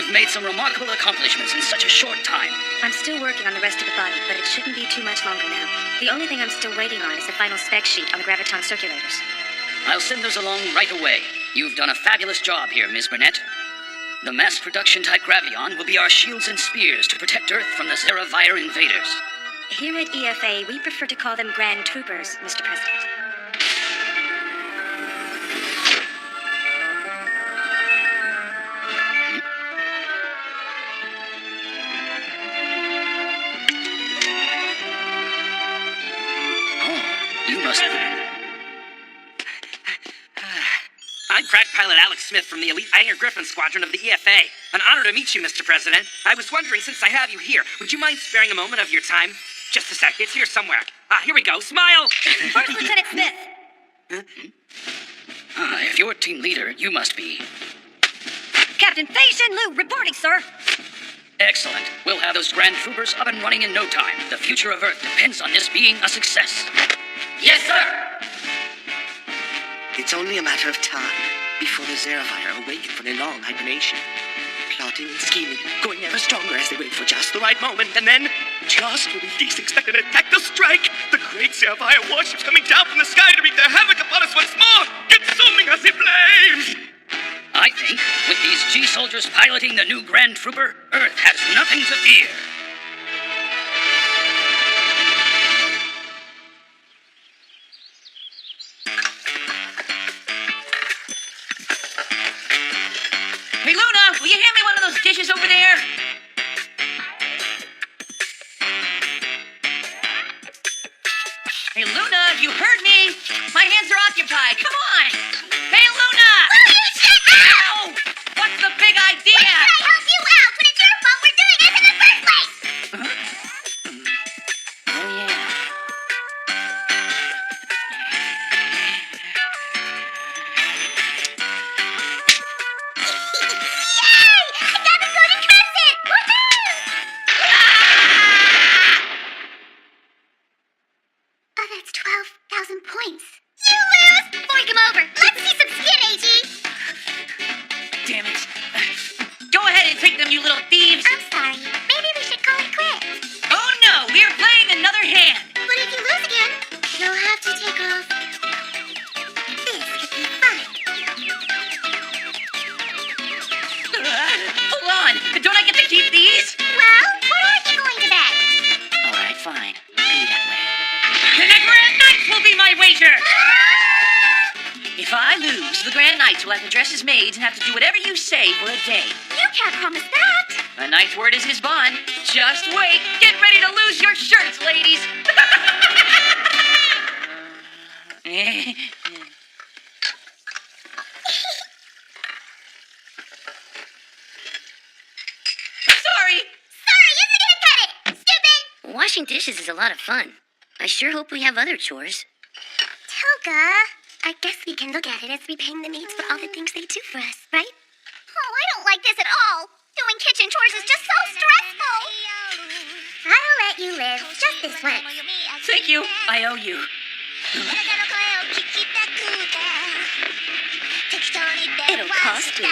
You've made some remarkable accomplishments in such a short time. I'm still working on the rest of the body, but it shouldn't be too much longer now. The only thing I'm still waiting on is the final spec sheet on the graviton circulators. I'll send those along right away. You've done a fabulous job here, Ms. Burnett. The mass production type Gravion will be our shields and spears to protect Earth from the Zeravire invaders. Here at EFA, we prefer to call them Grand Troopers, Mr. President. You must be. I'm Crack Pilot Alex Smith from the Elite Anger Griffin Squadron of the EFA. An honor to meet you, Mr. President. I was wondering, since I have you here, would you mind sparing a moment of your time? Just a sec, it's here somewhere. Here we go, smile! First Lieutenant Smith! If you're team leader, you must be. Captain Fei Shen Lu reporting, sir! Excellent. We'll have those Grand Troopers up and running in no time. The future of Earth depends on this being a success. Yes, sir! It's only a matter of time before the Zeravire awaken from their long hibernation. Plotting and scheming, going ever stronger as they wait for just the right moment, and then, just when we least expect an attack, they'll strike! The great Zeravire warships coming down from the sky to wreak their havoc upon us once more, consuming us in flames! I think, with these G-soldiers piloting the new Grand Trooper, Earth has nothing to fear. Hey, Luna, will you hand me one of those dishes over there? Hey, Luna, you heard me. My hands are occupied. Come on. Hey, Luna! Will you shut up? Ow! What's the big idea? Why should I help you out when it's your fault we're doing this in the first place? Oh, yeah. Yay! I got the golden crescent! Woohoo! Oh, that's 12,000 points. You lose! Fork him over. Let's see some skin, AG. Damn it. Go ahead and take them, you little thieves. I'm sorry. Maybe we should call it quits. Oh, no, we're playing another hand. But if you lose again, you'll have to take off. This could be fun. Hold on. Don't I get to keep these? Well, what are you going to bet? All right, fine. Be that way. Then the Grand Knights will be my wager. If I lose, the Grand Knights will have to dress as maids and have to do whatever you say for a day. You can't promise that. A knight's word is his bond. Just wait. Get ready to lose your shirts, ladies. Sorry. Sorry, isn't gonna cut it. Stupid. Washing dishes is a lot of fun. I sure hope we have other chores. Toga, I guess we can look at it as repaying the maids for all the things they do for us, right? Oh, I don't like this at all. Doing kitchen chores is just so stressful. I'll let you live just this once. Thank you. I owe you. It'll cost you.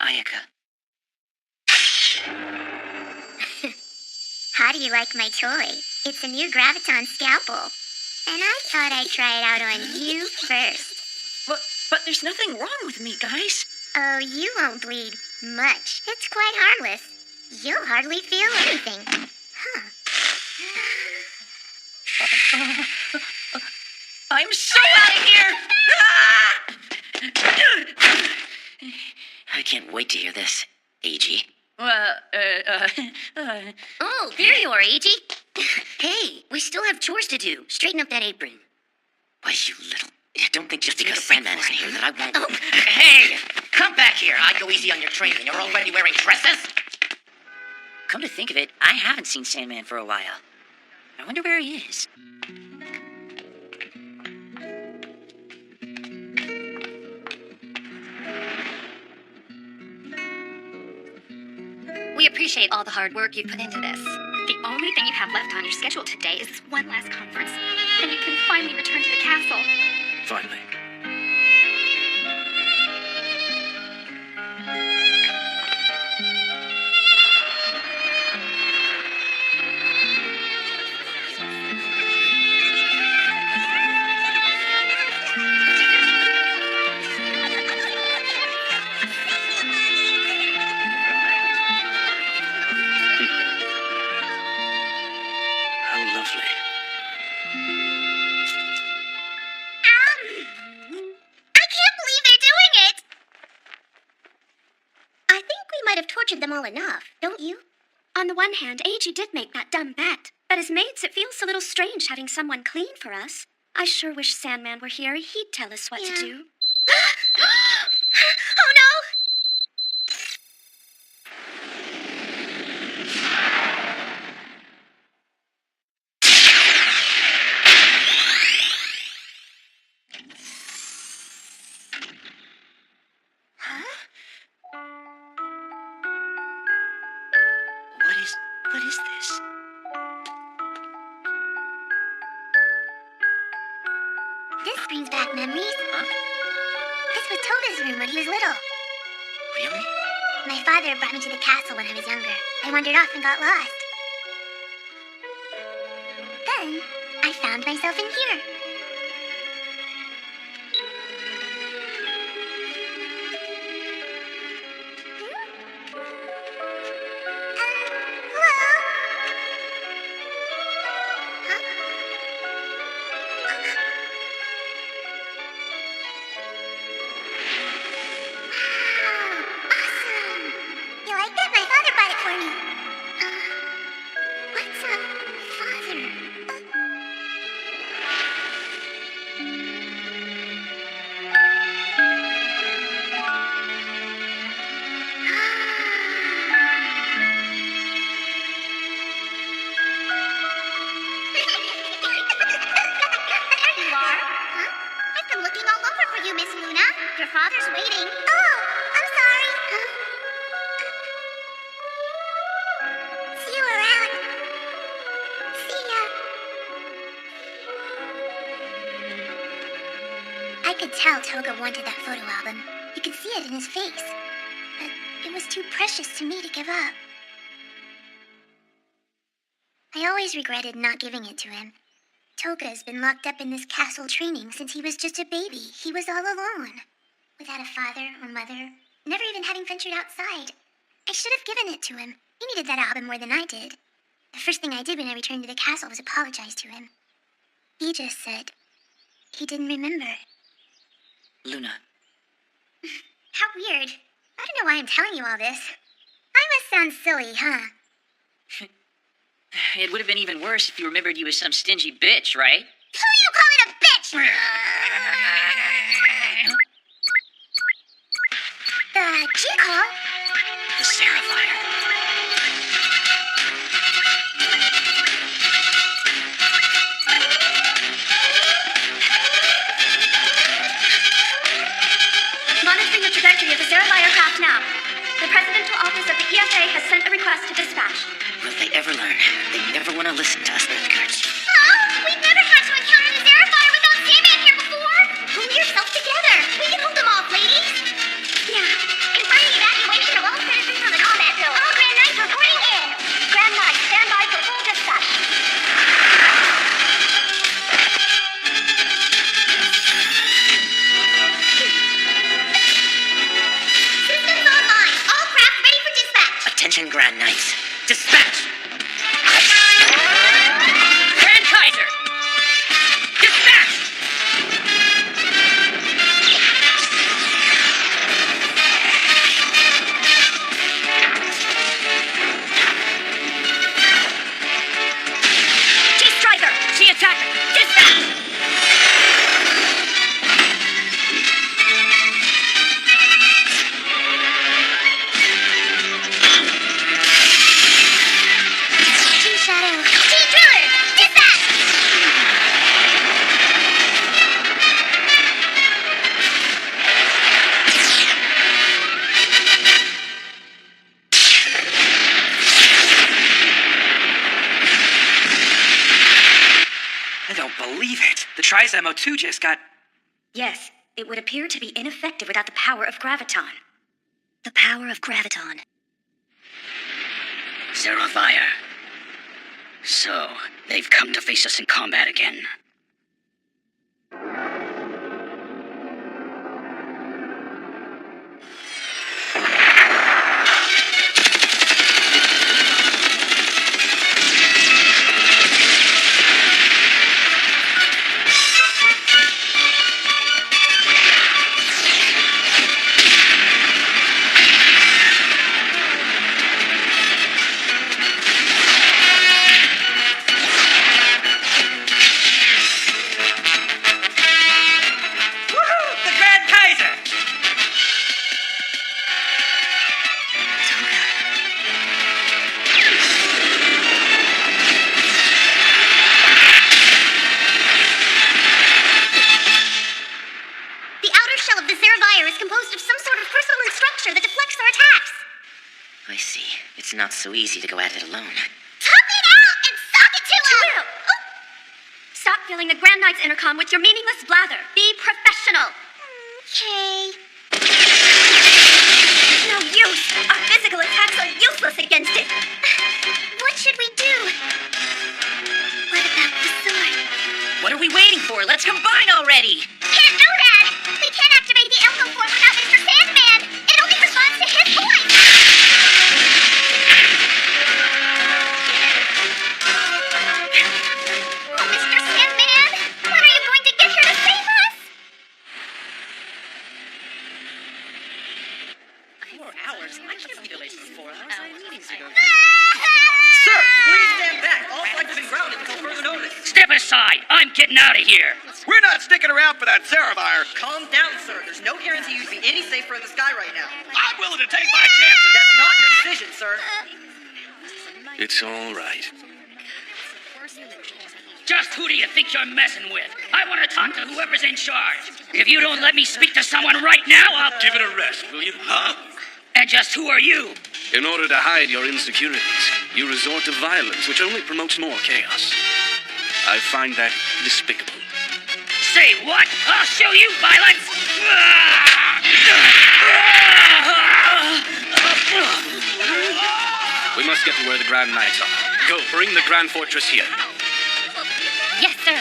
Ayaka. How do you like my toy? It's a new Graviton scalpel. And I thought I'd try it out on you first. But there's nothing wrong with me, guys. Oh, you won't bleed much. It's quite harmless. You'll hardly feel anything. Huh. I'm I'm so out of here! I can't wait to hear this, AG. Oh, there you are, AG. Hey, we still have chores to do. Straighten up that apron. Why, you little... Don't think just because Sandman isn't here that I won't... Oh. Hey, come back here. I go easy on your training. You're already wearing dresses. Come to think of it, I haven't seen Sandman for a while. I wonder where he is. We appreciate all the hard work you put into this. The only thing you have left on your schedule today is this one last conference. Then you can finally return to the castle. Finally. How lovely. I can't believe they're doing it! I think we might have tortured them all enough, don't you? On the one hand, AG did make that dumb bet. But as maids, it feels a little strange having someone clean for us. I sure wish Sandman were here. He'd tell us what to do. Oh no! What is this? This brings back memories. Huh? This was Toga's room when he was little. Really? My father brought me to the castle when I was younger. I wandered off and got lost. Then, I found myself in here. Hello? Huh? Awesome! You like that? My father bought it for me. What's a father? There you are. Huh? I've been looking all over for you, Miss Luna. Your father's waiting. Oh, I'm sorry. See you around. See ya. I could tell Toga wanted that photo album. You could see it in his face. But it was too precious to me to give up. I always regretted not giving it to him. Toga's been locked up in this castle training since he was just a baby. He was all alone. Without a father or mother, never even having ventured outside. I should have given it to him. He needed that album more than I did. The first thing I did when I returned to the castle was apologize to him. He just said he didn't remember. Luna. How weird. I don't know why I'm telling you all this. I must sound silly, huh? It would have been even worse if you remembered you was some stingy bitch, right? Who you calling a bitch? The G-Call? The Seraphire. Monitoring the trajectory of the Zeraphire craft now. The Presidential Office of the EFA has sent a request to dispatch. Will they ever learn? They never want to listen to us Earthcards. Oh, we've never had to encounter the Zeraphire without Sandman here before. Pull yourself together. We can hold them off, ladies. Yeah. Confirming evacuation of all citizens from the combat zone. All Grand Knights reporting in. Grand Knights, stand by for full dispatch. Systems online. All craft ready for dispatch. Attention, Grand Knights. Dispatch! Tries MO2 just got... Yes, it would appear to be ineffective without the power of Graviton. The power of Graviton. Zerovire. So, they've come to face us in combat again. I see. It's not so easy to go at it alone. Talk it out and suck it to him! Stop filling the Grand Knight's intercom with your meaningless blather. Be professional. Okay. No use. Our physical attacks are useless against it. What should we do? What about the sword? What are we waiting for? Let's combine already! Can't do that! We can't activate the Elko form without Mr. Sandman! It only responds to his voice! Oh, Mr. Sandman! When are you going to get here to save us? 4 hours? I can't be delayed for 4 hours. I have meetings to go to. Sir, please stand back. All flights have been grounded until further notice. Step aside! I'm getting out of here! We're not sticking around for that Zerovire. Calm down, sir. There's no guarantee you'd be any safer in the sky right now. I'm willing to take my chances. That's not your decision, sir. It's all right. Just who do you think you're messing with? I want to talk to whoever's in charge. If you don't let me speak to someone right now, I'll... Give it a rest, will you? Huh? And just who are you? In order to hide your insecurities, you resort to violence, which only promotes more chaos. I find that despicable. Say what? I'll show you violence! We must get to where the Grand Knights are. Go, bring the Grand Fortress here. Yes, sir.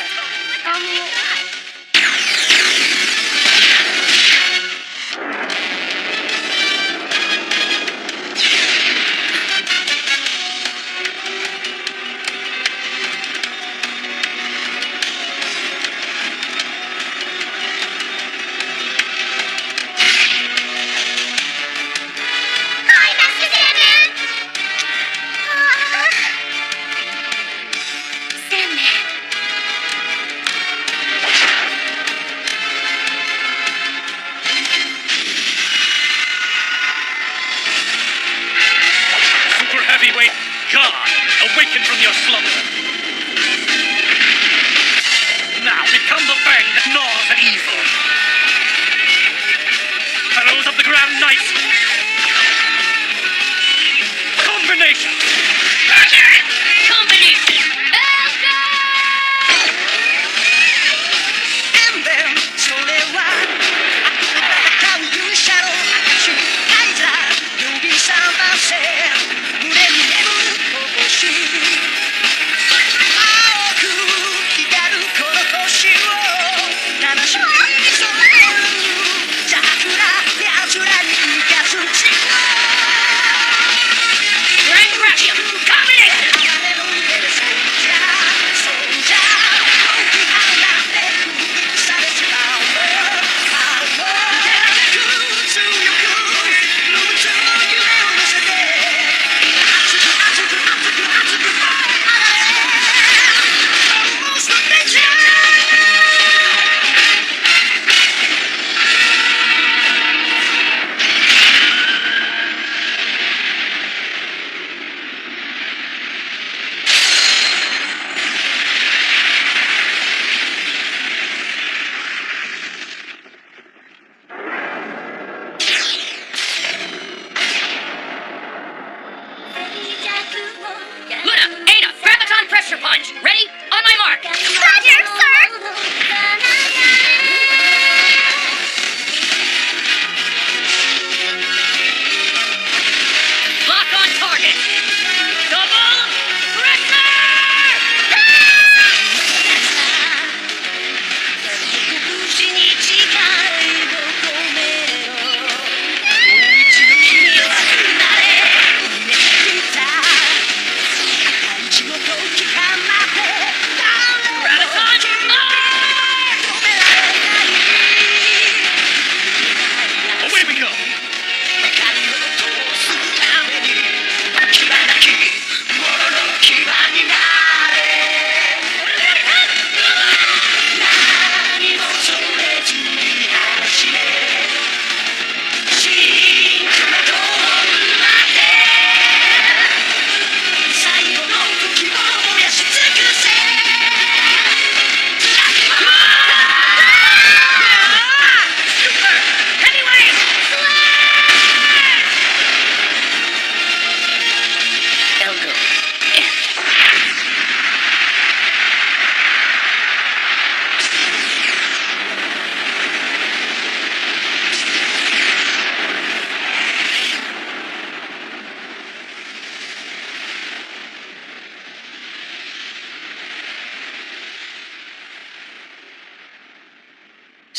Hi, Master Sandman! Sandman. Super heavyweight God, awaken from your slumber. Now become the fang that gnaws at evil. Arrows of the Grand Knights. Combination. Combination!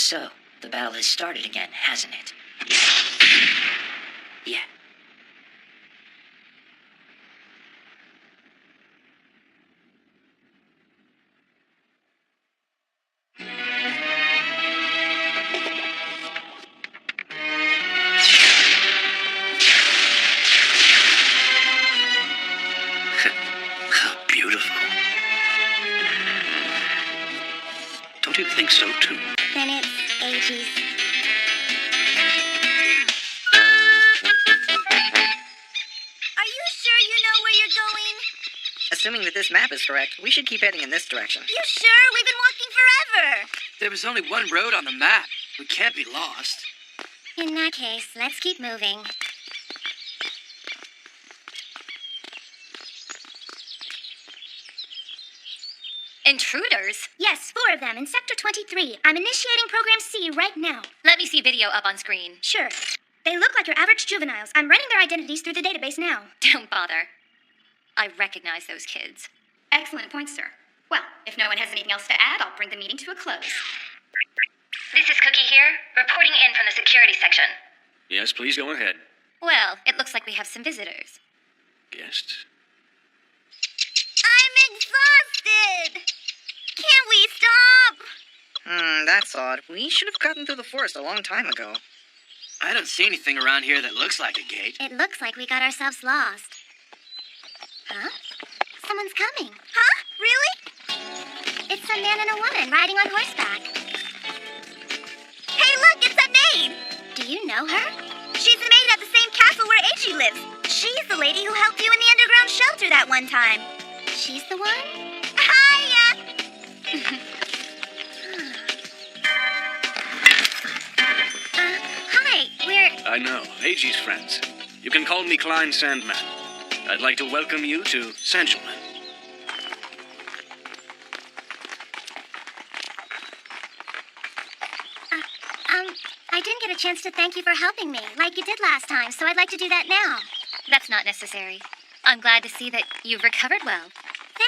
So, the battle has started again, hasn't it? Yeah. How beautiful. Don't you think so, too? Then it's AG's. Are you sure you know where you're going? Assuming that this map is correct, we should keep heading in this direction. You sure? We've been walking forever. There was only one road on the map. We can't be lost. In that case, let's keep moving. Intruders? Yes, 4 of them in Sector 23. I'm initiating Program C right now. Let me see video up on screen. Sure. They look like your average juveniles. I'm running their identities through the database now. Don't bother. I recognize those kids. Excellent point, sir. Well, if no one has anything else to add, I'll bring the meeting to a close. This is Cookie here, reporting in from the security section. Yes, please go ahead. Well, it looks like we have some visitors. Guests? I'm exhausted. Can't we stop? That's odd. We should have gotten through the forest a long time ago. I don't see anything around here that looks like a gate. It looks like we got ourselves lost. Huh? Someone's coming. Huh? Really? It's a man and a woman riding on horseback. Hey, look, it's a maid. Do you know her? She's a maid at the same castle where Eiji lives. She's the lady who helped you in the underground shelter that one time. She's the one? Hiya! Hi, we're... I know, Eiji's friends. You can call me Klein Sandman. I'd like to welcome you to Sanchel. I didn't get a chance to thank you for helping me, like you did last time, so I'd like to do that now. That's not necessary. I'm glad to see that you've recovered well.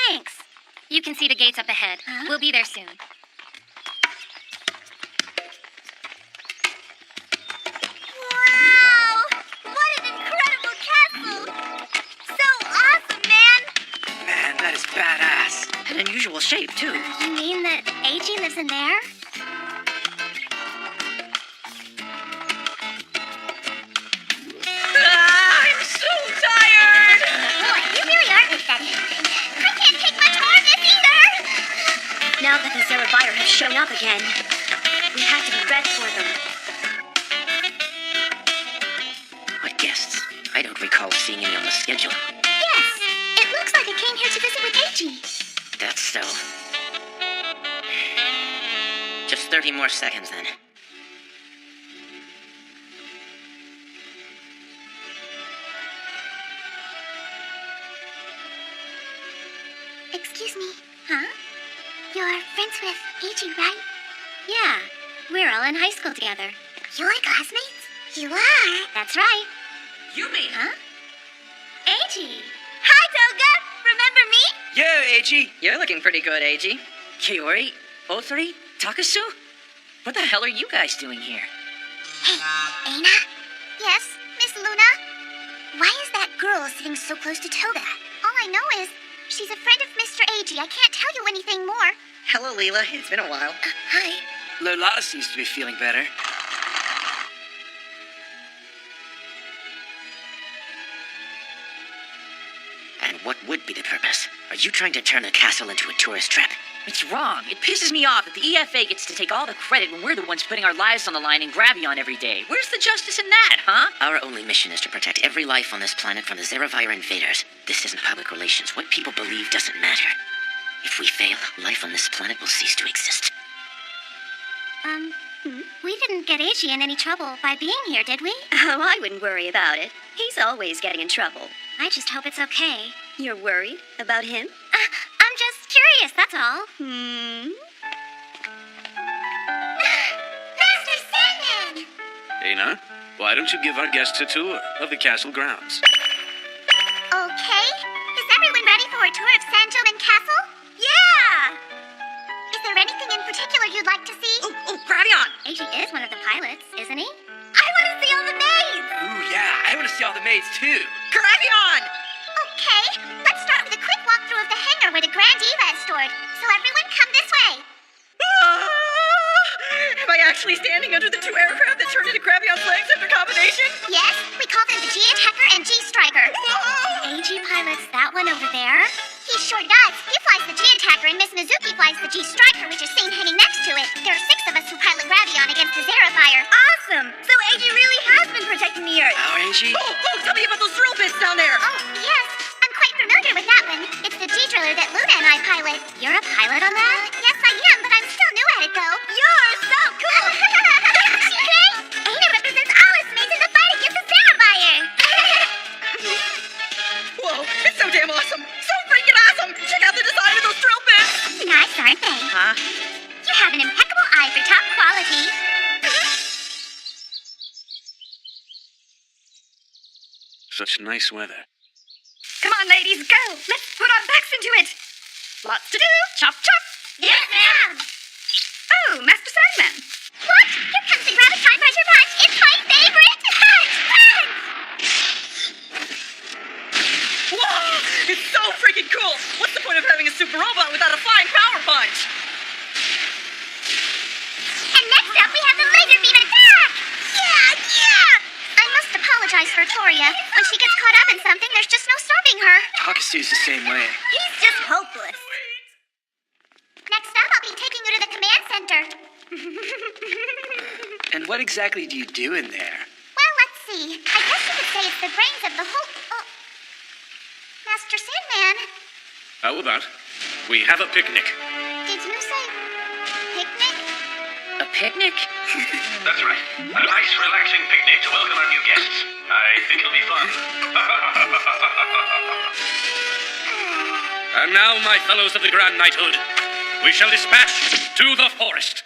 Thanks. You can see the gates up ahead. Huh? We'll be there soon. Wow! What an incredible castle! So awesome, man! Man, that is badass. An unusual shape, too. You mean that Eiji lives in there? I'm so tired! Boy, you really are pathetic. I can't take much more of this either! Now that the Zerabire have shown up again, we have to be ready for them. What guests? I don't recall seeing any on the schedule. Yes, it looks like I came here to visit with Eiji. That's so. Just 30 more seconds then. Excuse me, huh? You're friends with Eiji, right? Yeah, we're all in high school together. You're classmates? You are? That's right. Yumi! Huh? Eiji! Hi, Toga! Remember me? Yo, Eiji. You're looking pretty good, Eiji. Kiori? Othari? Takasu? What the hell are you guys doing here? Hey, Aina? Yes, Miss Luna? Why is that girl sitting so close to Toga? All I know is she's a friend of Mr. Eiji. I can't tell you anything more. Hello, Leela. It's been a while. Hi. Lola seems to be feeling better. And what would be the purpose? Are you trying to turn the castle into a tourist trap? It's wrong. It pisses me off that the EFA gets to take all the credit when we're the ones putting our lives on the line in Gravion every day. Where's the justice in that, huh? Our only mission is to protect every life on this planet from the Zeravire invaders. This isn't public relations. What people believe doesn't matter. If we fail, life on this planet will cease to exist. We didn't get Eiji in any trouble by being here, did we? Oh, I wouldn't worry about it. He's always getting in trouble. I just hope it's okay. You're worried about him? I'm just curious, that's all. Master Sandman! Aina, why don't you give our guests a tour of the castle grounds? Okay. Is everyone ready for a tour of Santomen Castle? Yeah! Is there anything in particular you'd like to see? Oh, Gravion! is one of the pilots, isn't he? I want to see all the maids! Ooh, yeah, I want to see all the maids too. Gravion! Okay, let's start with a quick walkthrough of the hangar where the Grand Diva is stored. So everyone come this way. Am I actually standing under the two aircraft that turned into Gravion's legs after combination? Yes, we call them the G-Attacker and G-Striker. AG pilots that one over there. He sure does. He flies the G-Attacker and Miss Mizuki flies the G-Striker, which is seen hanging next to it. There are 6 of us who pilot Gravion against the Zerafire. Awesome! So AG really has been protecting the Earth. Oh, Angie? Oh, tell me about those drill bits down there. Oh, yes. I'm quite familiar with that one. It's the G-Driller that Luna and I pilot. You're a pilot on that? Yes, I am, but I'm still new at it, though. You're so cool! She great? Ada represents all its mates in the fight against the Zerafire. Whoa, it's so damn awesome. So freaking awesome. Check out the design of those drill bits. Nice, aren't they? Huh? You have an impeccable eye for top quality. Such nice weather. Come on, ladies, go. Let's put our backs into it. Lots to do. Chop, chop. Yes, ma'am. Oh, Master Sandman. What? Here comes the Graviton Pressure Punch. It's my favorite. Punch! Whoa! It's so freaking cool. What's the point of having a super robot without a flying power punch? And next up, we have the laser beam attack. Yeah! I must apologize for Toria. When she gets caught up in something, there's just no stopping her. Takasu's the same way. He's just hopeless. Next up, I'll be taking you to the command center. And what exactly do you do in there? Well, let's see. I guess you could say it's the brains of the whole... Oh. Master Sandman, How about we have a picnic? did you say picnic? A picnic? That's right. A nice, relaxing picnic to welcome our new guests. I think it'll be fun. And now, my fellows of the Grand Knighthood, we shall dispatch to the forest.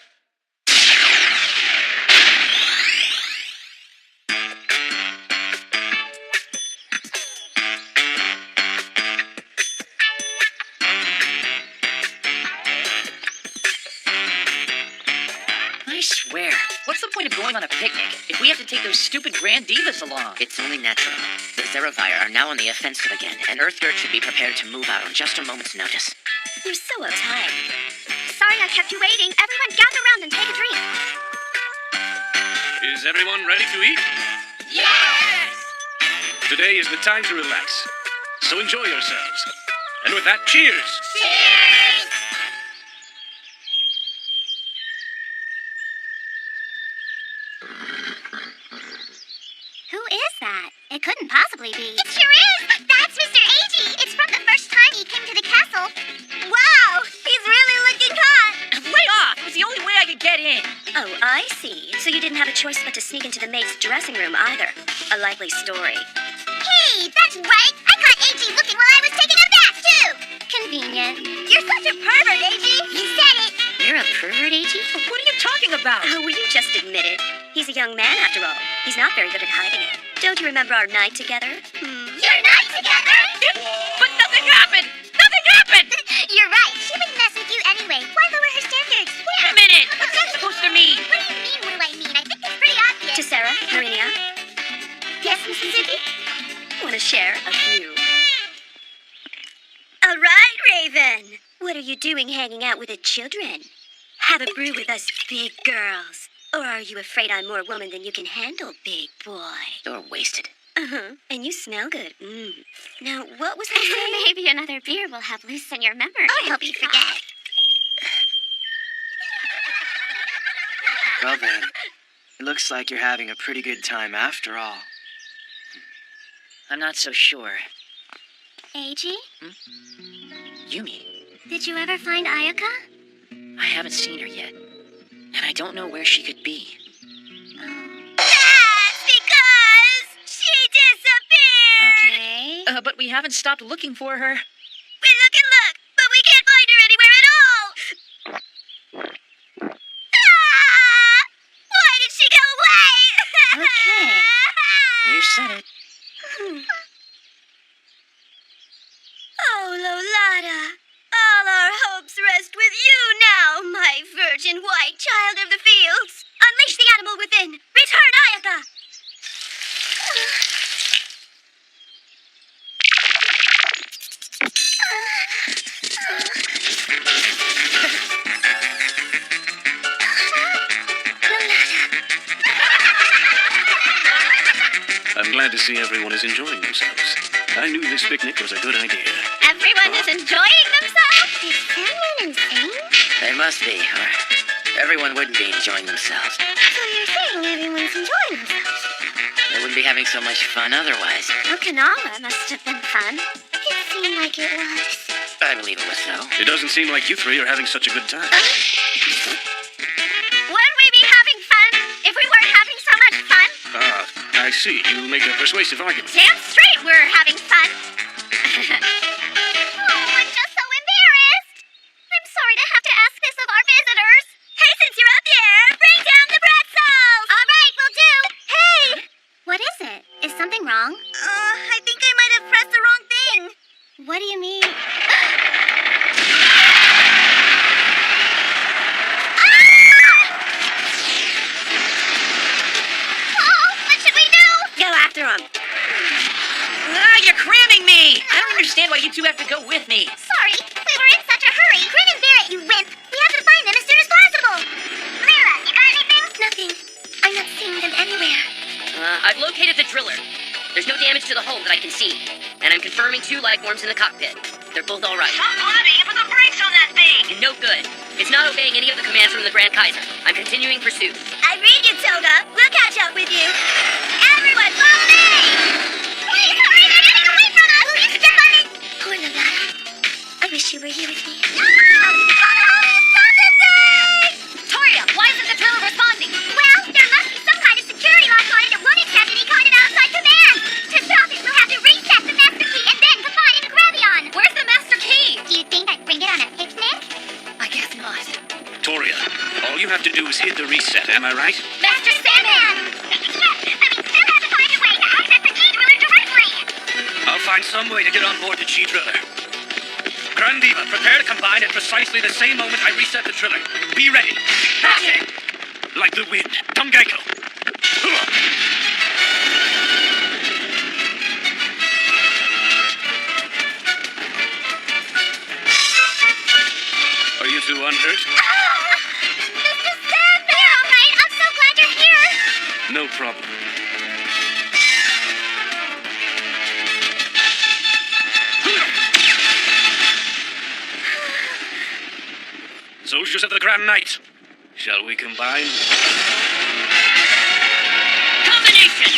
I swear. What's the point of going on a picnic if we have to take those stupid Grand Divas along? It's only natural. The Zerafire are now on the offensive again, and Earth-Dirt should be prepared to move out on just a moment's notice. You're so uptight. Sorry I kept you waiting. Everyone gather around and take a drink. Is everyone ready to eat? Yes! Today is the time to relax. So enjoy yourselves. And with that, cheers! Cheers! Who is that? It couldn't possibly be. It sure is! That's Mr. Agee! It's from the first time he came to the castle. Wow! He's really looking hot! Lay off! It was the only way I could get in. Oh, I see. So you didn't have a choice but to sneak into the maid's dressing room either. A likely story. Hey, that's right! I caught Agee looking while I was taking a bath, too! Convenient. You're such a pervert, Agee! You said it! You're a pervert, Agee? What are you talking about? Oh, will you just admit it? He's a young man, after all. He's not very good at hiding it. Don't you remember our night together? You're not together? But nothing happened! Nothing happened! You're right. She wouldn't mess with you anyway. Why lower her standards? Wait a minute! What's that supposed to mean? What do you mean, what do I mean? I think it's pretty obvious. To Sarah, Marinia. Yes, Miss Mizuki? Want to share a few? All right, Raven. What are you doing hanging out with the children? Have a brew with us big girls. Or are you afraid I'm more woman than you can handle, big boy? You're wasted. Uh-huh. And you smell good. Now, what was that? Maybe another beer will help loosen your memory. I hope you forget. Well then, it looks like you're having a pretty good time after all. I'm not so sure. Agee, Yumi, did you ever find Ayaka? I haven't seen her yet. And I don't know where she could be. That's because she disappeared! Okay. But we haven't stopped looking for her. We look and look, but we can't find her anywhere at all! Ah! Why did she go away? Okay. You said it. Oh, Lolata. All our hopes rest with you now, my virgin white child of the fields. Unleash the animal within! Return, Ayaka! I'm glad to see everyone is enjoying themselves. I knew this picnic was a good idea. Everyone is enjoying themselves? Is someone insane? They must be, or everyone wouldn't be enjoying themselves. So you're saying everyone's enjoying themselves? They wouldn't be having so much fun otherwise. Okinawa must have been fun. It seemed like it was. I believe it was so. It doesn't seem like you three are having such a good time. Would we be having fun if we weren't having so much fun? I see. You make a persuasive argument. Damn straight we're having fun. Oh, I'm just so embarrassed. I'm sorry to have to ask this of our visitors. Hey, since you're up there, bring down the pretzels! All right, will do. Hey! What is it? Is something wrong? I think I might have pressed the wrong thing. What do you mean? You're cramming me! I don't understand why you two have to go with me. Sorry, we were in such a hurry. Grin and bear it, you wimp. We have to find them as soon as possible. Mira, you got anything? Nothing. I'm not seeing them anywhere. I've located the driller. There's no damage to the hull that I can see. And I'm confirming 2 life forms in the cockpit. They're both all right. Stop bloody! Put the brakes on that thing! No good. It's not obeying any of the commands from the Grand Kaiser. I'm continuing pursuit. I read you, Toga. We'll catch up with you. Everyone, follow me! Please hurry, they're getting away from us. Please step on it. Poor Nagata. I wish you were here with me. No! Stop this thing! Toria, why isn't the driller responding? Well, there must be some kind of security lock on it that won't accept any kind of outside command. To stop it, we'll have to reset the master key and then confine it to Gravion. Where's the master key? Do you think I'd bring it on a picnic? I guess not. Toria, all you have to do is hit the reset, am I right? Master Sandman! Yes, but we still have to find a way to access the key driller directly. I'll find some way to get on board the G driller. Grand Diva, prepare to combine at precisely the same moment I reset the driller. Be ready. Roger! Like the wind. Tomgeiko. Are you two unhurt? Mr. Sandman! You're all right. I'm so glad you're here. No problem. Soldiers of the Grand Knight, shall we combine? Combination!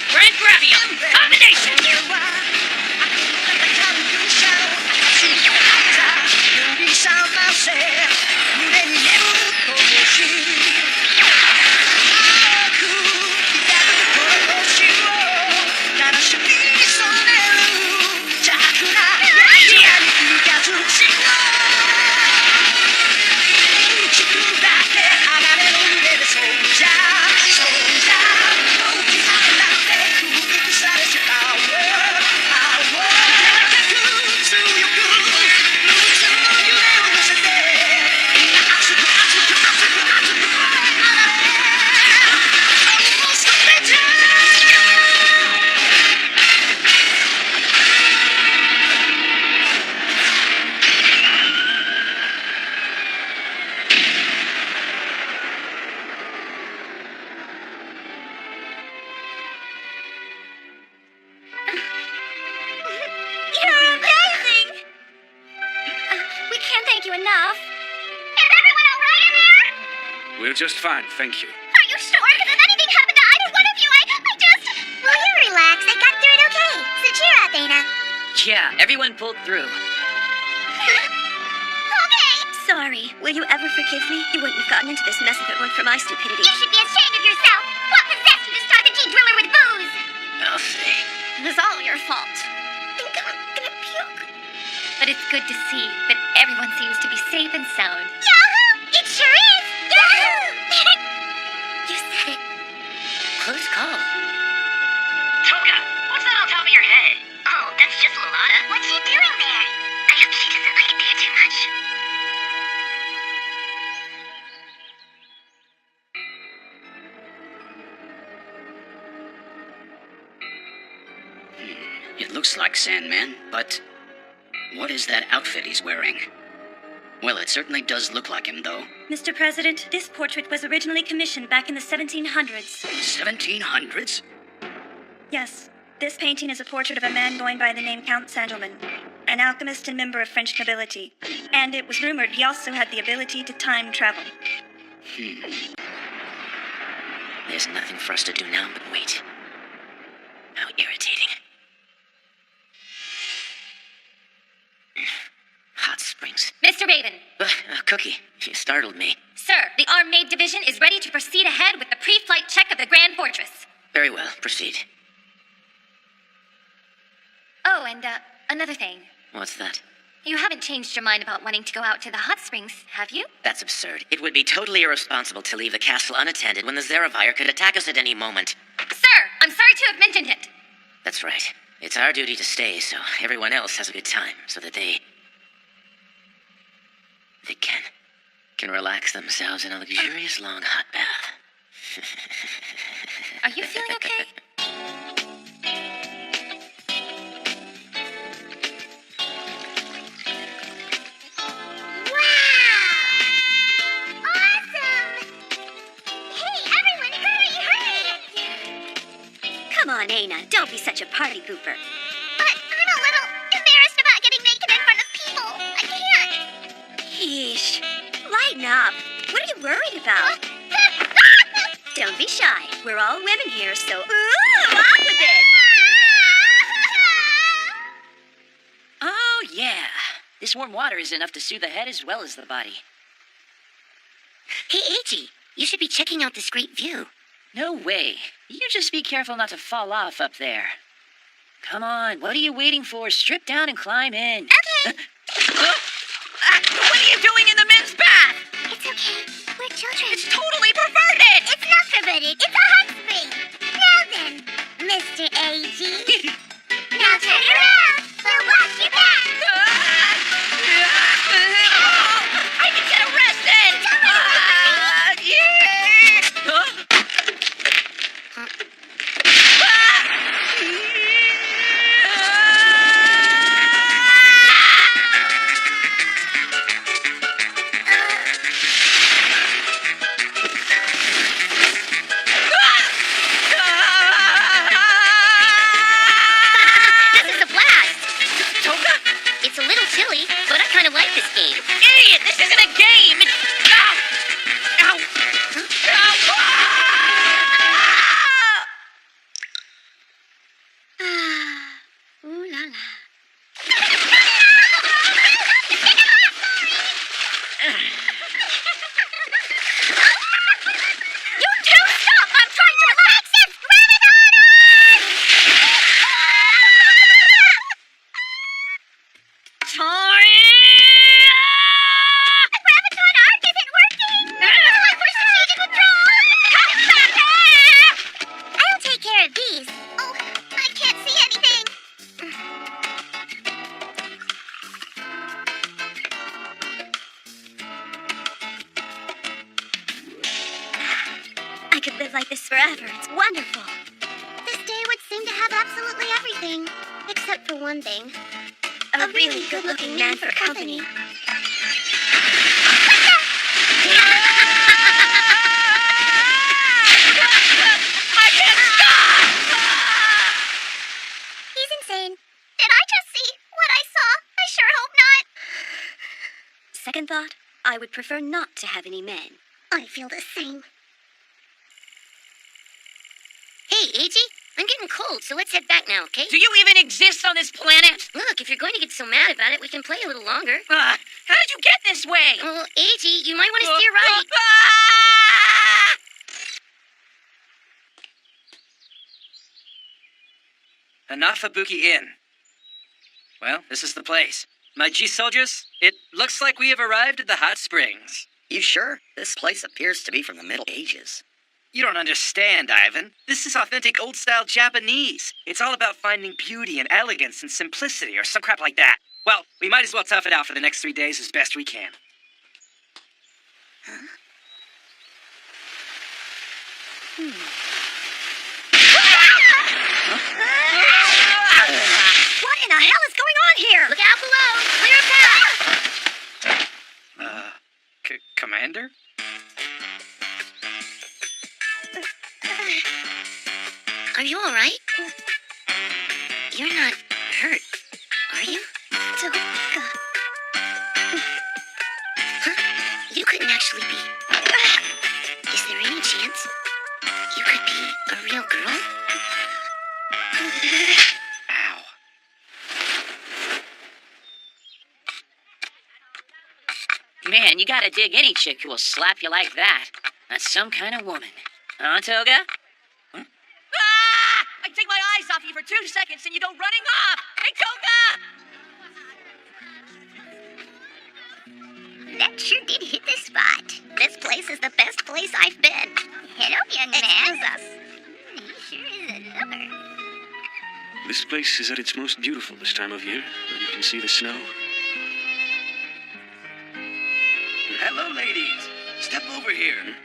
Grand Gravion! Combination! You're amazing! We can't thank you enough. Is everyone all right in there? We're just fine, thank you. Are you sure? Because if anything happened to either one of you, I just... Will you relax? I got through it okay. So cheer up, Aina. Yeah, everyone pulled through. Okay. Sorry. Will you ever forgive me? You wouldn't have gotten into this mess if it weren't for my stupidity. You should be ashamed of yourself. What possessed you to start the G driller with booze? I'll see. It was all your fault. but it's good to see that everyone seems to be safe and sound. Yahoo! It sure is! Yahoo! You said it. Close call. Toga, what's that on top of your head? Oh, that's just Lotta. What's she doing there? I hope she doesn't like it there too much. It looks like Sandman, but what is that outfit he's wearing? Well, it certainly does look like him, though. Mr. President, this portrait was originally commissioned back in the 1700s. 1700s? Yes, this painting is a portrait of a man going by the name Count Sandelman, an alchemist and member of French nobility. And it was rumored he also had the ability to time travel. There's nothing for us to do now but wait. How irritating. Hot springs. Mr. Raven. Cookie, you startled me. Sir, the Armade Division is ready to proceed ahead with the pre-flight check of the Grand Fortress. Very well, proceed. Oh, and, another thing. What's that? You haven't changed your mind about wanting to go out to the hot springs, have you? That's absurd. It would be totally irresponsible to leave the castle unattended when the Zeravire could attack us at any moment. Sir, I'm sorry to have mentioned it. That's right. It's our duty to stay so everyone else has a good time, so that they can relax themselves in a luxurious long hot bath. Are you feeling okay? Come on, Aina, don't be such a party pooper. But I'm a little embarrassed about getting naked in front of people. I can't. Yeesh. Lighten up. What are you worried about? Don't be shy. We're all women here, so off with it. Oh, yeah. This warm water is enough to soothe the head as well as the body. Hey, Eiji, you should be checking out this great view. No way. You just be careful not to fall off up there. Come on, what are you waiting for? Strip down and climb in. Okay. What are you doing in the men's bath? It's okay. We're children. It's totally perverted! It's not perverted. It's a hot spring. Now then, Mr. Eiji. Now turn around. We'll watch your back. I can get arrested! This is a blast. Toga? It's a little chilly, but I kind of like this game. Idiot! This isn't a game! It's... Ow! Ow! Ow! Ooh la la. You two stop! I'm trying to relax. It's The Graviton arc isn't working! Time for strategic withdrawal! I'll take care of these. Oh, I can't see anything. I could live like this forever. It's wonderful. This day would seem to have absolutely everything. Except for one thing. A really good-looking man for company. I can't stop! He's insane. Did I just see what I saw? I sure hope not. Second thought, I would prefer not to have any men. I feel the same. Hey, Eiji, I'm getting cold, so let's head back now, okay? Do you even exist on this planet? Look, if you're going to get so mad about it, we can play a little longer. How did you get this way? Oh, Eiji, you might want to steer right. Enough Ibuki Inn. Well, this is the place. My G-soldiers, it looks like we have arrived at the hot springs. You sure? This place appears to be from the Middle Ages. You don't understand, Ivan. This is authentic old-style Japanese. It's all about finding beauty and elegance and simplicity or some crap like that. Well, we might as well tough it out for the next 3 days as best we can. Huh? What in the hell is going on here? Look out below! Clear a path! Commander? Are you alright? You're not hurt, are you? Toga. Huh? You couldn't actually be. Is there any chance you could be a real girl? Ow. Man, you gotta dig any chick who will slap you like that. That's some kind of woman. Huh, Toga? Huh? Ah! I take my eyes off you for 2 seconds and you go running off! Hey, Toga! That sure did hit the spot. This place is the best place I've been. Hello, young man. Excuse us. He sure is a lover. This place is at its most beautiful this time of year, when you can see the snow. Hello, ladies. Step over here.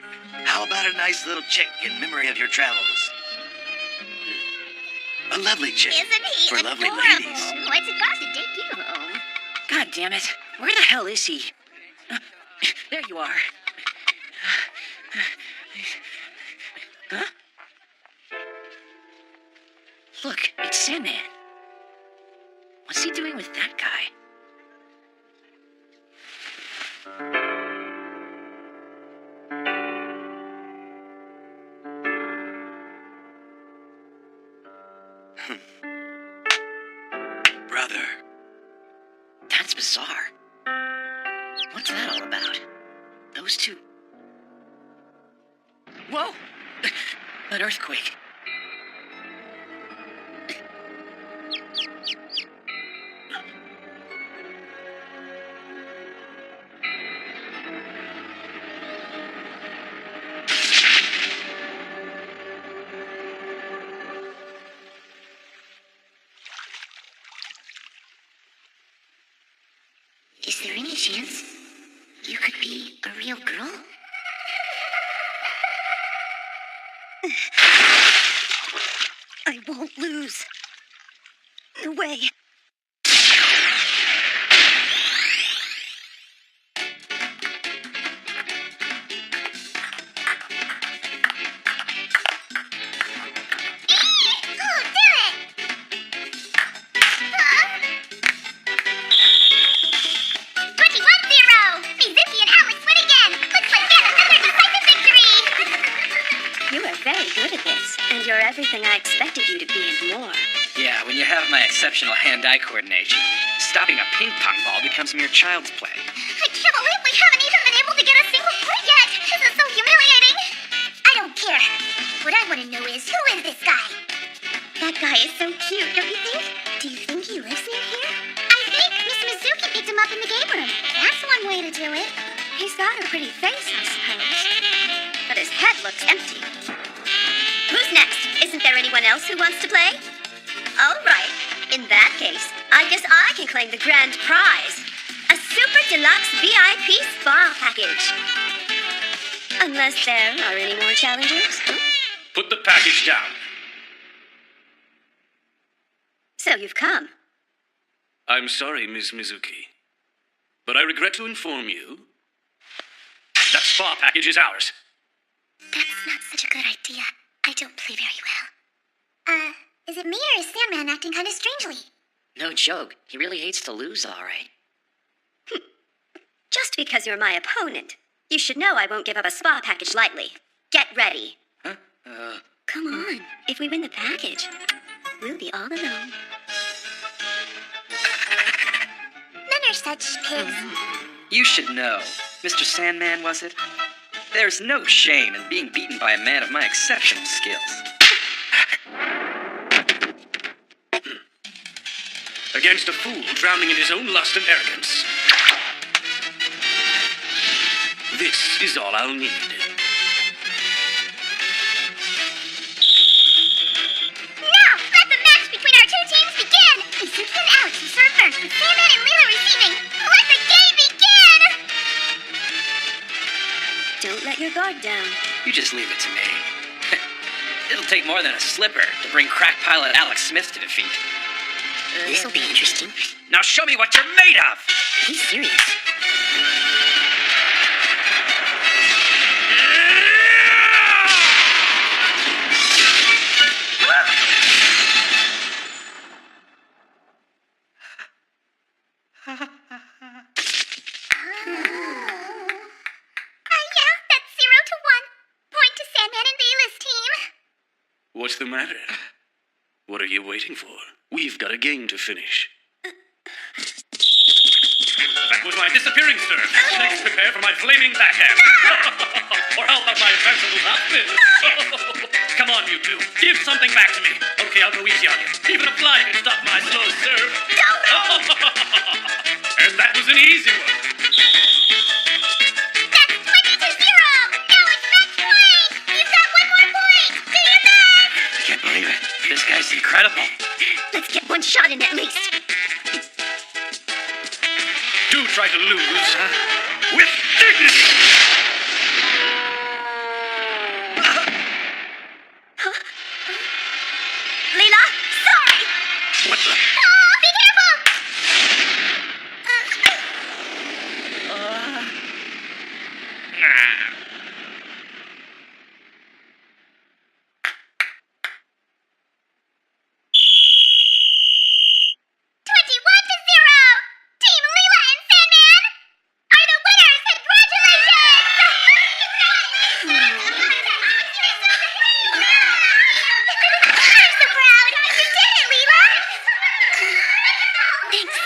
How about a nice little chick in memory of your travels? A lovely chick. Isn't he for lovely adorable? ladies. What's it cost to take you home? God damn it. Where the hell is he? There you are. Huh? Look, it's Sandman. What's he doing with that guy? Brother. That's bizarre. What's that all about? Those two. Whoa! An earthquake. Is there any chance you could be a real girl? I won't lose. No way. Very good at this, and you're everything I expected you to be and more. Yeah, when you have my exceptional hand-eye coordination, stopping a ping pong ball becomes mere child's play. I can't believe we haven't even been able to get a single point yet. This is so humiliating. I don't care. What I want to know is, who is this guy? That guy is so cute, don't you think? Do you think he lives near here? I think Miss Mizuki picked him up in the game room. That's one way to do it. He's got a pretty face, I suppose. But his head looks empty. Who's next? Isn't there anyone else who wants to play? All right. In that case, I guess I can claim the grand prize. A super deluxe VIP spa package. Unless there are any more challengers. Huh? Put the package down. So you've come. I'm sorry, Ms. Mizuki, but I regret to inform you that spa package is ours. That's not such a good idea. I don't play very well. Is it me or is Sandman acting kind of strangely? No joke. He really hates to lose, all right. Just because you're my opponent, you should know I won't give up a spa package lightly. Get ready. Huh? Come on. If we win the package, we'll be all alone. None are such pigs. You should know. Mr. Sandman, was it? There's no shame in being beaten by a man of my exceptional skills. against a fool drowning in his own lust and arrogance. This is all I'll need. Now, let the match between our two teams begin! Cynthia and Alex will serve first, with Sandman and Leela receiving. Let the game begin! Don't let your guard down. You just leave it to me. It'll take more than a slipper to bring crack pilot Alex Smith to defeat. This'll be interesting. Now show me what you're made of! He's serious. Yeah, that's 0-1. Point to Sandman and Leela's team. What's the matter? What are you waiting for? We've got a game to finish. That was my disappearing serve. Next, prepare for my flaming backhand. Or how about my advanced outfit? Come on, you two. Give something back to me. Okay, I'll go easy on you. Even a fly can stop my slow serve. And that was an easy one. That's 20-0. Now it's match point. You've got one more point. Do your best. I can't believe it. This guy's incredible. Let's get one shot in at least. Do try to lose with dignity. Leela, sorry. What the? Oh, be careful. Nah. 21-0. Team Leela and Sandman are the winners. Congratulations. I'm so proud. You did it, Leela. Thanks.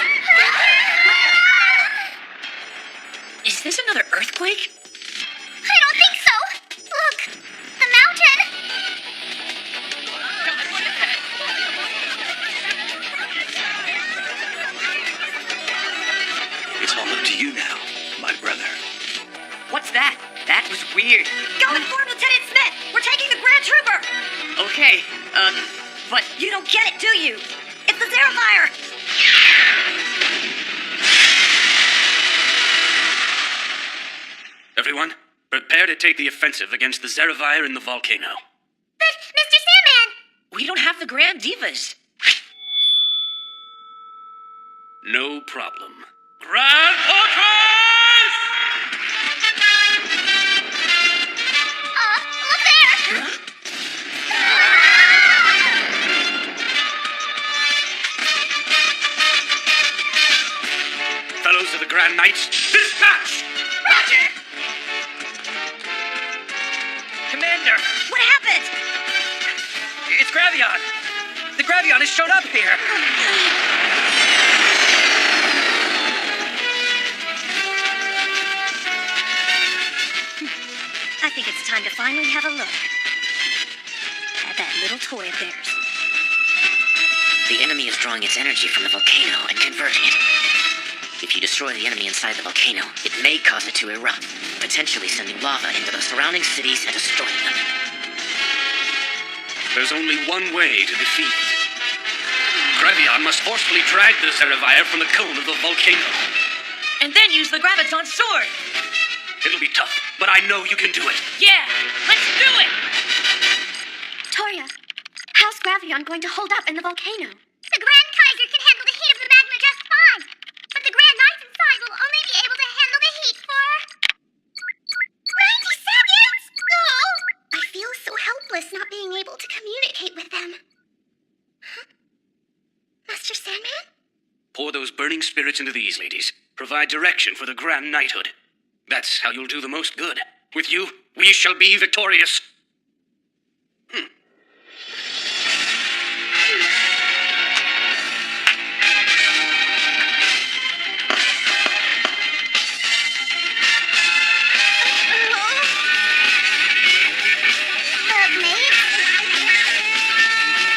Is this another earthquake? I don't think so. Look, the mountain. It's all up to you now, my brother. What's that? That was weird. Go inform Lieutenant Smith. We're taking the Grand Trooper. Okay, but You don't get it, do you? It's the Zerafire. Everyone, prepare to take the offensive against the Zeravire in the volcano. But, Mr. Sandman, We don't have the Grand Divas. No problem. Grand Fortress! look there. Fellows of the Grand Knights, dispatch! Roger. Commander, What happened? it's Gravion. The Gravion has shown up here. I think it's time to finally have a look at that little toy of theirs. The enemy is drawing its energy from the volcano and converting it. If you destroy the enemy inside the volcano, it may cause it to erupt, potentially sending lava into the surrounding cities and destroying them. There's only one way to defeat it. Gravion must forcefully drag the Zeravire from the cone of the volcano. And then use the Graviton sword. It'll be tough, but I know you can do it. Yeah, let's do it! Toria, how's Gravion going to hold up in the volcano? The Grand Kaiser can handle the heat of the magma just fine. But the Grand Knights inside will only be able to handle the heat for 90 seconds. Oh, I feel so helpless not being able to communicate with them. Huh? Master Sandman? Pour those burning spirits into these ladies. Provide direction for the Grand Knighthood. That's how you'll do the most good. With you, we shall be victorious.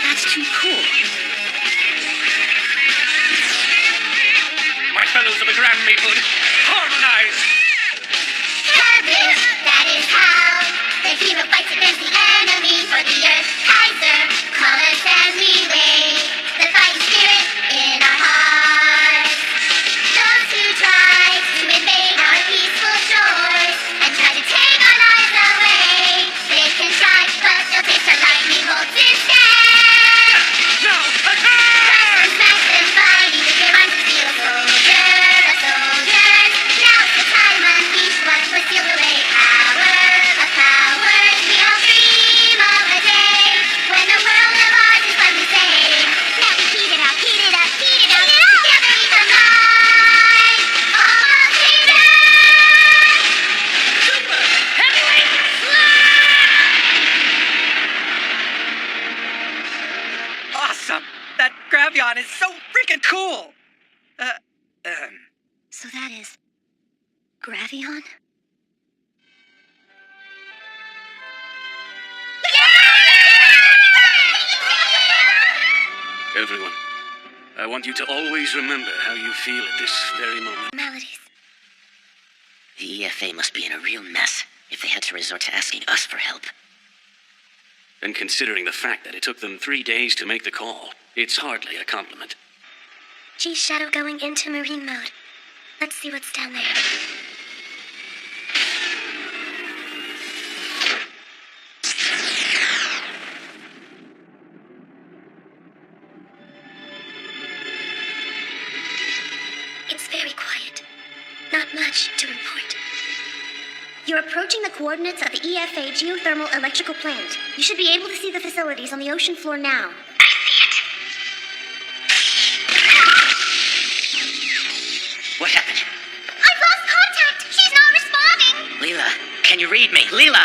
That's too cool. Gravion is so freaking cool! So that is Gravion? Everyone, I want you to always remember how you feel at this very moment. Melodies. The EFA must be in a real mess if they had to resort to asking us for help. And considering the fact that it took them 3 days to make the call, it's hardly a compliment. G-Shadow going into marine mode. Let's see what's down there. It's very quiet. Not much to report. You're approaching the coordinates of the EFA geothermal electrical plant. You should be able to see the facilities on the ocean floor now. What happened? I've lost contact! She's not responding! Leela, can you read me? Leela!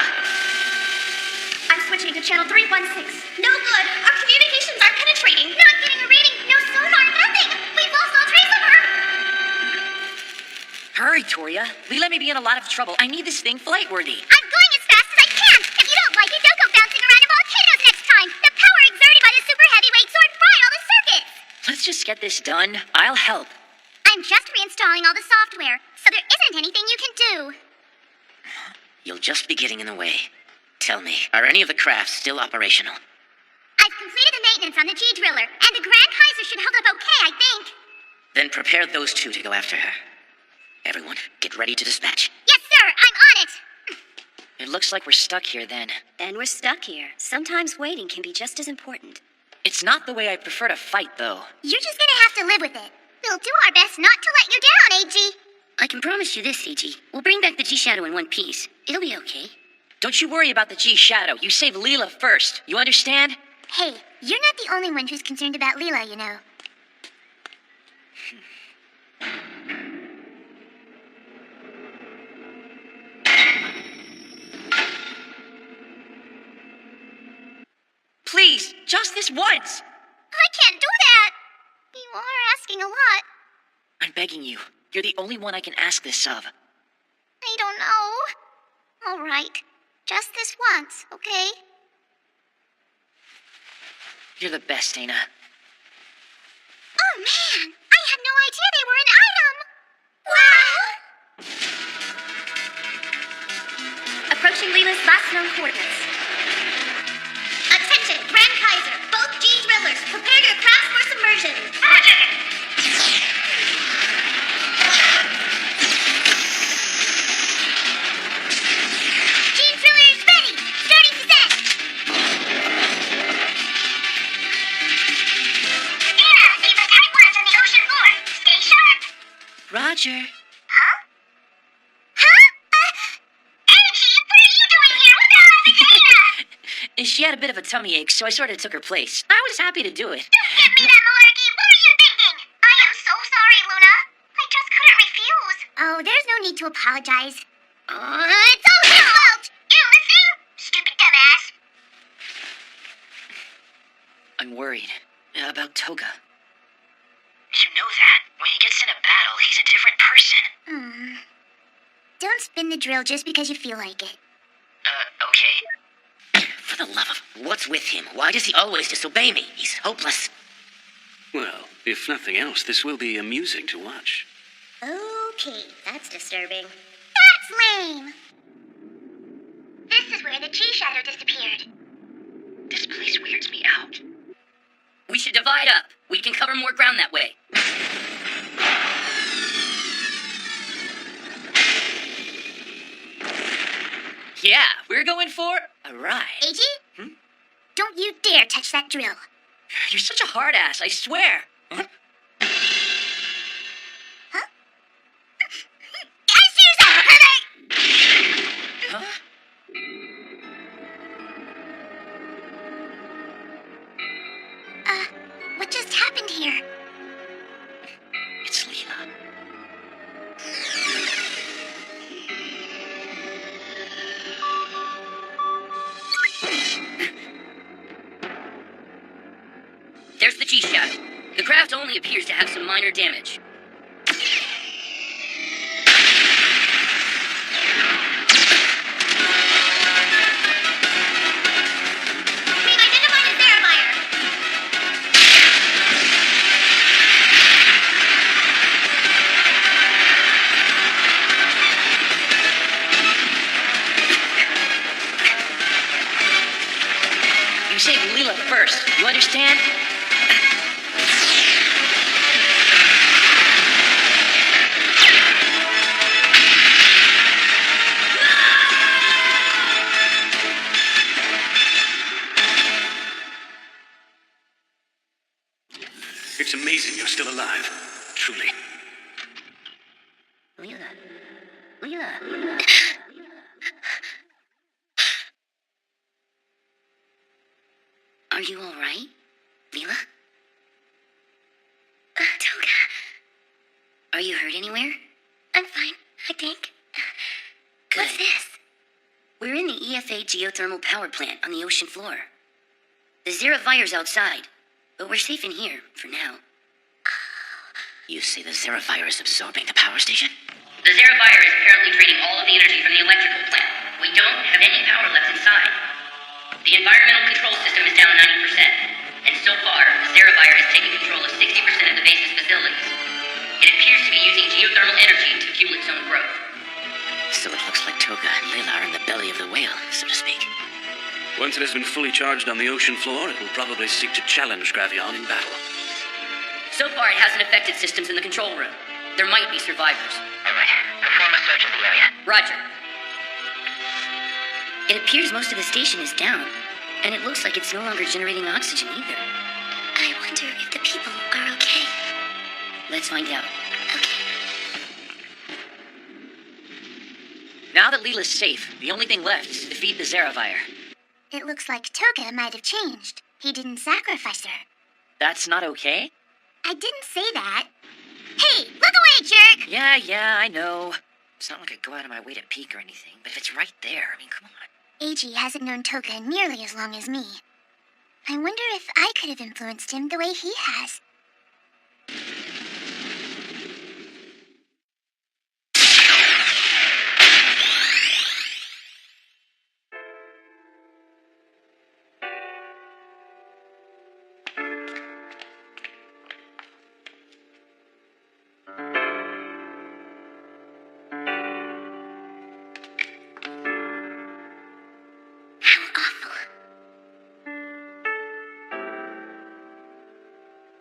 I'm switching to channel 316. No good. Our communications aren't penetrating. Not getting a reading! No sonar! Nothing! We've lost all trace of her! Hurry, Toria. Leela may be in a lot of trouble. I need this thing flight-worthy. I'm going as fast as I can! If you don't like it, don't go bouncing around in volcanoes next time! The power exerted by the super heavyweight sword fried all the circuits! Let's just get this done. I'll help. I'm just reinstalling all the software, so there isn't anything you can do. You'll just be getting in the way. Tell me, are any of the crafts still operational? I've completed the maintenance on the G-Driller, and the Grand Kaiser should hold up okay, I think. Then prepare those two to go after her. Everyone, get ready to dispatch. Yes, sir, I'm on it! It looks like we're stuck here then. Then we're stuck here. Sometimes waiting can be just as important. It's not the way I prefer to fight, though. You're just gonna have to live with it. We'll do our best not to let you down, AG. I can promise you this, AG. We'll bring back the G-Shadow in one piece. It'll be okay. Don't you worry about the G-Shadow. You save Leela first. You understand? Hey, you're not the only one who's concerned about Leela, you know. Please, just this once. I can't do that. You are asking a lot. I'm begging you. You're the only one I can ask this of. I don't know. All right. Just this once, okay? You're the best, Dana. Oh, man. I had no idea they were an item. Wow! Approaching Leela's last known coordinates. Attention, Grand Kaiser. Both G-Drillers, prepare your craft for submersion. G-Drillers ready. Starting descent. Dana, leave the tight ones on the ocean floor. Stay sharp. Roger. Huh? Angie, what are you doing here without Dana? She had a bit of a tummy ache, so I sort of took her place. I was happy to do it. Don't give me that malarkey. What were you thinking? I am so sorry, Luna. I just couldn't refuse. Oh, there's no need to apologize. It's all your fault. You listening? Stupid dumbass. I'm worried about Toga. You know that. When he gets in a battle, he's a different person. Don't spin the drill just because you feel like it. Okay. For the love of... What's with him? Why does he always disobey me? He's hopeless. Well, if nothing else, this will be amusing to watch. Okay, that's disturbing. That's lame. This is where the G-Shadow disappeared. This place weirds me out. We should divide up. We can cover more ground that way. Yeah, we're going for a ride. AG? Don't you dare touch that drill. You're such a hard ass, I swear. Huh? Huh? What just happened here? It's Leela. There's the G-Shadow. The gravity only appears to have some minor damage. We've identified a Zeraphire. You save Leela first, you understand? It's amazing you're still alive. Truly. Leela. Leela. Are you all right, Leela? Toga, Are you hurt anywhere? I'm fine, I think. Good. What's this? We're in the EFA geothermal power plant on the ocean floor. The Zerafire's outside, but we're safe in here for now. You say the Zerafire is absorbing the power station? The Zerafire is apparently draining all of the energy from the electrical plant. We don't have any power left inside. The environmental control system is down 90%, and so far, the Zerafire has taken control of 60% of the base's facilities. It appears to be using geothermal energy to fuel its own growth. So it looks like Toga and Leela are in the belly of the whale, so to speak. Once it has been fully charged on the ocean floor, it will probably seek to challenge Gravion in battle. So far, it hasn't affected systems in the control room. There might be survivors. All right, perform a search of the area. Roger. It appears most of the station is down, and it looks like it's no longer generating oxygen either. I wonder if the people are okay. Let's find out. Okay. Now that Leela's safe, the only thing left is to defeat the Zerafire. It looks like Toga might have changed. He didn't sacrifice her. That's not okay? I didn't say that. Hey, look away, jerk! Yeah, I know. It's not like I go out of my way to peek or anything, but if it's right there, I mean, come on. AG hasn't known Toga nearly as long as me. I wonder if I could have influenced him the way he has.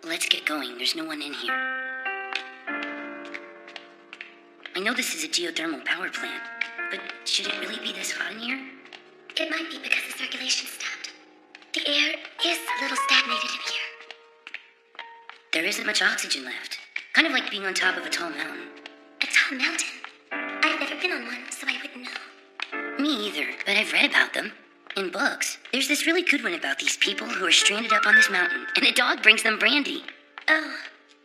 Let's get going. There's no one in here. I know this is a geothermal power plant, but should it really be this hot in here? It might be because the circulation stopped. The air is a little stagnated in here. There isn't much oxygen left. Kind of like being on top of a tall mountain. A tall mountain. I've never been on one, so I wouldn't know. Me either, but I've read about them. In books. There's this really good one about these people who are stranded up on this mountain, and a dog brings them brandy. Oh,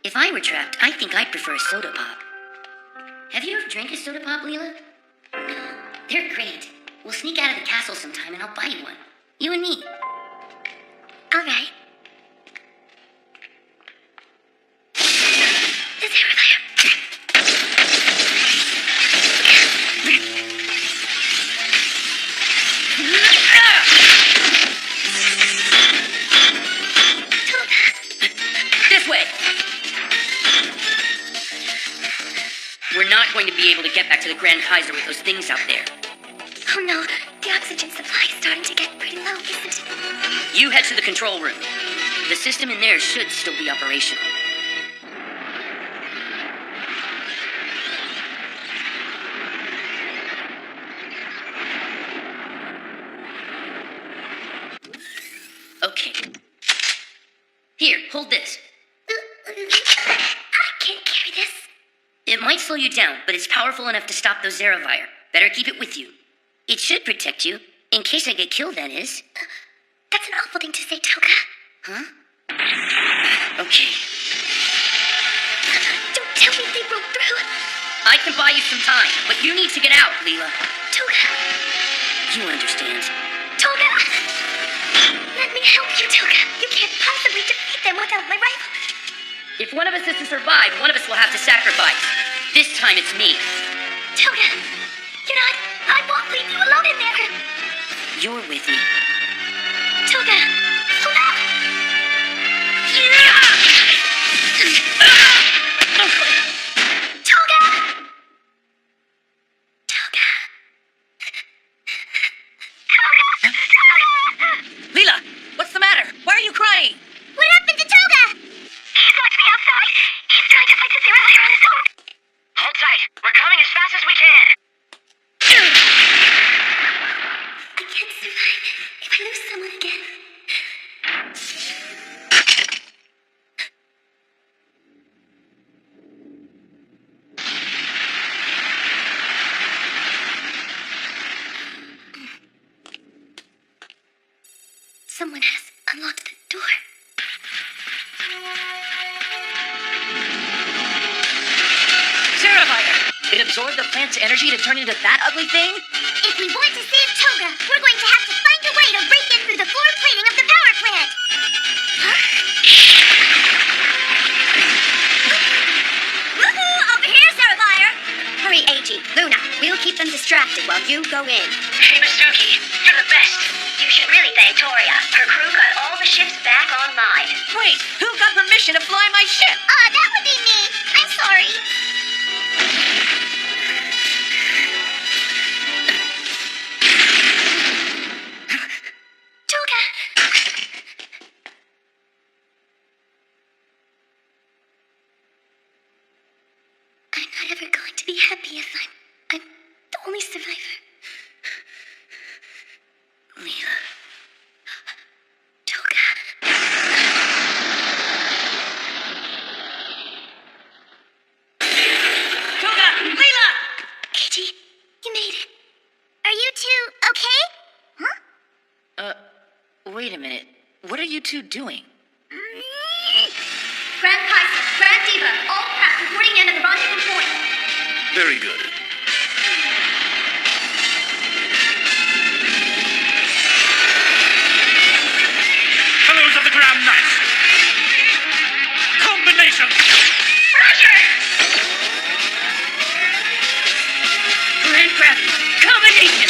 If I were trapped, I think I'd prefer a soda pop. Have you ever drank a soda pop, Leela? no. They're great. We'll sneak out of the castle sometime and I'll buy you one. You and me. All right. The Zeraphire. This way! We're not going to be able to get back to the Grand Kaiser with those things out there. Oh no, the oxygen supply is starting to get pretty low, isn't it? You head to the control room. The system in there should still be operational. Okay. Here, hold this. I can't carry this. It might slow you down, but it's powerful enough to stop those Zerafire. Better keep it with you. It should protect you. In case I get killed, that is. That's an awful thing to say, Toga. Huh? Okay. Don't tell me they broke through. I can buy you some time, but you need to get out, Leela. Toga. You understand. Toga. Let me help you, Toga. You can't possibly defeat them without my rifle. If one of us is to survive, one of us will have to sacrifice. This time it's me. Toga, you're not. I won't leave you alone in there. You're with me. Toga, hold on. Toga! Leela, what's the matter? Why are you crying? What happened to Toga? He's locked me outside. He's trying to fight the Zero Fire on his own. Hold tight. We're coming as fast as we can. I can't survive if I lose someone again. Someone has unlocked the door. Zerafire! It absorbed the plant's energy to turn into that ugly thing? If we want to save Toga, we're going to have to find a way to break in through the floor plating of the power plant. Woohoo! Over here, Zerafire! Hurry, Eiji. Luna, we'll keep them distracted while you go in. Hey, Masuki. You're the best. You should really thank Toria. Her crew got all the ships back online. Wait, who got permission to fly my ship? That would be me. I'm sorry. Toga! I'm not ever going to be happy if I'm the only survivor. Leela. Toga. Toga! Leela! Eiji, you made it. Are you two okay? Huh? Wait a minute. What are you two doing? Grand Kaiser, Grand Diva, all craft reporting in at the rendezvous point. Very good. Fellows of the Grand Knights! Combination! Grand Gravion, combination!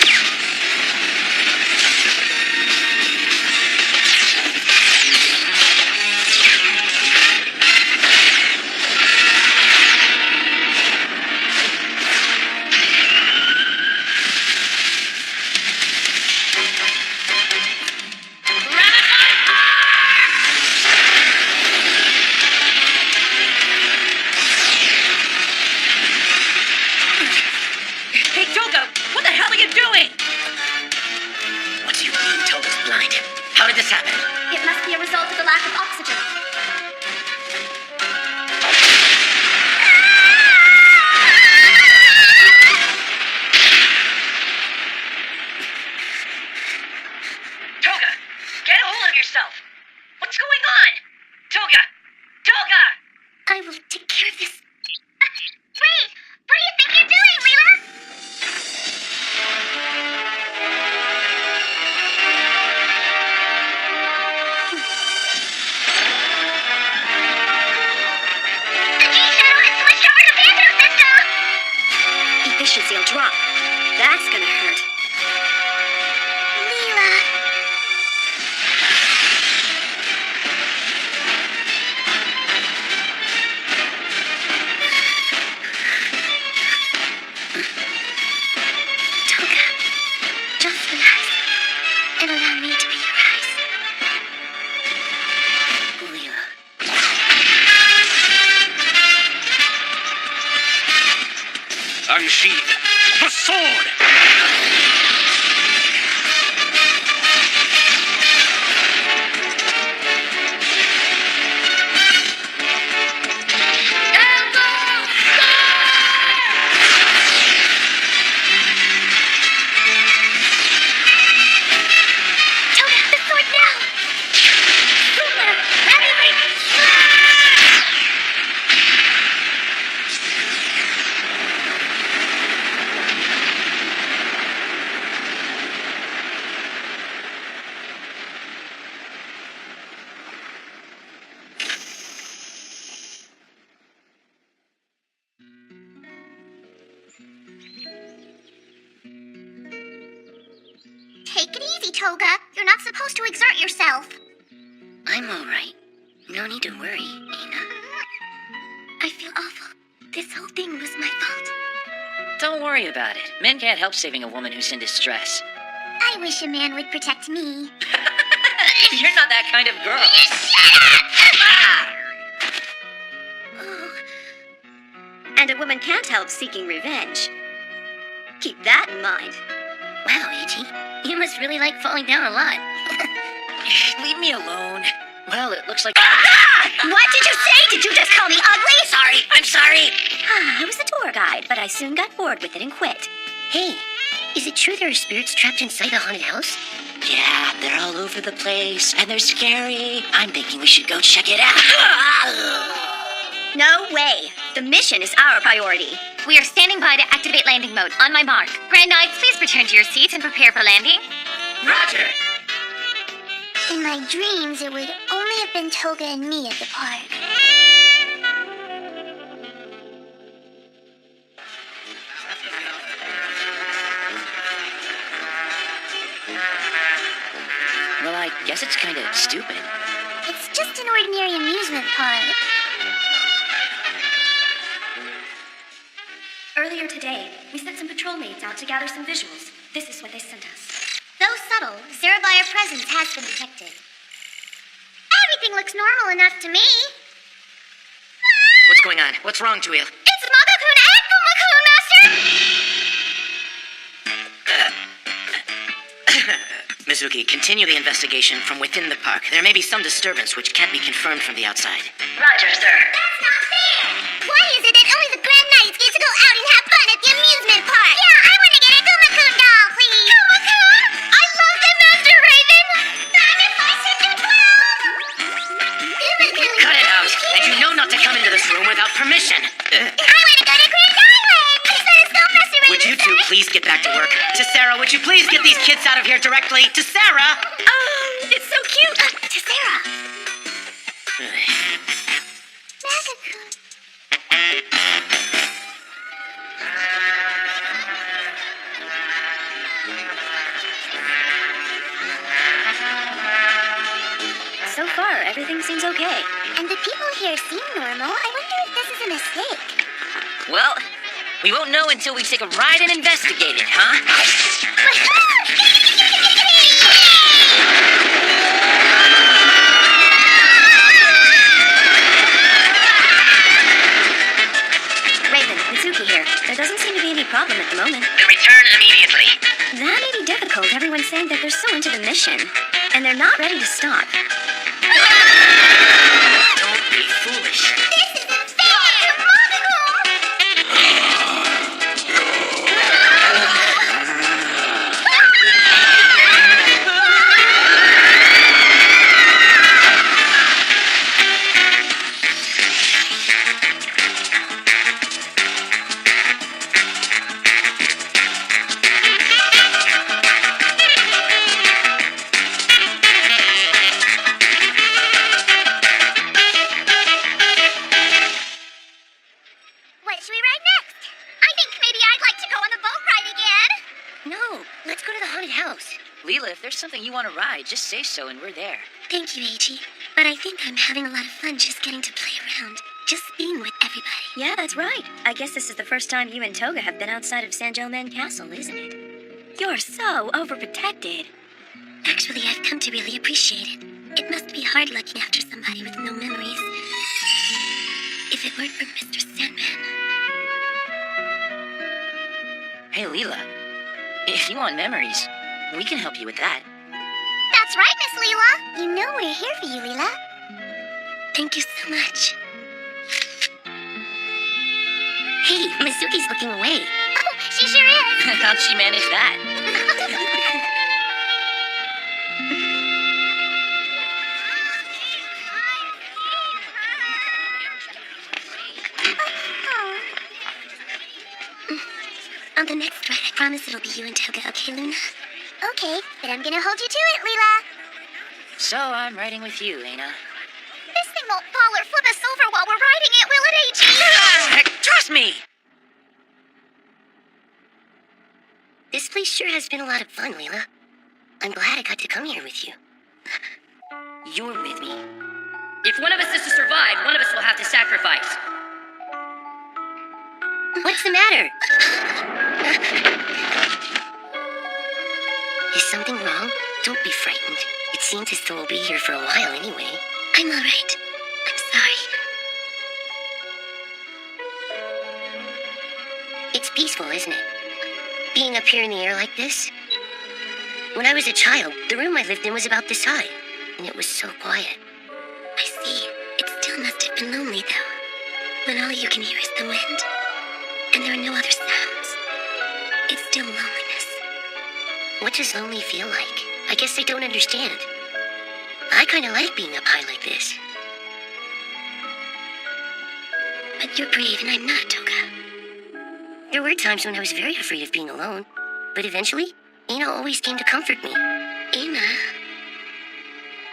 Hey, Toga, what the hell are you doing? What do you mean Toga's blind? How did this happen? It must be a result of the lack of oxygen. Toga, get a hold of yourself. What's going on? Toga! Toga! I will take care of this. Wait! What do you think you're doing, Leela? The G-Shuttle has switched over to Phantom system! Efficiency will drop. That's gonna hurt. Leela. Toga, just relax and allow me to be your eyes. Leela. Unsheathe the sword! Toga, the sword now! Super, heavyweight, Take it easy, Toga. You're not supposed to exert yourself. I'm alright. No need to worry, Aina. I feel awful. This whole thing was my fault. Don't worry about it. Men can't help saving a woman who's in distress. I wish a man would protect me. You're not that kind of girl. Oh. And a woman can't help seeking revenge. Keep that in mind. Wow, Ichi. You must really like falling down a lot. Leave me alone. Well, it looks like... What did you say? Did you just call me ugly? Sorry, I'm sorry. I was a tour guide, but I soon got bored with it and quit. Hey, is it true there are spirits trapped inside the haunted house? Yeah, they're all over the place, and they're scary. I'm thinking we should go check it out. No way. The mission is our priority. We are standing by to activate landing mode. On my mark. Grand Knights, please return to your seats and prepare for landing. Roger. In my dreams, it would only have been Toga and me at the park. Well, I guess it's kind of stupid. It's just an ordinary amusement park. Earlier today, we sent some patrol mates out to gather some visuals. This is what they sent us. Though subtle, Zerabire presence has been detected. Everything looks normal enough to me. What's going on? What's wrong, Juil? It's Magakun and Pumakun, Master! Mizuki, continue the investigation from within the park. There may be some disturbance which can't be confirmed from the outside. Roger, sir. That's not fair! Why is it that only the Grand Knights get to go out and have fun at the amusement park? Yeah, I want to get a Pumakun doll, please! Pumakun? I love the Master Raven! Not if I send you 12! Pumakun! Cut it out! And you know not to come into this room without permission. I want to go to Grand Island! Please let us go, Master Raven! Would you two please get back to work? To Sarah, would you please get these kids out of here directly? To Sarah! Oh, it's so cute. To Sarah! Magakun. So far, everything seems okay. And the people here seem normal. I wonder if this is a mistake. Well, we won't know until we take a ride and investigate it, huh? Raven, Mitsuki here. There doesn't seem to be any problem at the moment. Then return immediately. That may be difficult. Everyone's saying that they're so into the mission. And they're not ready to stop. Don't be foolish. This isn't fair! Magakun! What should we ride next? I think maybe I'd like to go on the boat ride again. No, let's go to the haunted house. Leela, if there's something you want to ride, just say so and we're there. Thank you, Eiji. But I think I'm having a lot of fun just getting to play around. Just being with everybody. Yeah, that's right. I guess this is the first time you and Toga have been outside of Sanjo-Men Castle, isn't it? You're so overprotected. Actually, I've come to really appreciate it. It must be hard looking after somebody with no memories. If it weren't for Mr. Sandman. Hey, Leela, if you want memories, we can help you with that. That's right, Miss Leela. You know we're here for you, Leela. Thank you so much. Hey, Mizuki's looking away. Oh, she sure is. How'd she manage that? On the next ride, I promise it'll be you and Toga, okay, Luna? Okay, but I'm gonna hold you to it, Leela. So I'm riding with you, Aina. This thing won't fall or flip us over while we're riding it, will it, Eiji? Trust me! This place sure has been a lot of fun, Leela. I'm glad I got to come here with you. You're with me. If one of us is to survive, one of us will have to sacrifice. What's the matter? Is something wrong? Don't be frightened. It seems as though we'll be here for a while anyway. I'm all right. I'm sorry. It's peaceful, isn't it? Being up here in the air like this. When I was a child, the room I lived in was about this high, and it was so quiet. I see. It still must have been lonely, though. When all you can hear is the wind, and there are no other sounds. It's still loneliness. What does lonely feel like? I guess I don't understand. I kind of like being up high like this. But you're brave and I'm not, Toga. There were times when I was very afraid of being alone, but eventually, Ana always came to comfort me. Ana?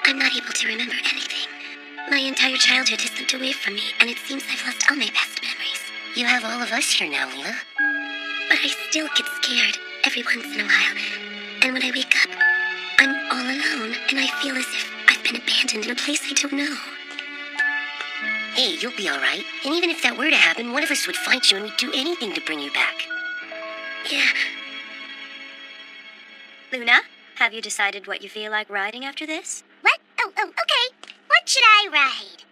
I'm not able to remember anything. My entire childhood is slipped away from me, and it seems I've lost all my best memories. You have all of us here now, Leela. But I still get scared every once in a while. And when I wake up, I'm all alone, and I feel as if I've been abandoned in a place I don't know. Hey, you'll be all right. And even if that were to happen, one of us would find you and we'd do anything to bring you back. Yeah. Luna, have you decided what you feel like riding after this? What? Oh, okay. What should I ride?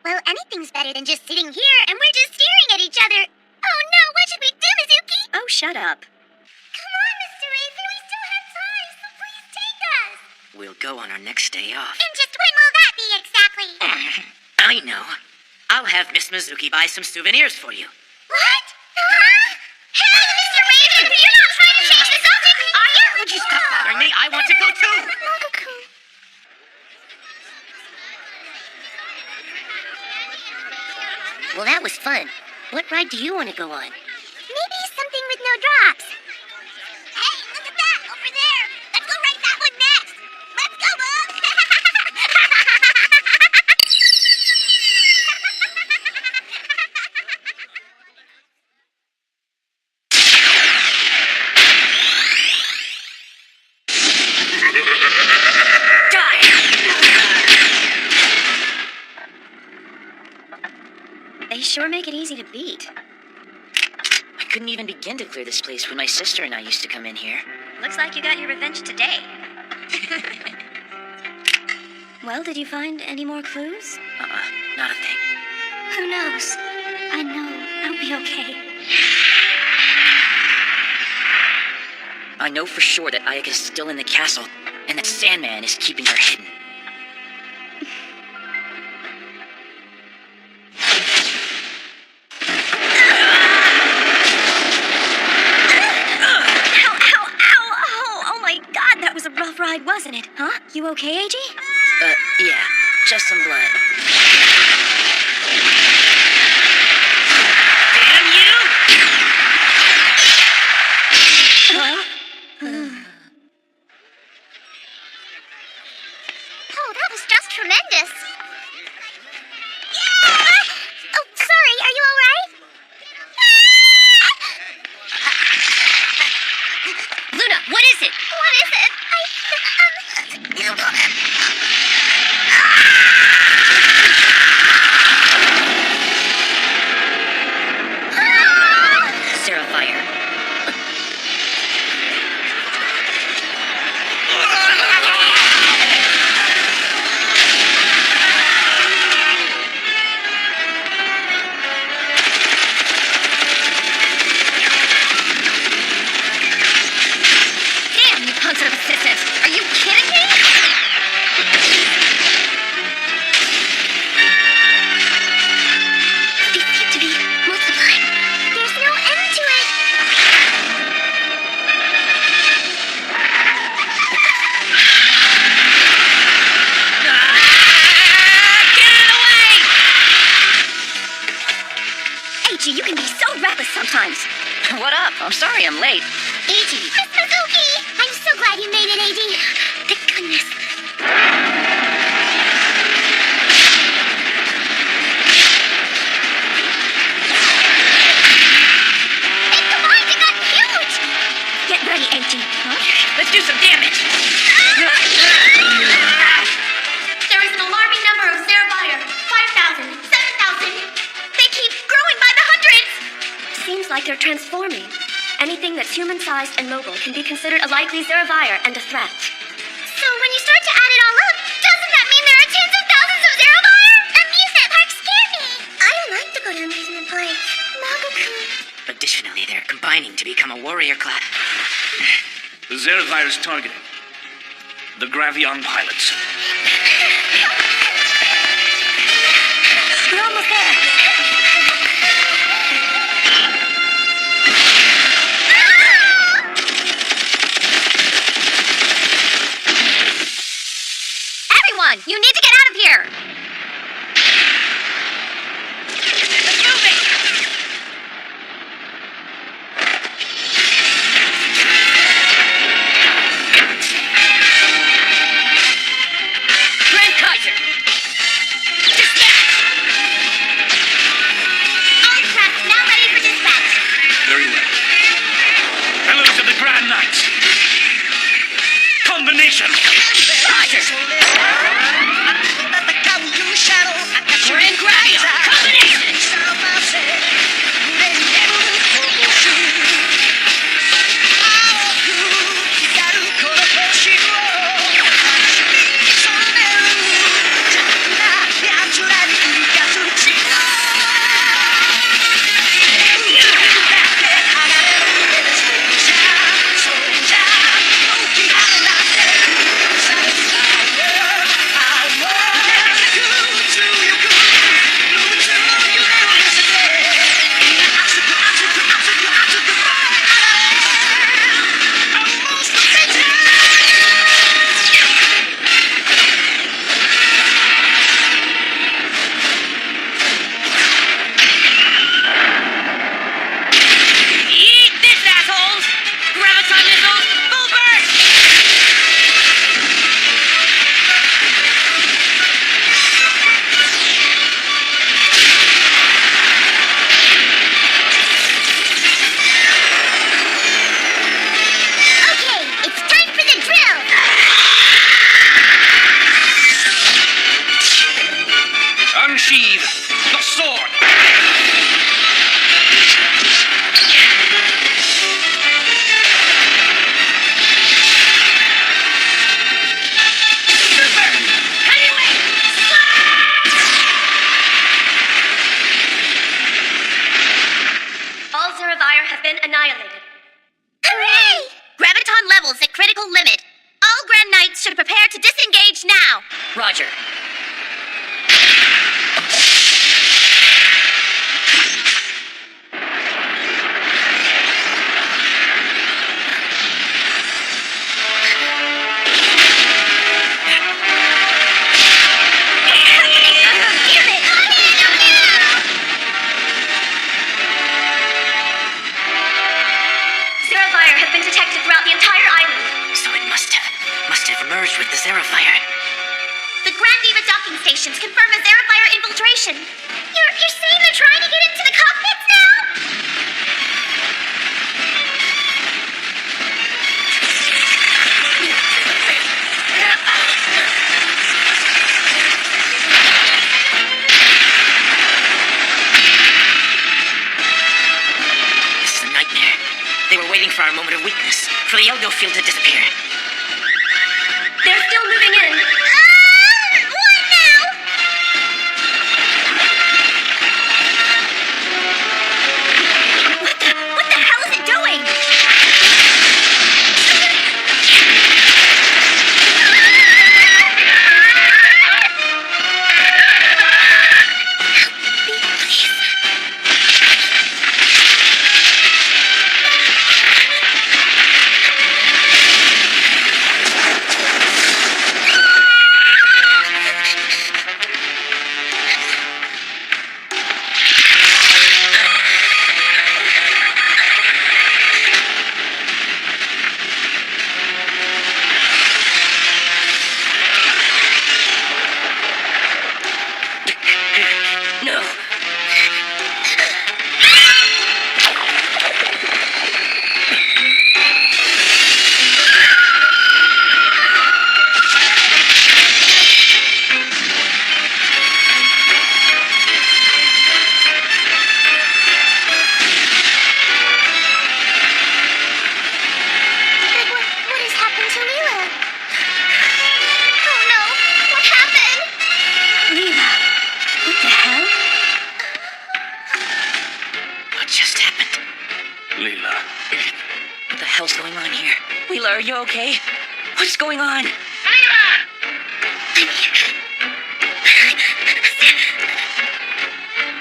Well, anything's better than just sitting here and we're just staring at each other. Oh no, what should we do, Mizuki? Oh, shut up. Come on, Mr. Raven, we still have time, so please take us. We'll go on our next day off. And just when will that be exactly? I know. I'll have Miss Mizuki buy some souvenirs for you. What? Huh? Hey, Mr. Raven, you're not trying to change the subject, are you? Would you stop bothering me? I want to go too! Well, that was fun. What ride do you want to go on? Maybe something with no drops. Hey, look at that, over there. Let's go ride that one next. Let's go, Bob. They sure make it easy to beat. I couldn't even begin to clear this place when my sister and I used to come in here. Looks like you got your revenge today. Well, did you find any more clues? Not a thing. Who knows? I know I'll be okay. I know for sure that Ayaka's still in the castle, and that Sandman is keeping her hidden. Rough ride, wasn't it? Huh? You okay, AG? Yeah. Just some blood. Damn you! Oh, that was just tremendous. Yeah! Oh, sorry, are you all right? Luna, what is it? What is it? Fire. Damn, you punks are persistent. Are you kidding me? They seem to be multiplying. There's no end to it. AG, you can be so reckless sometimes. What up? I'm sorry I'm late. AG. Miss Mizuki! I'm so glad you made it, AG. Thank goodness. Hey, come on, you got huge! Get ready, AG. Huh? Let's do some damage. transforming. Anything that's human-sized and mobile can be considered a likely Zerovire and a threat. So when you start to add it all up, doesn't that mean there are tens of thousands of Zerovire? Amusement parks scare me. I don't like to go to amusement parks. Mago-kun. Additionally, they're combining to become a warrior class. The Zerovire's targeting the Gravion pilots. We're almost there. Everyone, you need to get out of here! Grand Kaiser! Dispatch! All craft now ready for dispatch. Very well. Fellows of the Grand Knights! Combination! Roger! Grand Gravion! Combination! Eat this, assholes! Graviton missiles, full burst! Okay, it's time for the drill. Unsheathe the sword! All Zerovire have been annihilated. Hooray! Graviton levels at critical limit. All Grand Knights should prepare to disengage now. Roger. Zerovire have been detected throughout the entire island. So it must have merged with the Zerovire. The Grand Diva docking stations confirm a Zerovire infiltration. You're saying they're trying to get into the cockpits now? This is a nightmare. They were waiting for our moment of weakness, for the Elgo field to disappear. They're still moving in. What now? What the hell is it doing? Leela, are you okay? What's going on?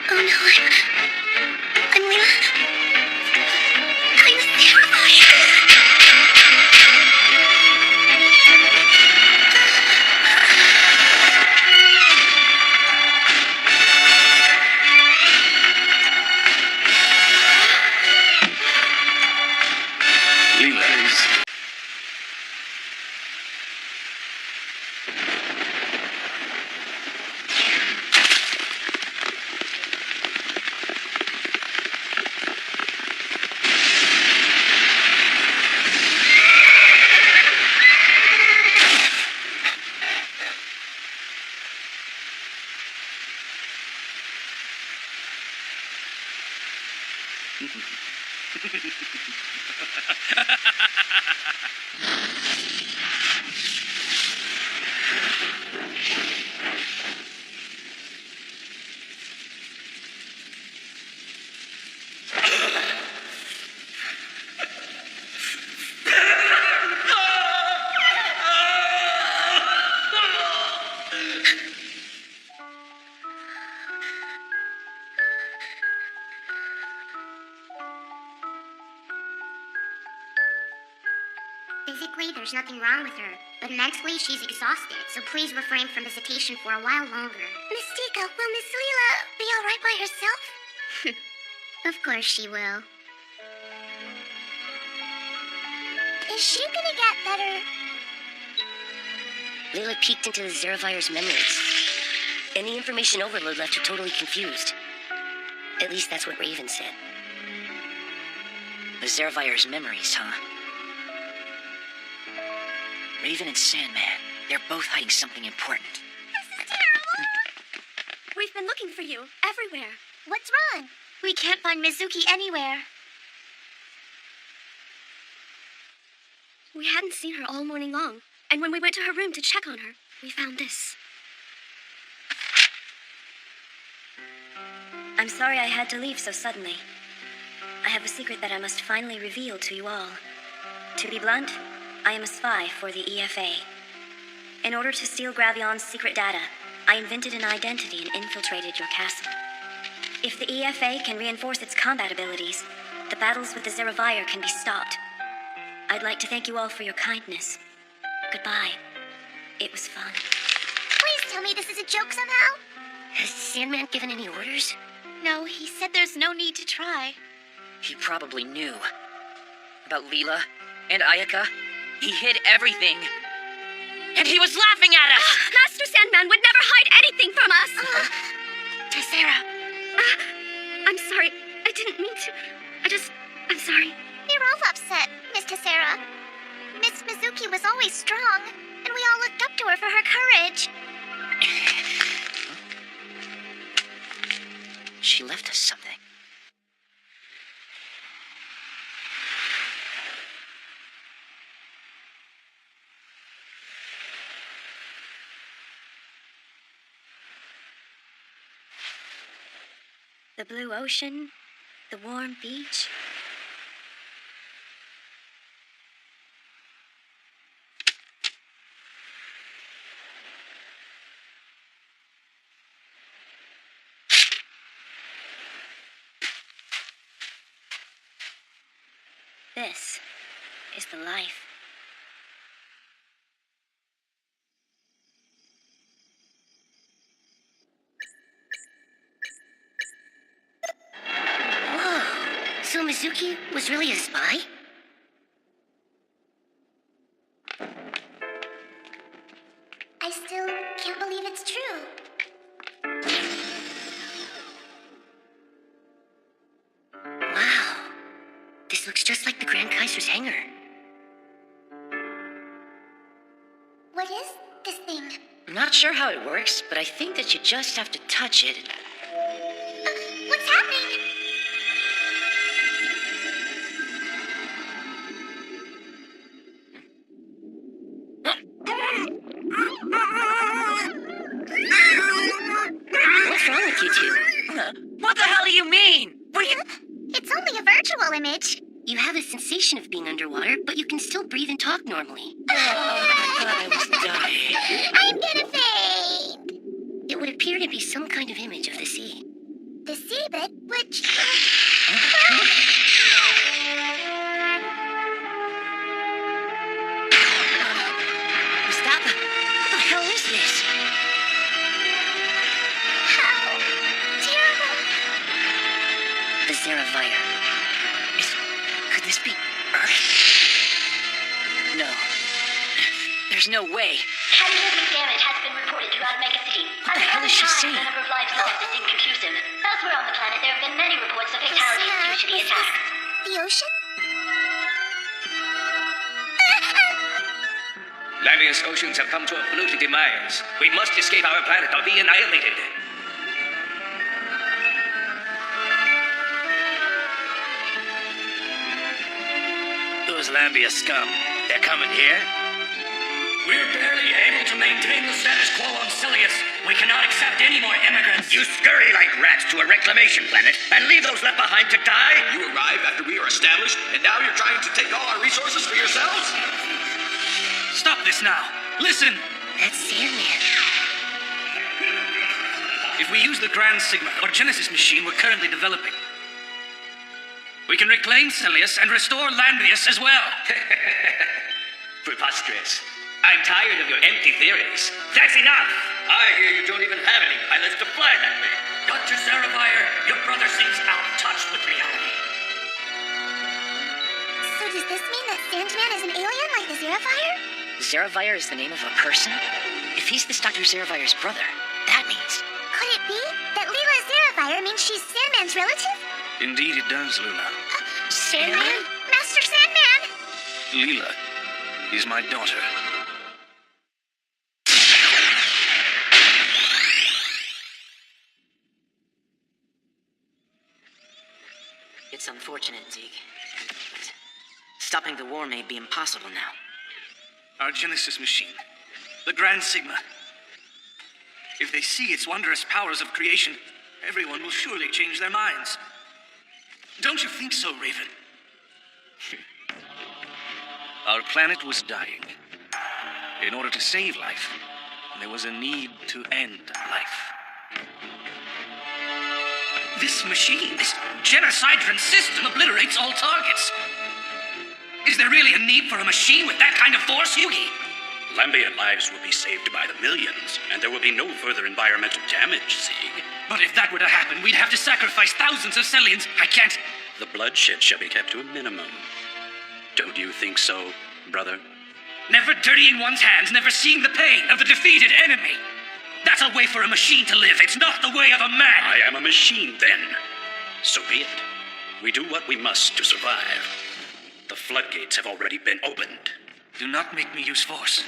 Oh no, I'm Leela. I'm terrified. Leela is... Physically, there's nothing wrong with her, but mentally, she's exhausted, so please refrain from visitation for a while longer. Mystica, will Miss Leela be alright by herself? Of course she will. Is she gonna get better? Leela peeked into the Zeravire's memories. And the information overload left her totally confused. At least that's what Raven said. The Zeravire's memories, huh? Raven and Sandman, they're both hiding something important. This is terrible! We've been looking for you everywhere. What's wrong? We can't find Mizuki anywhere. We hadn't seen her all morning long, and when we went to her room to check on her, we found this. I'm sorry I had to leave so suddenly. I have a secret that I must finally reveal to you all. To be blunt, I am a spy for the EFA. In order to steal Gravion's secret data, I invented an identity and infiltrated your castle. If the EFA can reinforce its combat abilities, the battles with the Zeravire can be stopped. I'd like to thank you all for your kindness. Goodbye. It was fun. Please tell me this is a joke somehow. Has Sandman given any orders? No, he said there's no need to try. He probably knew. About Leela and Ayaka. He hid everything. And he was laughing at us! Master Sandman would never hide anything from us! Tessera. I'm sorry. I didn't mean to. I'm sorry. We're all upset, Miss Tessera. Miss Mizuki was always strong, and we all looked up to her for her courage. She left us something. The blue ocean, the warm beach. This is the life. So Mizuki was really a spy? I still can't believe it's true. Wow. This looks just like the Grand Kaiser's hangar. What is this thing? I'm not sure how it works, but I think that you just have to touch it. What's happening? What's wrong with you two? What the hell do you mean? It's only a virtual image. You have a sensation of being underwater, but you can still breathe and talk normally. I was dying. I'm gonna faint. It would appear to be some kind of image of the sea. The seabed, which... Stop! What the hell is this? How terrible. The Zeravire. Could this be Earth? No. There's no way. Catastrophic damage has been reported throughout Megacity. What the hell is she saying? The number of lives lost is inconclusive. Elsewhere on the planet, there have been many reports of fatalities due to the attack. The ocean? Lambius oceans have come to a polluted demise. We must escape our planet or be annihilated. Those Lambia scum, they're coming here? We're barely able to maintain the status quo on Silius. We cannot accept any more immigrants. You scurry like rats to a reclamation planet and leave those left behind to die? You arrived after we were established, and now you're trying to take all our resources for yourselves? Stop this now. Listen. That's Sandman. If we use the Grand Sigma, or Genesis machine we're currently developing, we can reclaim Silius and restore Lambius as well. Preposterous. I'm tired of your empty theories. That's enough! I hear you don't even have any pilots to fly that way. Dr. Zeravire, your brother seems out of touch with reality. So does this mean that Sandman is an alien like the Zeravire? Zeravire is the name of a person? If he's this Dr. Zeravire's brother, that means... Could it be that Leela Zeravire means she's Sandman's relative? Indeed it does, Luna. Sandman? Master Sandman! Leela is my daughter. It's unfortunate, Zeke. But stopping the war may be impossible now. Our Genesis machine, the Grand Sigma. If they see its wondrous powers of creation, everyone will surely change their minds. Don't you think so, Raven? Our planet was dying. In order to save life, there was a need to end life. This machine, this genocidran system obliterates all targets. Is there really a need for a machine with that kind of force, Yugi? Lambian lives will be saved by the millions, and there will be no further environmental damage, Sieg. But if that were to happen, we'd have to sacrifice thousands of Celians. I can't... The bloodshed shall be kept to a minimum. Don't you think so, brother? Never dirtying one's hands, never seeing the pain of the defeated enemy. That's a way for a machine to live. It's not the way of a man. I am a machine, then. So be it. We do what we must to survive. The floodgates have already been opened. Do not make me use force.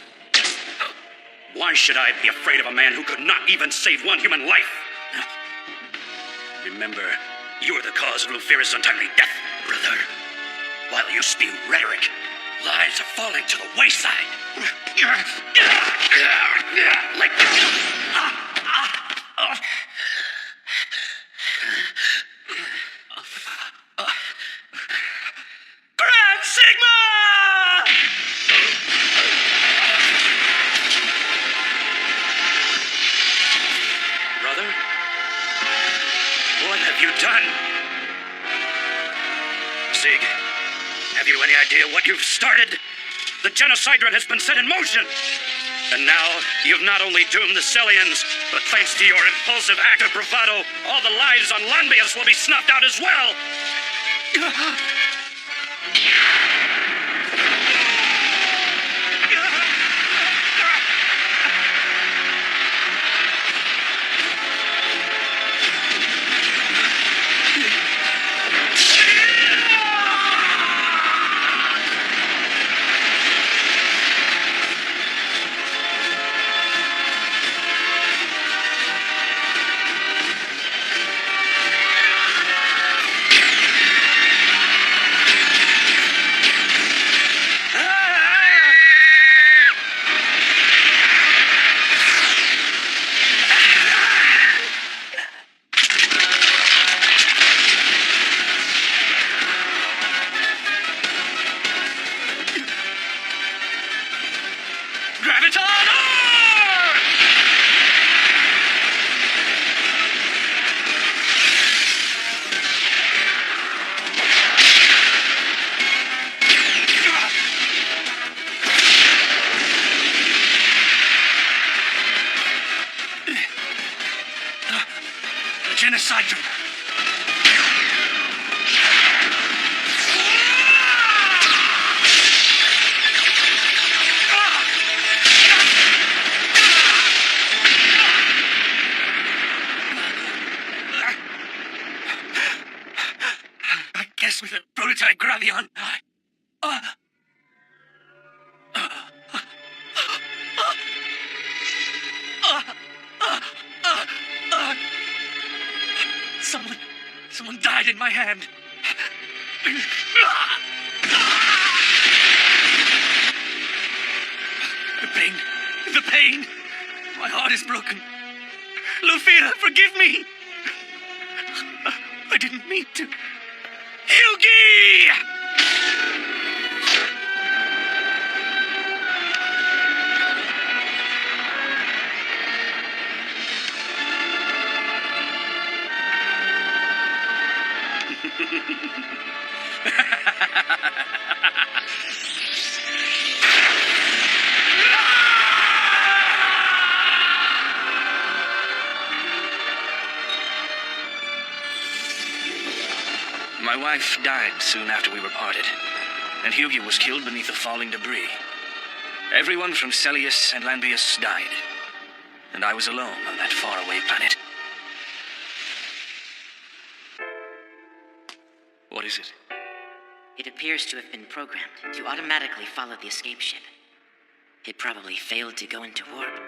Why should I be afraid of a man who could not even save one human life? Remember, you're the cause of Lufira's untimely death, brother. While you spew rhetoric, lives are falling to the wayside. Like... Grand Sigma! Brother? What have you done? Sig, have you any idea what you've started? The genocidran has been set in motion. And now, you've not only doomed the Celians, but thanks to your impulsive act of bravado, all the lives on Lambius will be snuffed out as well. Genocidron. I guess with a prototype Gravion, Someone died in my hand. The pain. My heart is broken. Lufira, forgive me. I didn't mean to. Hyugi! My wife died soon after we were parted, and Hyugi was killed beneath the falling debris. Everyone from Celius and Lambius died, and I was alone on that faraway planet. What is it? It appears to have been programmed to automatically follow the escape ship. It probably failed to go into warp.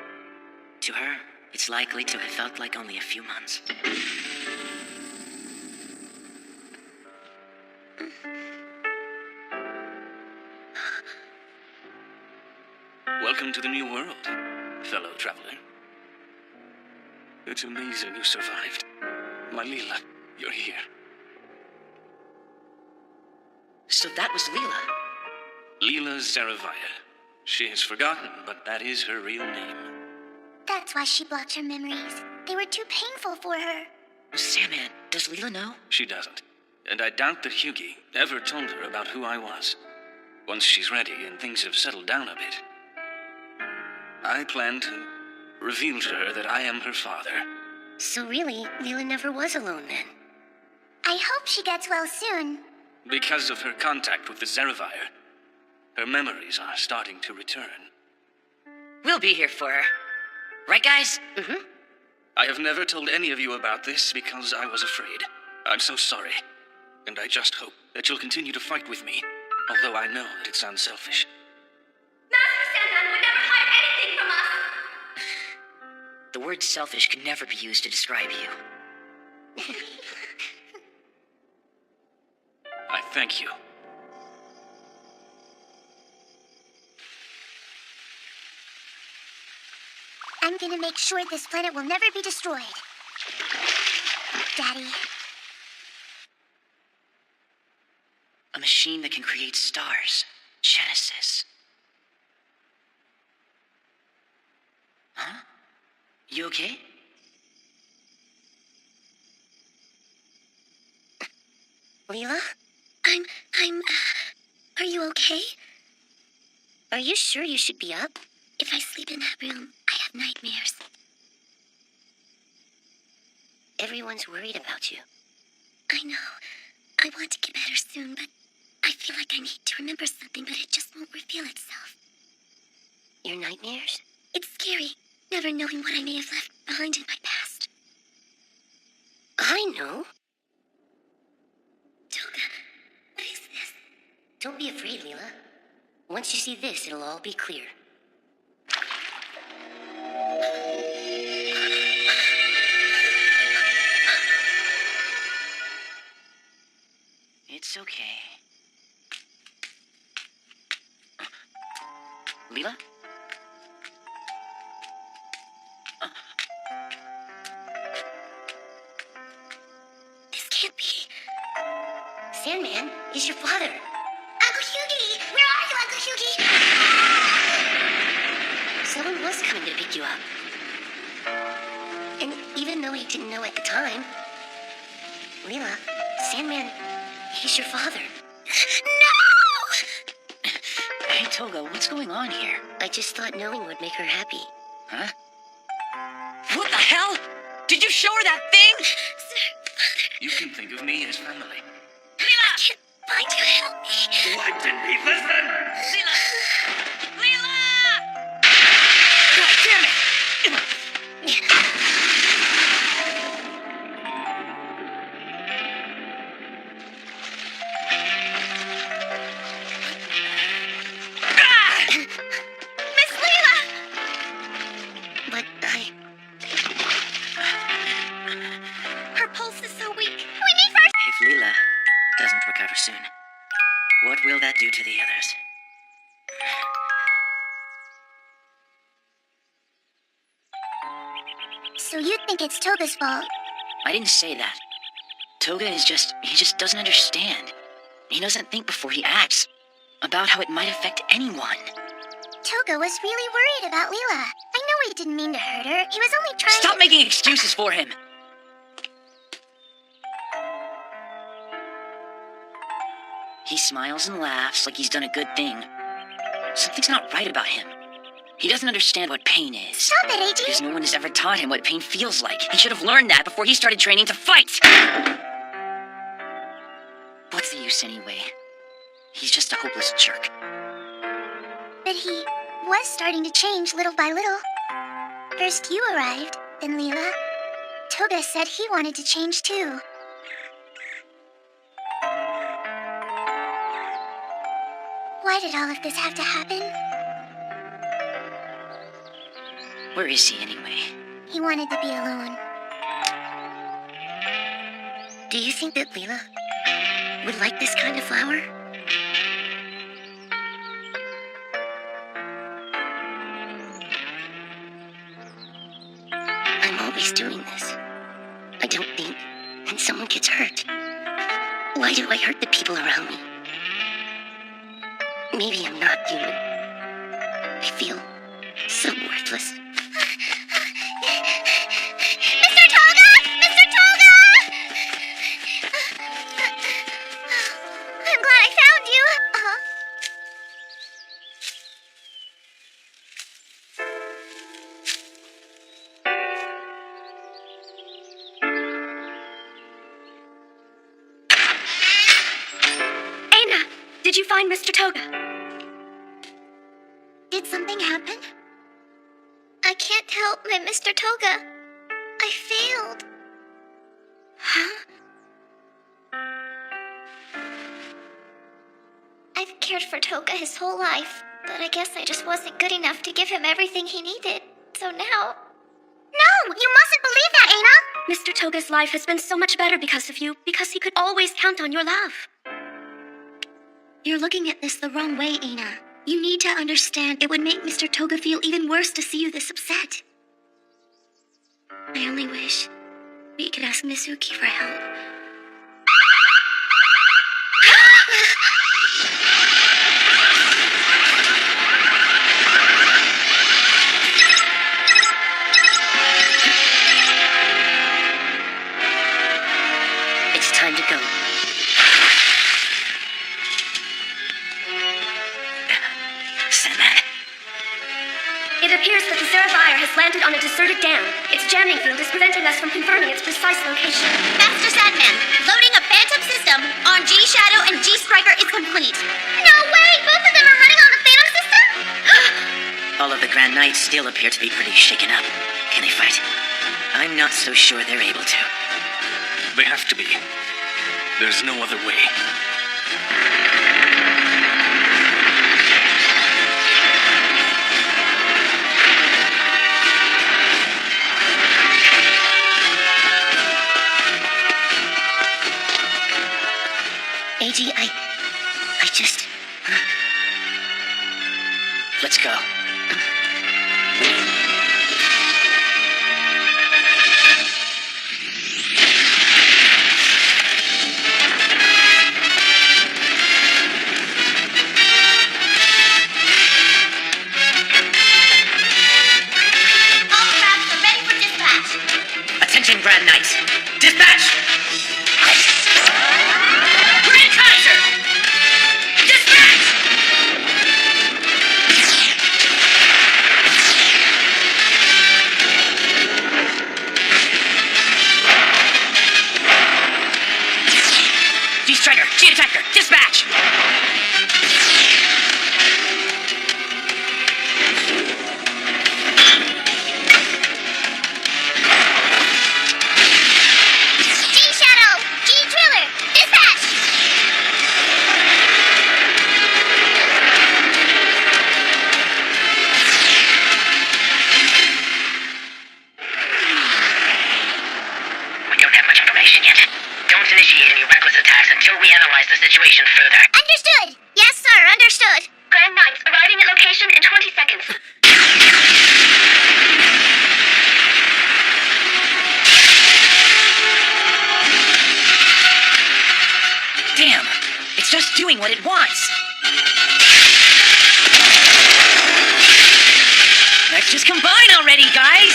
To her, it's likely to have felt like only a few months. Welcome to the new world, fellow traveler. It's amazing you survived. My Leela, you're here. So that was Leela. Leela Zaravaya. She has forgotten, but that is her real name. That's why she blocked her memories. They were too painful for her. Sandman, does Leela know? She doesn't. And I doubt that Hyugi ever told her about who I was. Once she's ready and things have settled down a bit, I plan to reveal to her that I am her father. So really, Leela never was alone then. I hope she gets well soon. Because of her contact with the Zaravire, her memories are starting to return. We'll be here for her. Right, guys? Mm-hmm. I have never told any of you about this because I was afraid. I'm so sorry. And I just hope that you'll continue to fight with me, although I know that it sounds selfish. Master Sandman would never hide anything from us! The word selfish can never be used to describe you. I thank you. I'm gonna make sure this planet will never be destroyed. Daddy. A machine that can create stars. Genesis. Huh? You okay? Leela? Are you okay? Are you sure you should be up? If I sleep in that room, I have nightmares. Everyone's worried about you. I know. I want to get better soon, but I feel like I need to remember something, but it just won't reveal itself. Your nightmares? It's scary, never knowing what I may have left behind in my past. I know. Toga, what is this? Don't be afraid, Leela. Once you see this, it'll all be clear. It's okay. Leela? This can't be. Sandman, he's your father. Uncle Hyugi! Where are you, Uncle Hyugi? Someone was coming to pick you up. And even though he didn't know at the time, Leela, Sandman, he's your father. No! Hey, Toga, what's going on here? I just thought knowing would make her happy. Huh? What the hell? Did you show her that thing? You can think of me as family. I can't find you. Help me. Why didn't he listen? God damn it! Miss Leela! But Her pulse is so weak. We need first. If Leela doesn't recover soon, what will that do to the others? So you think it's Toga's fault? I didn't say that. Toga he just doesn't understand. He doesn't think before he acts about how it might affect anyone. Toga was really worried about Leela. I know he didn't mean to hurt her. He was only trying Stop to... making excuses for him. He smiles and laughs like he's done a good thing. Something's not right about him. He doesn't understand what pain is. Stop it, AG! Because no one has ever taught him what pain feels like. He should have learned that before he started training to fight! What's the use anyway? He's just a hopeless jerk. But he was starting to change little by little. First you arrived, then Leela. Toga said he wanted to change too. Why did all of this have to happen? Where is he anyway? He wanted to be alone. do you think that Leela would like this kind of flower? I'm always doing this. I don't think, and someone gets hurt. Why do I hurt the people around me? Maybe I'm not human. I feel so worthless. Mr. Toga! Mr. Toga! I'm glad I found you. Aina, did you find Mr. Toga? Did something happen? I can't help my Mr. Toga. I failed. Huh? I've cared for Toga his whole life, but I guess I just wasn't good enough to give him everything he needed. So now... No! You mustn't believe that, Aina! Mr. Toga's life has been so much better because of you, because he could always count on your love. You're looking at this the wrong way, Aina. You need to understand it would make Mr. Toga feel even worse to see you this upset. I only wish we could ask Mizuki for help. It's time to go. It appears that the Zeraphire has landed on a deserted dam. Its jamming field is preventing us from confirming its precise location. Master Sadman, loading a Phantom system on G Shadow and G Striker is complete. No way! Both of them are running on the Phantom system? All of the Grand Knights still appear to be pretty shaken up. Can they fight? I'm not so sure they're able to. They have to be. There's no other way. AG, I just... Let's go. All crafts are ready for dispatch. Attention, Grand Knights. Dispatch! Grand Kaiser! Dispatch! attacks until we analyze the situation further. Understood! Yes, sir, understood. Grand Knights arriving at location in 20 seconds. Damn! It's just doing what it wants! Let's just combine already, guys!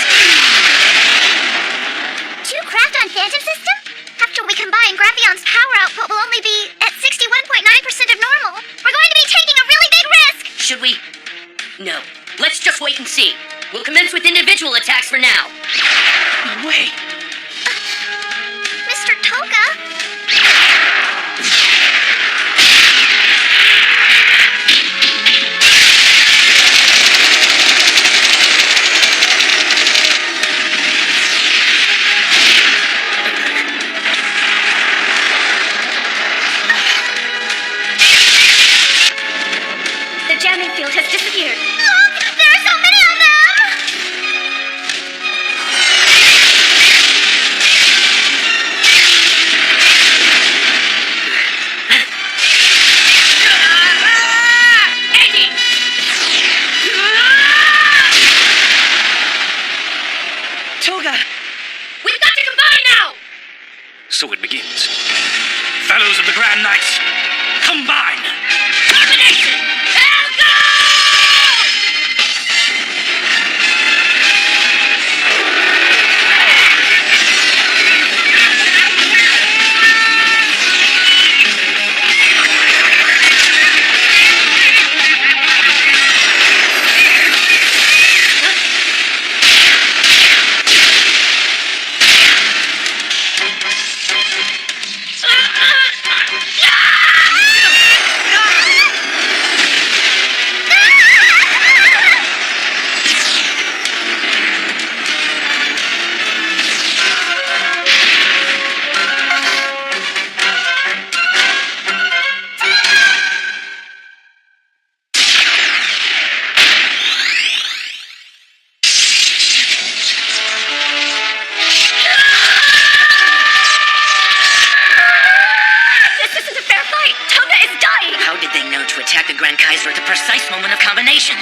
2 craft on Phantom System? After we combine, Gravion's power output will only be at 61.9% of normal. We're going to be taking a really big risk! Should we? No. Let's just wait and see. We'll commence with individual attacks for now. No way! Mr. Toga? The jamming field has disappeared. Look! There are so many of them! Toga! We've got to combine now! So it begins. Fellows of the Grand Knights, combine! Combination! Helga! How did they know to attack the Grand Kaiser at the precise moment of combination?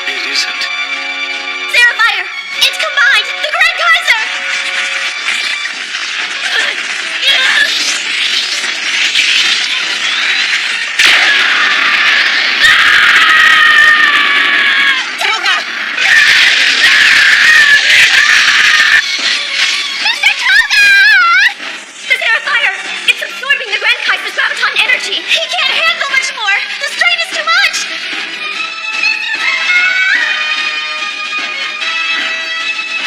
It isn't. Zerafire! It's combined! The Grand Kaiser! Toga! Mr. Toga! The Zerafire! It's absorbing the Grand Kaiser's graviton energy. He can't handle much more! The strain is too much!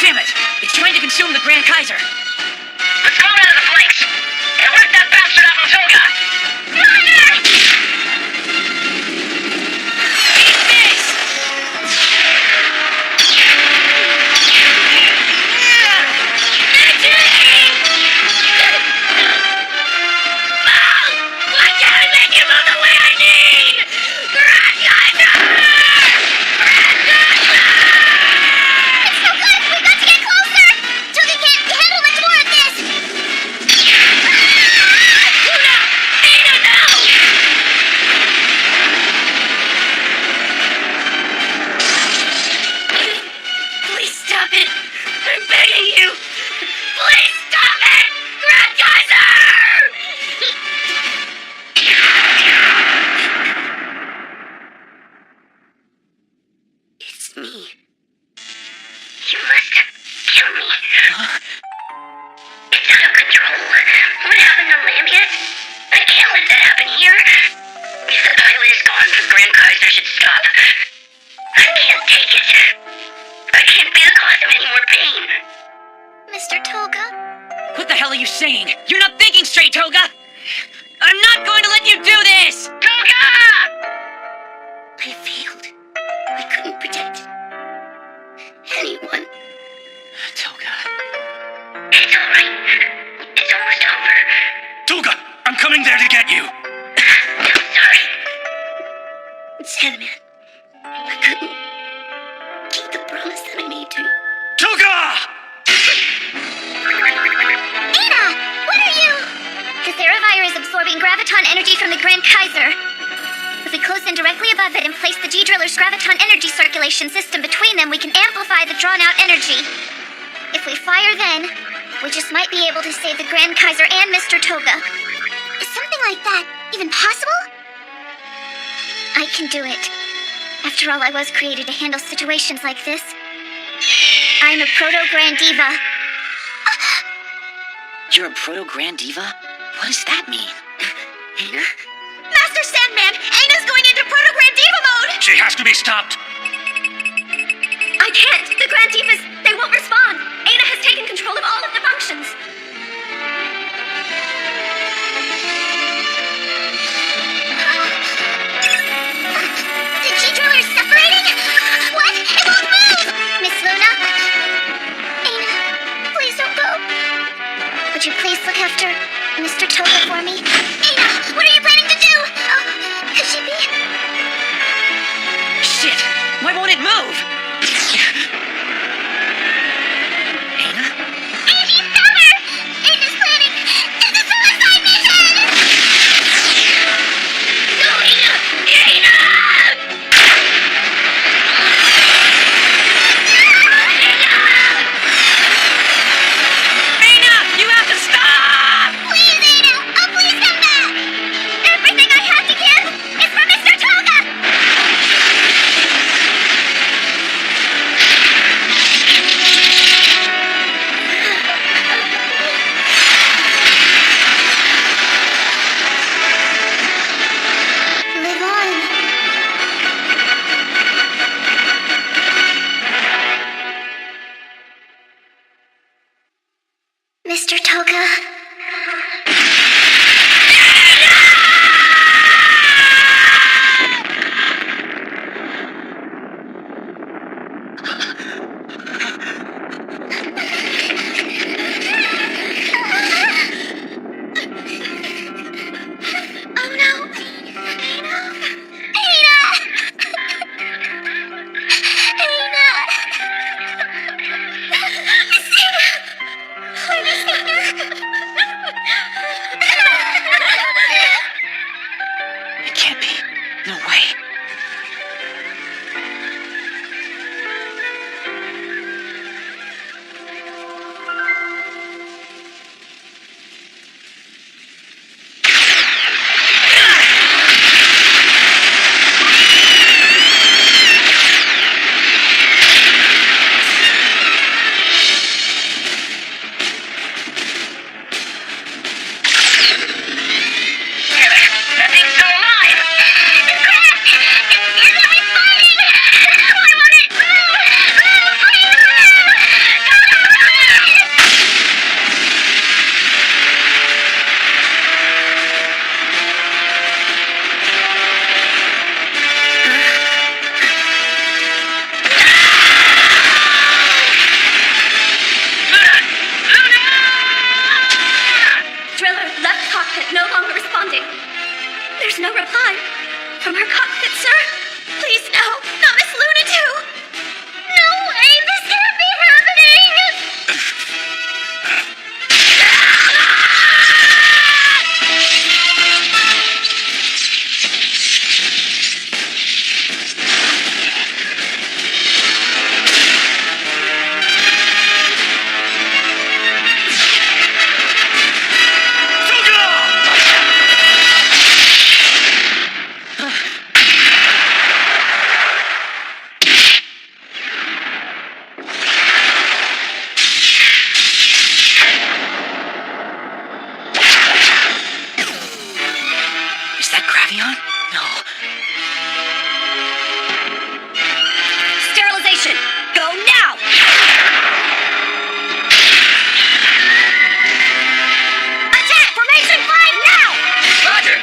Damn it! It's trying to consume the Grand Kaiser! Let's go out of the flanks and work that bastard off of Toga! Eat this! Why can't I make it move the way I need? Grand Kaiser! It's so good! We've got to get closer! Toga can't handle much more of this! Luna! Ada, no! Please stop it! I'm begging you! Please stop it! Grand Kaiser! It's me. You must kill me. It's out of control. What happened on land yet? I can't let that happen here. If the pilot is gone, the Grand Kaiser should stop. I can't take it. I can't be the cause of any more pain. Mr. Toga? What the hell are you saying? You're not thinking straight, Toga! I'm not going to let you do this! Toga! I failed. I couldn't protect anyone. Toga. It's alright. It's almost over. Toga, I'm coming there to get you. I'm sorry. Sandman, I couldn't keep the promise that I made to you. Toga! Ada! What are you... fire is absorbing graviton energy from the Grand Kaiser. If we close in directly above it and place the G-Driller's graviton energy circulation system between them, we can amplify the drawn-out energy. If we fire then, we just might be able to save the Grand Kaiser and Mr. Toga. Is something like that even possible? I can do it. After all, I was created to handle situations like this. I'm a Proto-Grand Diva. You're a Proto-Grand Diva? What does that mean? Aina? Master Sandman, Aina's going into Proto-Grand Diva mode! She has to be stopped. I can't. The Grand Divas, they won't respond. Aina has taken control of all of the functions. The G-Driller's separating? What? It won't move! Miss Luna? Aina, please don't go. Would you please look after Mr. Toga for me? Aina, what are you planning to do? Oh, could she be? Shit! Why won't it move? Aina? Amy, stop her! Aina's planning. It's a suicide mission! No, Aina! Aina! Aina, you have to stop! Please, Aina! Oh, please come back! Everything I have to give is for Mr. Toga! Live on. Mr. Toga. Oh no! Aina! Aina! Aina! Miss Aina! I miss Aina! It can't be. No way. Driller, left cockpit no longer responding. There's no reply. From her cockpit, sir? Please, no. Not Miss Luna, too. No way, this can't be happening! Is that Gravion? No. Sterilization! Go now! Attack! Formation 5 now! Roger!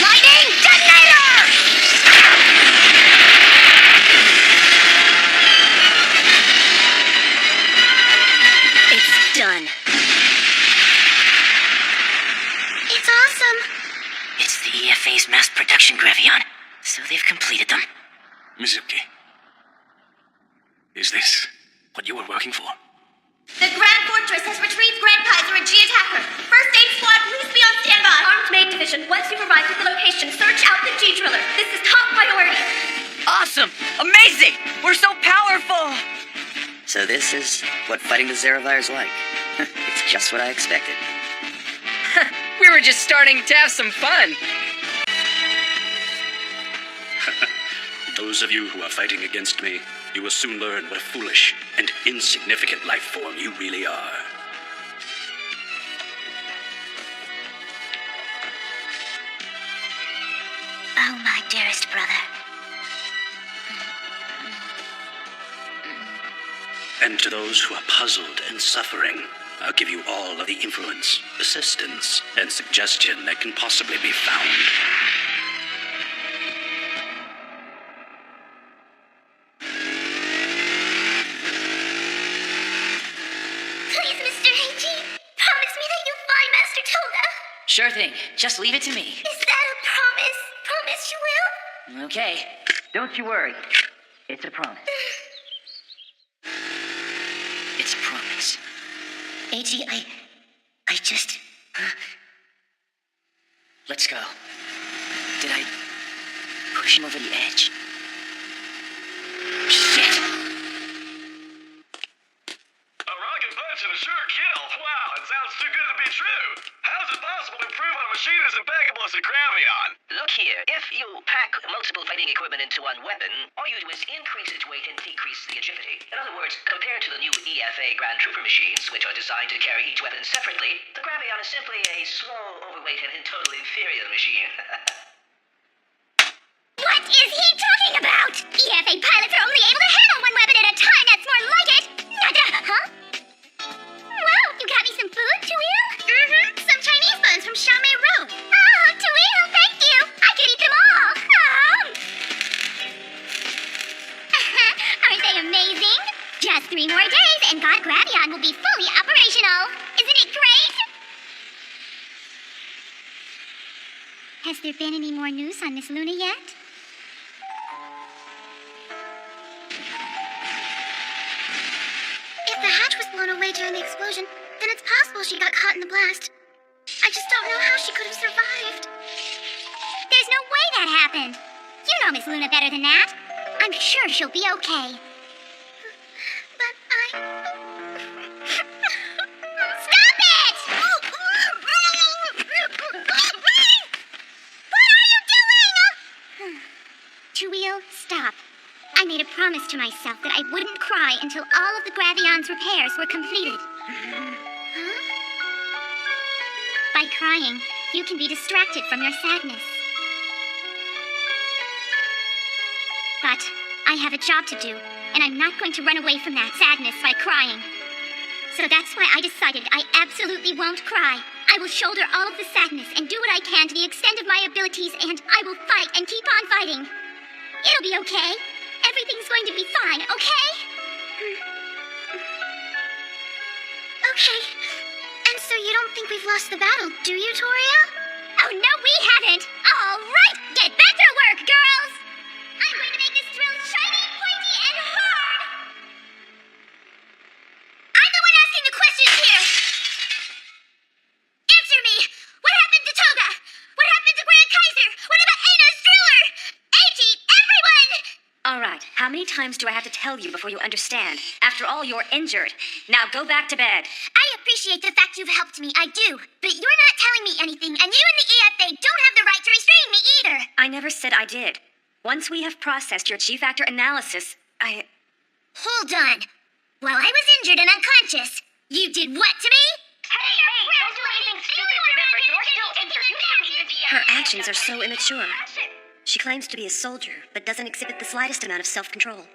Lightning detonator! It's done. It's awesome. It's the EFA's mass production Gravion, so they've completed them. Mizuki. Is this what you were working for? The Grand Fortress has retrieved Grand Kaiser and G-Attacker. First aid squad, please be on standby. Armed Maid Division, once you've arrived at the location, search out the G-Driller. This is top priority. Awesome! Amazing! We're so powerful! So this is what fighting the Zeravire's like. It's just what I expected. We were just starting to have some fun. Those of you who are fighting against me, you will soon learn what a foolish and insignificant life form you really are. Oh, my dearest brother. And to those who are puzzled and suffering, I'll give you all of the influence, assistance, and suggestion that can possibly be found. Please, Mr. Heiji, promise me that you'll find Master Toga. Sure thing. Just leave it to me. Is that a promise? Promise you will? Okay. Don't you worry. It's a promise. It's a promise. Eiji, I just... Let's go. Did I push him over the edge? Shit! A rocket punch and a sure kill. Wow, it sounds too good to be true. How's it possible to prove on a machine as impeccable as a Gravion? Look here, if you pack multiple fighting equipment into one weapon, all you do is increase its weight and decrease the agility. In other words, compared to the new EFA Grand Trooper machines, which are designed to carry each weapon separately, the Gravion is simply a slow, overweight, and totally inferior machine. What is he talking about? EFA pilots are only able to handle one weapon at a time. That's more like it. Nada, huh? Wow, you got me some food, Tuil? Mm-hmm. Some Chinese buns from Xiaomei Road. Oh, Tuil, thank you. I could eat them all. Aren't they amazing? Just 3 more days and God Gravion will be fully operational. Isn't it great? Has there been any more news on Miss Luna yet? If the hatch was blown away during the explosion, then it's possible she got caught in the blast. I just don't know how she could have survived. There's no way that happened. You know Miss Luna better than that. I'm sure she'll be okay. But I... Stop it! What are you doing? Tuil, stop. I made a promise to myself that I wouldn't cry until all of the Gravion's repairs were completed. Huh? By crying, you can be distracted from your sadness. But I have a job to do, and I'm not going to run away from that sadness by crying. So that's why I decided I absolutely won't cry. I will shoulder all of the sadness and do what I can to the extent of my abilities, and I will fight and keep on fighting. It'll be okay. Everything's going to be fine, okay? Okay. And so you don't think we've lost the battle, do you, Toria? Oh, no, we haven't. All right, get back to work, girls. I'm going to make this drill shiny, pointy, and hard. I'm the one asking the questions here. Answer me. What happened to Toga? What happened to Grand Kaiser? What about Aina's driller? Eiji, everyone! All right, how many times do I have to tell you before you understand? After all, you're injured. Now go back to bed. I appreciate the fact you've helped me, I do. But you're not telling me anything, and you and the EFA don't have the right to restrain me either. I never said I did. Once we have processed your G-factor analysis, Hold on. While I was injured and unconscious, you did what to me? Hey, don't do anything stupid. Remember, you're still injured. You shouldn't even be Her actions are so immature. She claims to be a soldier, but doesn't exhibit the slightest amount of self-control.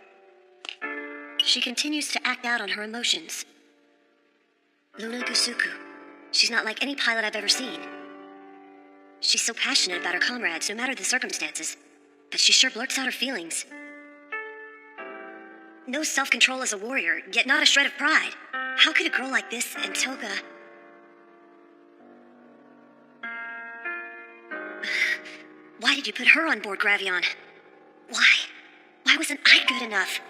She continues to act out on her emotions. Luna Gusuku. She's not like any pilot I've ever seen. She's so passionate about her comrades, no matter the circumstances, but she sure blurts out her feelings. No self-control as a warrior, yet not a shred of pride. How could a girl like this and Toga... Why did you put her on board, Gravion? Why? Why wasn't I good enough?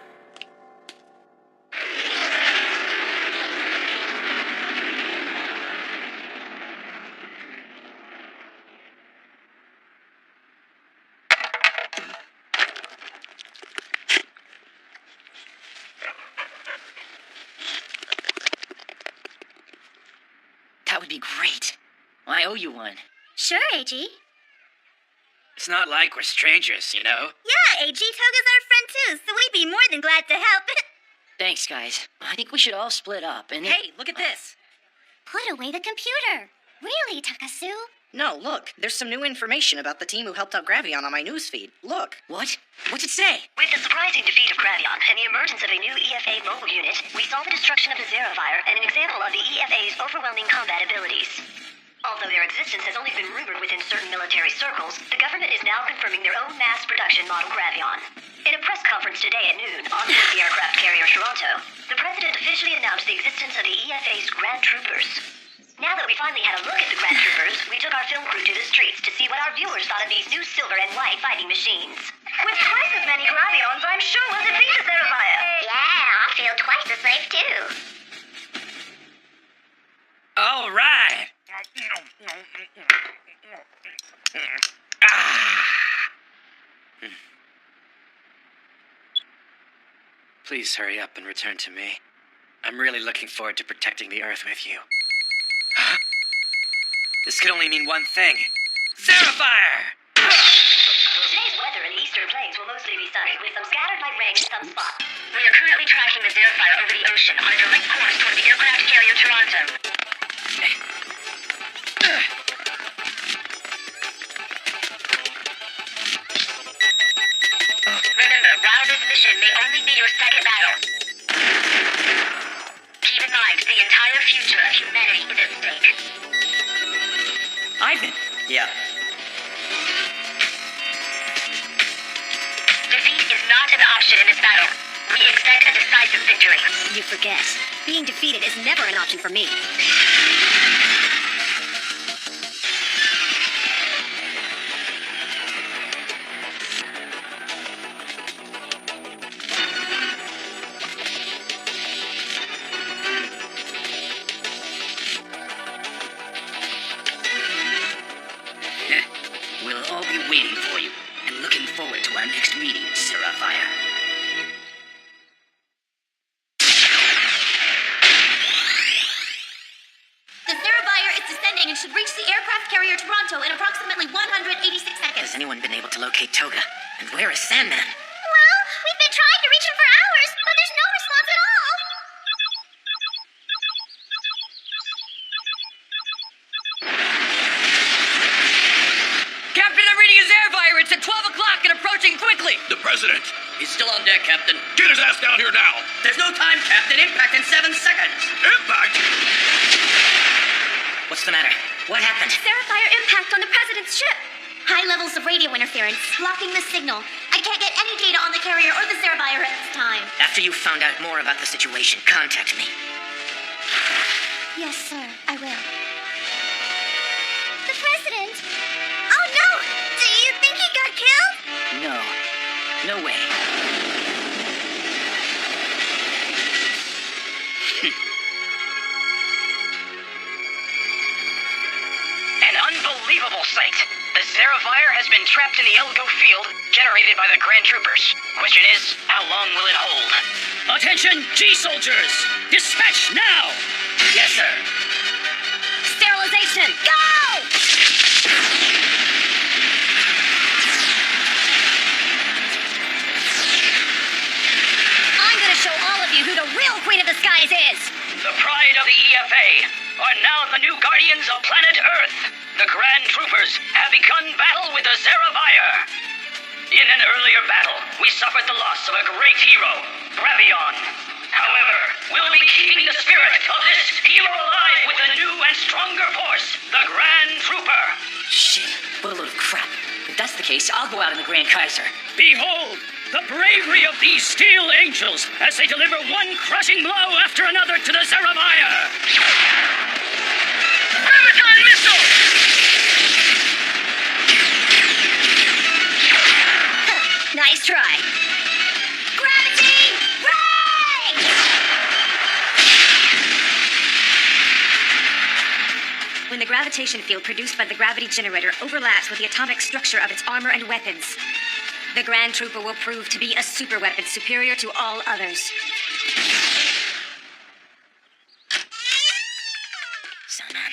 would be great. I owe you one. Sure, AG. It's not like we're strangers, you know? Yeah, AG, Toga's our friend too, so we'd be more than glad to help. Thanks, guys. I think we should all split up and... Hey, look at this. Put away the computer. Really, Takasu? No, look. There's some new information about the team who helped out Gravion on my newsfeed. Look. What? What's it say? With the surprising defeat of Gravion and the emergence of a new EFA mobile unit, we saw the destruction of the Zerovire and an example of the EFA's overwhelming combat abilities. Although their existence has only been rumored within certain military circles, the government is now confirming their own mass production model Gravion. In a press conference today at noon on board the aircraft carrier Toronto, the president officially announced the existence of the EFA's Grand Troopers. Now that we finally had a look at the Grand Troopers, we took our film crew to the streets to see what our viewers thought of these new silver and white fighting machines. With twice as many Gravions, I'm sure we'll defeat the Zerovire. Yeah, I feel twice as safe too. All right. Please hurry up and return to me. I'm really looking forward to protecting the Earth with you. Huh? This could only mean one thing. Zerovire! Today's weather in the eastern plains will mostly be sunny, with some scattered light rain in some spots. We are currently tracking the Zerovire over the ocean on a direct course toward the aircraft carrier Toronto. Remember, while this mission may only be your second battle, keep in mind the entire future of humanity is at stake. Ivan! Yeah. Defeat is not an option in this battle. We expect a decisive victory. You forget. Being defeated is never an option for me. We'll all be waiting for you and looking forward to our next meeting, Zerovire. The Zerovire is descending and should reach the aircraft carrier Toronto in approximately 186 seconds. Has anyone been able to locate Toga? And where is Sandman? Well, we've been trying to reach him for hours, but there's no response at all. Captain, I'm reading his Zerovire. It's at 12 o'clock and approaching quickly. The president. He's still on deck, Captain. Get his ass down here now. There's no time, Captain. Impact in 7 seconds. Impact. What's the matter? What happened? Zerovire impact on the president's ship. High levels of radio interference, blocking the signal. I can't get any data on the carrier or the Zerovire at this time. After you've found out more about the situation, contact me. Yes, sir, I will. The president? Oh no! Do you think he got killed? No. No way. An unbelievable sight. The Zerovire has been trapped in the Elgo field generated by the Grand Troopers. Question is, how long will it hold? Attention, G-soldiers! Dispatch now! Yes, sir. Sterilization, go! I'm gonna show all of you who the real Queen of the Skies is! The pride of the EFA are now the new guardians of planet Earth. The Grand Troopers have begun battle with the Zerovire. In an earlier battle, we suffered the loss of a great hero, Gravion. However, we'll be keeping the spirit of this hero alive with a new and stronger force, the Grand Trooper. Shit, what a load of crap. If that's the case, I'll go out in the Grand Kaiser. Behold, the bravery of these steel angels as they deliver one crushing blow after another to the Zerovire. Proton missile! Nice try. Gravity! Ray! When the gravitation field produced by the gravity generator overlaps with the atomic structure of its armor and weapons, the Grand Trooper will prove to be a super weapon superior to all others. Sandman.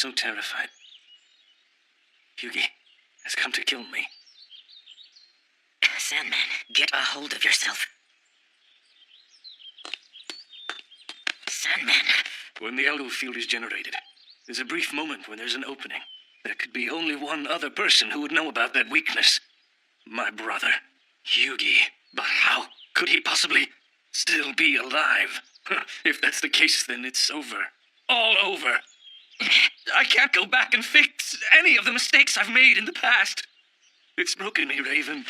so terrified. Yugi has come to kill me. Sandman, get a hold of yourself. Sandman. When the Eldo field is generated, there's a brief moment when there's an opening. There could be only one other person who would know about that weakness. My brother, Yugi. But how could he possibly still be alive? If that's the case, then it's over. All over. I can't go back and fix any of the mistakes I've made in the past. It's broken me, Raven.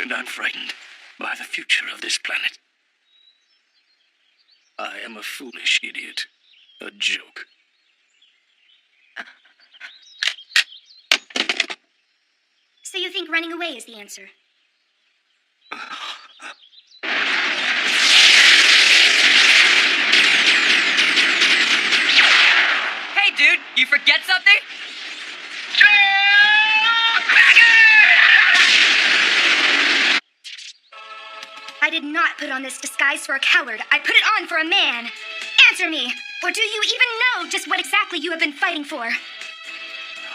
And I'm frightened by the future of this planet. I am a foolish idiot. A joke. So you think running away is the answer? Hey, dude, you forget something? I did not put on this disguise for a coward. I put it on for a man. Answer me, or do you even know just what exactly you have been fighting for?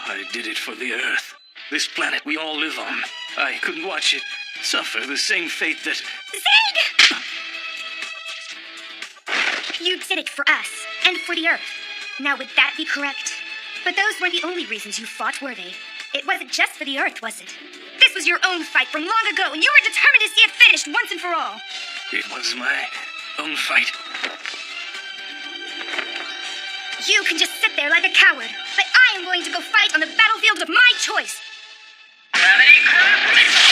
I did it for the Earth. This planet we all live on. I couldn't watch it suffer the same fate that... Zig! You did it for us, and for the Earth. Now, would that be correct? But those weren't the only reasons you fought, were they? It wasn't just for the Earth, was it? This was your own fight from long ago, and you were determined to see it finished once and for all. It was my own fight. You can just sit there like a coward, but I am going to go fight on the battlefield of my choice. Gravity Cross Missile!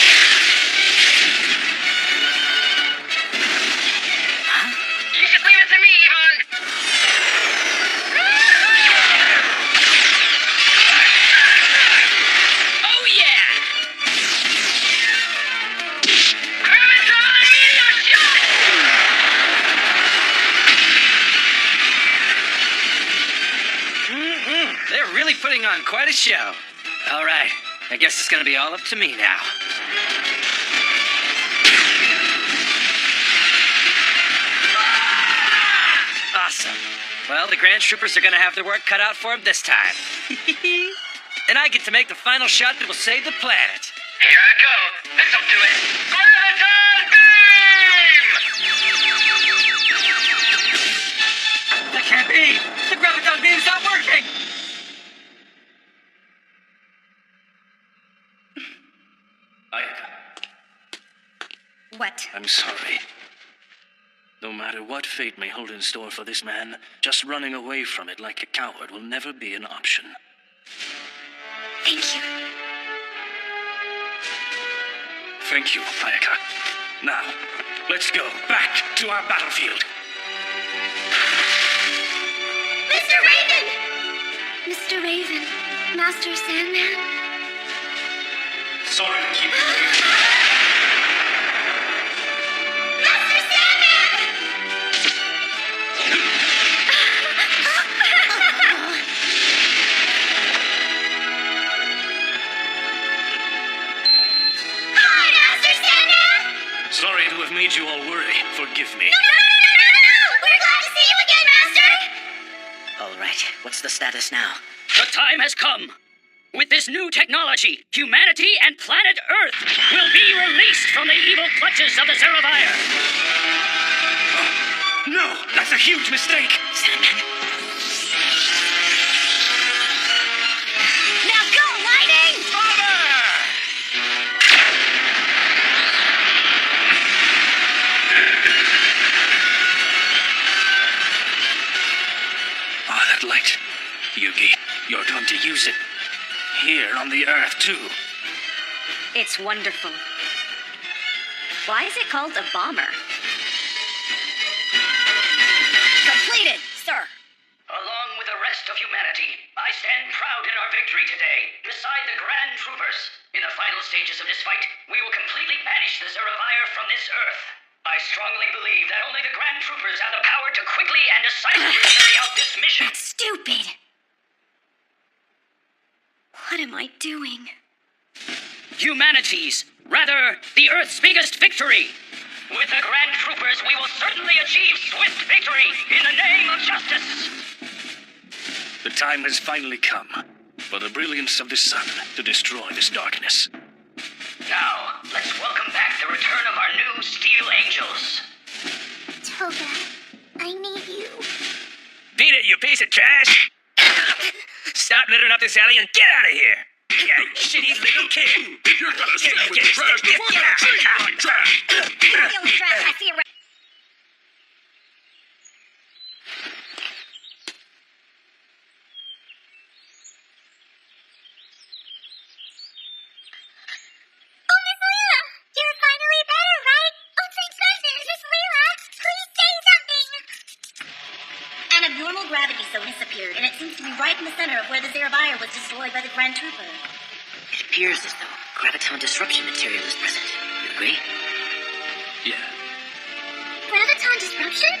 Huh? You should leave it to me, Yvonne. Oh, yeah! Graviton Meteor Shot! They're really putting on quite a show. All right, I guess it's gonna be all up to me now. Awesome. Well, the Grand Troopers are gonna have their work cut out for them this time. And I get to make the final shot that will save the planet. Here I go. This'll do it. Graviton Beam! That can't be! The Graviton beam's not working! Ayaka, What? I'm sorry. No matter what fate may hold in store for this man, just running away from it like a coward will never be an option. Thank you. Thank you, Ayaka. Now, let's go back to our battlefield. Mr. Raven! Mr. Raven, Master Sandman. Sorry to keep you waiting. Master Sandman! Hi, Master Sandman! Sorry to have made you all worry. Forgive me. No! We're glad to see you again, Master! All right, what's the status now? The time has come. With this new technology, humanity and planet Earth will be released from the evil clutches of the Zerovire. No, that's a huge mistake. Sandman? Now go, Lightning! Ah, that light. Yugi, you're going to use it. Here on the Earth, too. It's wonderful. Why is it called a bomber? Completed, sir. Along with the rest of humanity, I stand proud in our victory today, beside the Grand Troopers. In the final stages of this fight, we will completely banish the Zerovire from this Earth. I strongly believe that only the Grand Troopers have the power to quickly and decisively carry out this mission. That's stupid. What am I doing? Humanity's, rather, the Earth's biggest victory. With the Grand Troopers, we will certainly achieve swift victory in the name of justice. The time has finally come for the brilliance of the sun to destroy this darkness. Now, let's welcome back the return of our new Steel Angels. Toga, I need you. Beat it, you piece of trash! Stop littering up this alley and get out of here! Yeah, you shitty little kid! You're gonna stand with the trash before you treat you like trash! I see a You're finally better, right? Oh, thanks, Miss Leela. Please say something. An abnormal gravity zone has appeared, and it seems to be right in the center of where the Zerabire was destroyed by the Grand Trooper. It appears as though graviton disruption material is present. You agree? Yeah. Graviton disruption?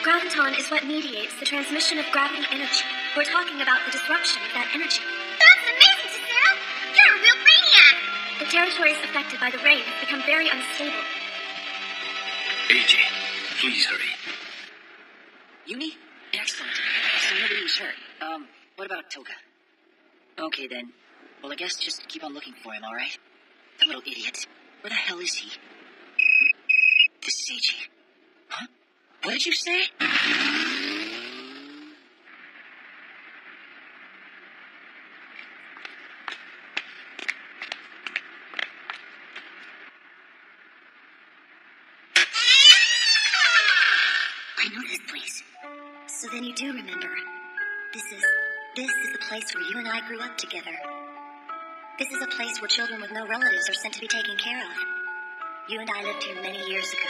Graviton is what mediates the transmission of gravity energy. We're talking about the disruption of that energy. That's amazing, Giselle. You're a real maniac. The territories affected by the rain have become very unstable. AJ, please hurry. Uni? Excellent. So nobody was hurt. What about Toga? Okay then. Well, I guess just keep on looking for him, alright? That little idiot. Where the hell is he? This is AJ. Huh? What did you say? I know this place. So then you do remember. This is the place where you and I grew up together. This is a place where children with no relatives are sent to be taken care of. You and I lived here many years ago.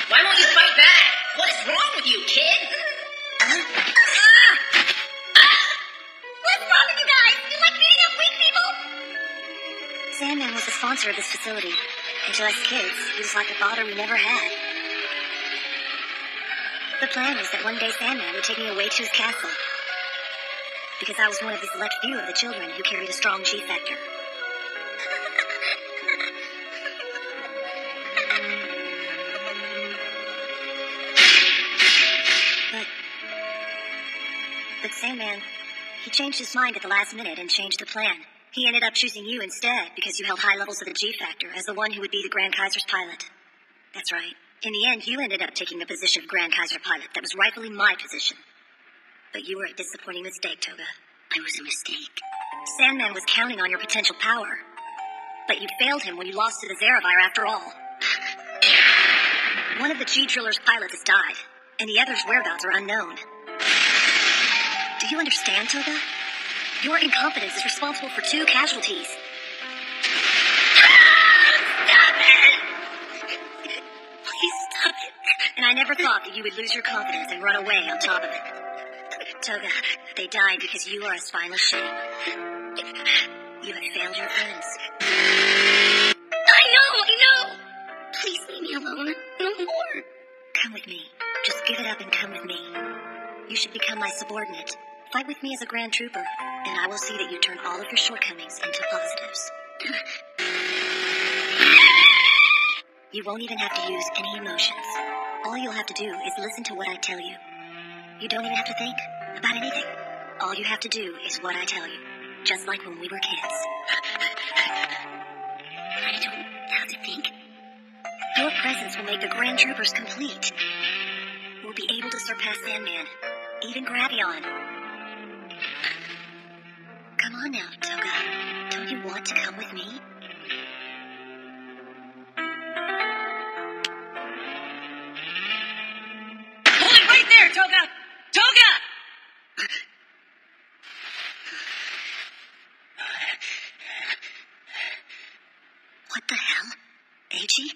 Why won't you fight back? What is wrong with you, kid? What's wrong with you guys? You like beating up weak people? Sandman was the sponsor of this facility. And to us kids, he was like a father we never had. The plan was that one day Sandman would take me away to his castle. Because I was one of the select few of the children who carried a strong G factor. But Sandman, he changed his mind at the last minute and changed the plan. He ended up choosing you instead because you held high levels of the G factor as the one who would be the Grand Kaiser's pilot. That's right. In the end, you ended up taking the position of Grand Kaiser pilot that was rightfully my position. But you were a disappointing mistake, Toga. I was a mistake. Sandman was counting on your potential power. But you failed him when you lost to the Zerabire after all. One of the G-Driller's pilots has died, and the other's whereabouts are unknown. Do you understand, Toga? Your incompetence is responsible for 2 casualties. Stop it! Please stop it. And I never thought that you would lose your confidence and run away on top of it. Toga, they died because you are a spineless shame. You have failed your friends. I know! Please leave me alone. No more. Come with me. Just give it up and come with me. You should become my subordinate. Fight with me as a Grand Trooper, and I will see that you turn all of your shortcomings into positives. You won't even have to use any emotions. All you'll have to do is listen to what I tell you. You don't even have to think about anything. All you have to do is what I tell you, just like when we were kids. I don't have to think. Your presence will make the Grand Troopers complete. We'll be able to surpass Sandman, even Gravion. Come on now, Toga. Don't you want to come with me? Hold it right there, Toga! Toga! What the hell? AG?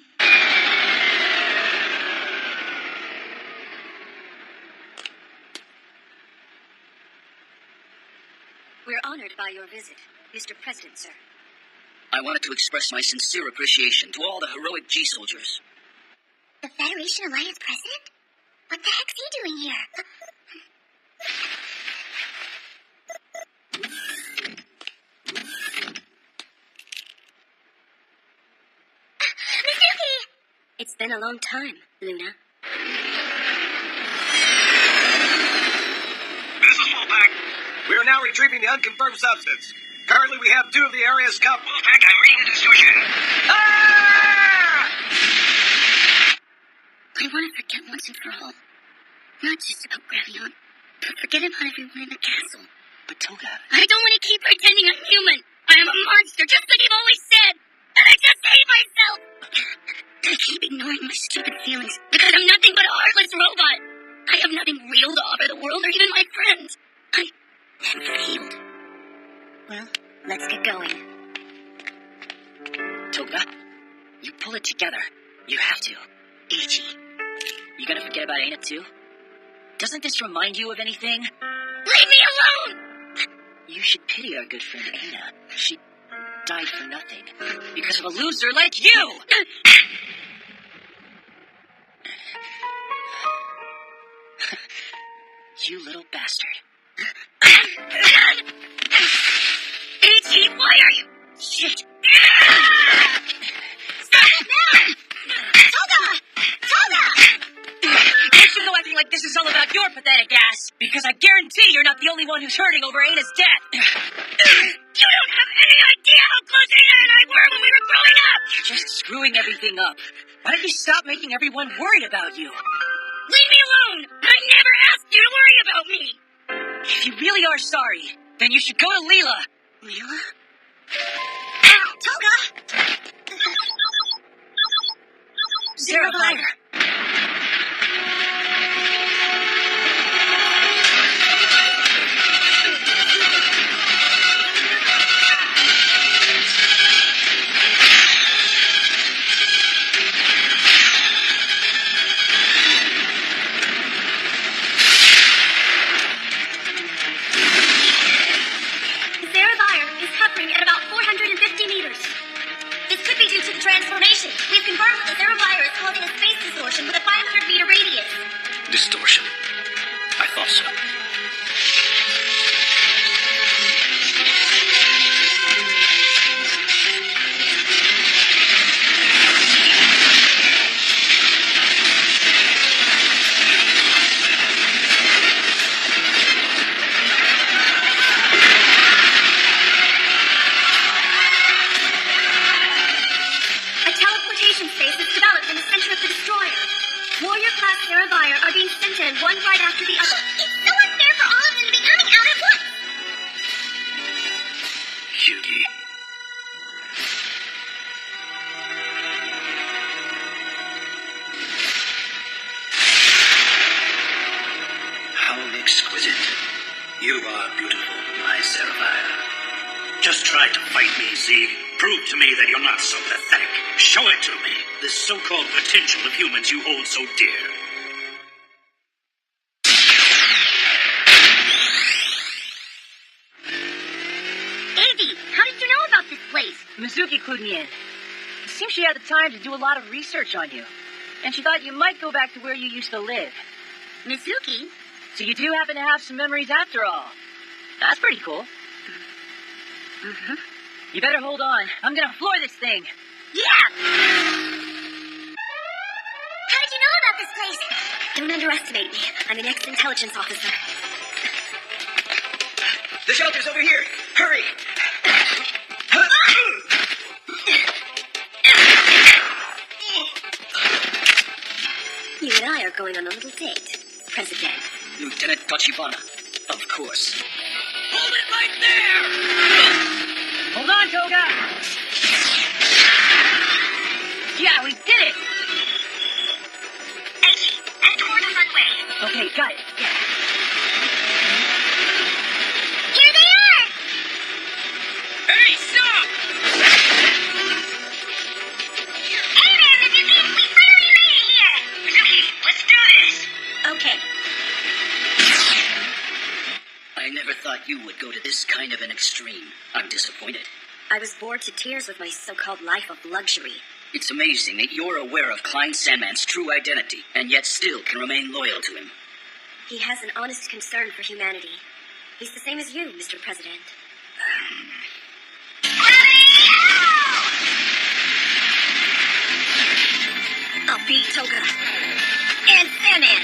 We're honored by your visit, Mr. President, sir. I wanted to express my sincere appreciation to all the heroic G-soldiers. The Federation Alliance president? What the heck's he doing here? Mizuki! It's been a long time, Luna. Wolfpack. We are now retrieving the unconfirmed substance. Currently, we have 2 of the areas covered. Wolfpack, I'm reading the distortion. Ah! I want to forget once and for all. Not just about Gravion, but forget about everyone in the castle. But Toga... I don't want to keep pretending I'm human. I am a monster, just like you've always said. And I just hate myself. I keep ignoring my stupid feelings because I'm nothing but a heartless robot. I have nothing real to offer the world or even my friends. I have failed. Well, let's get going. Toga, you pull it together. You have to. Ichi. You gonna forget about Aina too? Doesn't this remind you of anything? Leave me alone! You should pity our good friend Aina. She died for nothing. Because of a loser like you! You little bastard. Ichi, why are you... Shit. Stop it now! Toga! Don't you go acting like this is all about your pathetic ass? Because I guarantee you're not the only one who's hurting over Aina's death. You don't have any idea how close Aina and I were when we were growing up! You're just screwing everything up. Why don't you stop making everyone worried about you? Leave me alone! I never asked you to worry about me! If you really are sorry, then you should go to Leela. Leela? Toga! Zerafire. Transformation. We've confirmed that the Zerafire is causing a space distortion with a 500-meter radius. Distortion. I thought so. Warrior-class Zerafire are being sent in one right after the other. It's so unfair for all of them to be coming out at once! Hughie. How exquisite. You are beautiful, my Zerafire. Just try to fight me, Zeke. Prove to me that you're not so pathetic. Show it to me. This so-called potential of humans you hold so dear. Andy, how did you know about this place? Mizuki clued me in. It seems she had the time to do a lot of research on you. And she thought you might go back to where you used to live. Mizuki? So you do happen to have some memories after all. That's pretty cool. Mm-hmm. You better hold on. I'm gonna floor this thing. Yeah! How did you know about this place? Don't underestimate me. I'm an ex-intelligence officer. The shelter's over here. Hurry! You and I are going on a little date, President. Lieutenant Tachibana, of course. Hold it right there! Hold on, Toga! Yeah, we did it! Ichi, and toward the front way. Okay, got it. Yeah. Here they are! Hey, stop! Hey there, Mizuki! We finally made it here! Mizuki, let's do this! Okay. I never thought you would go to this kind of an extreme. I'm disappointed. I was bored to tears with my so-called life of luxury. It's amazing that you're aware of Klein Sandman's true identity, and yet still can remain loyal to him. He has an honest concern for humanity. He's the same as you, Mr. President. I'll beat Toga. And Sandman.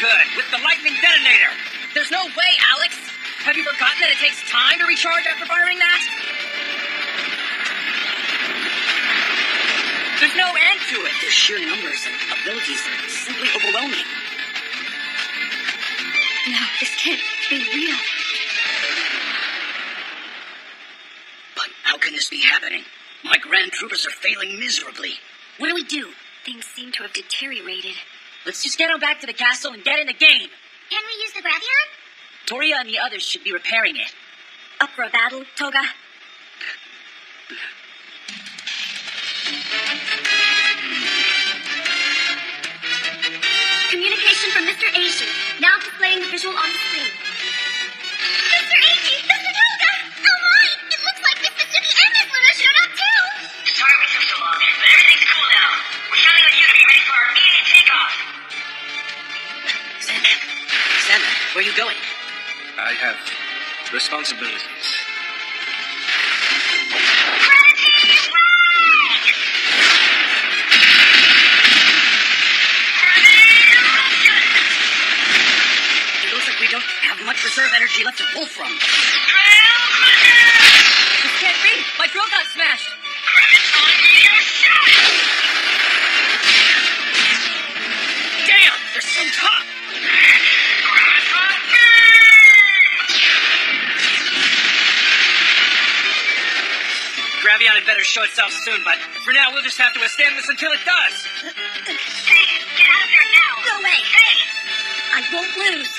good, with the lightning detonator. There's no way, Alex. Have you forgotten that it takes time to recharge after firing that? There's no end to it. Their sheer numbers and abilities are simply overwhelming. No, this can't be real. But how can this be happening? My grand troopers are failing miserably. What do? Things seem to have deteriorated. Let's just get on back to the castle and get in the game. Can we use the Gravion? Toria and the others should be repairing it. Up for a battle, Toga? Communication from Mr. Ashi, now displaying the visual on the screen. Mr. Ashi, Mr. Toga! Oh my! It looks like Miss Mitsuki and Miss Luna showed up too! Sorry we took so long, but everything's cool now. We're counting on you to be ready for our immediate takeoff. Sandman, where are you going? I have responsibilities. It looks like we don't have much reserve energy left to pull from. This can't be! My drill got smashed! Damn, they're so tough. Gravion had better show itself soon, but for now we'll just have to withstand this until it does. Hey, get out of there now! No way! Hey! I won't lose.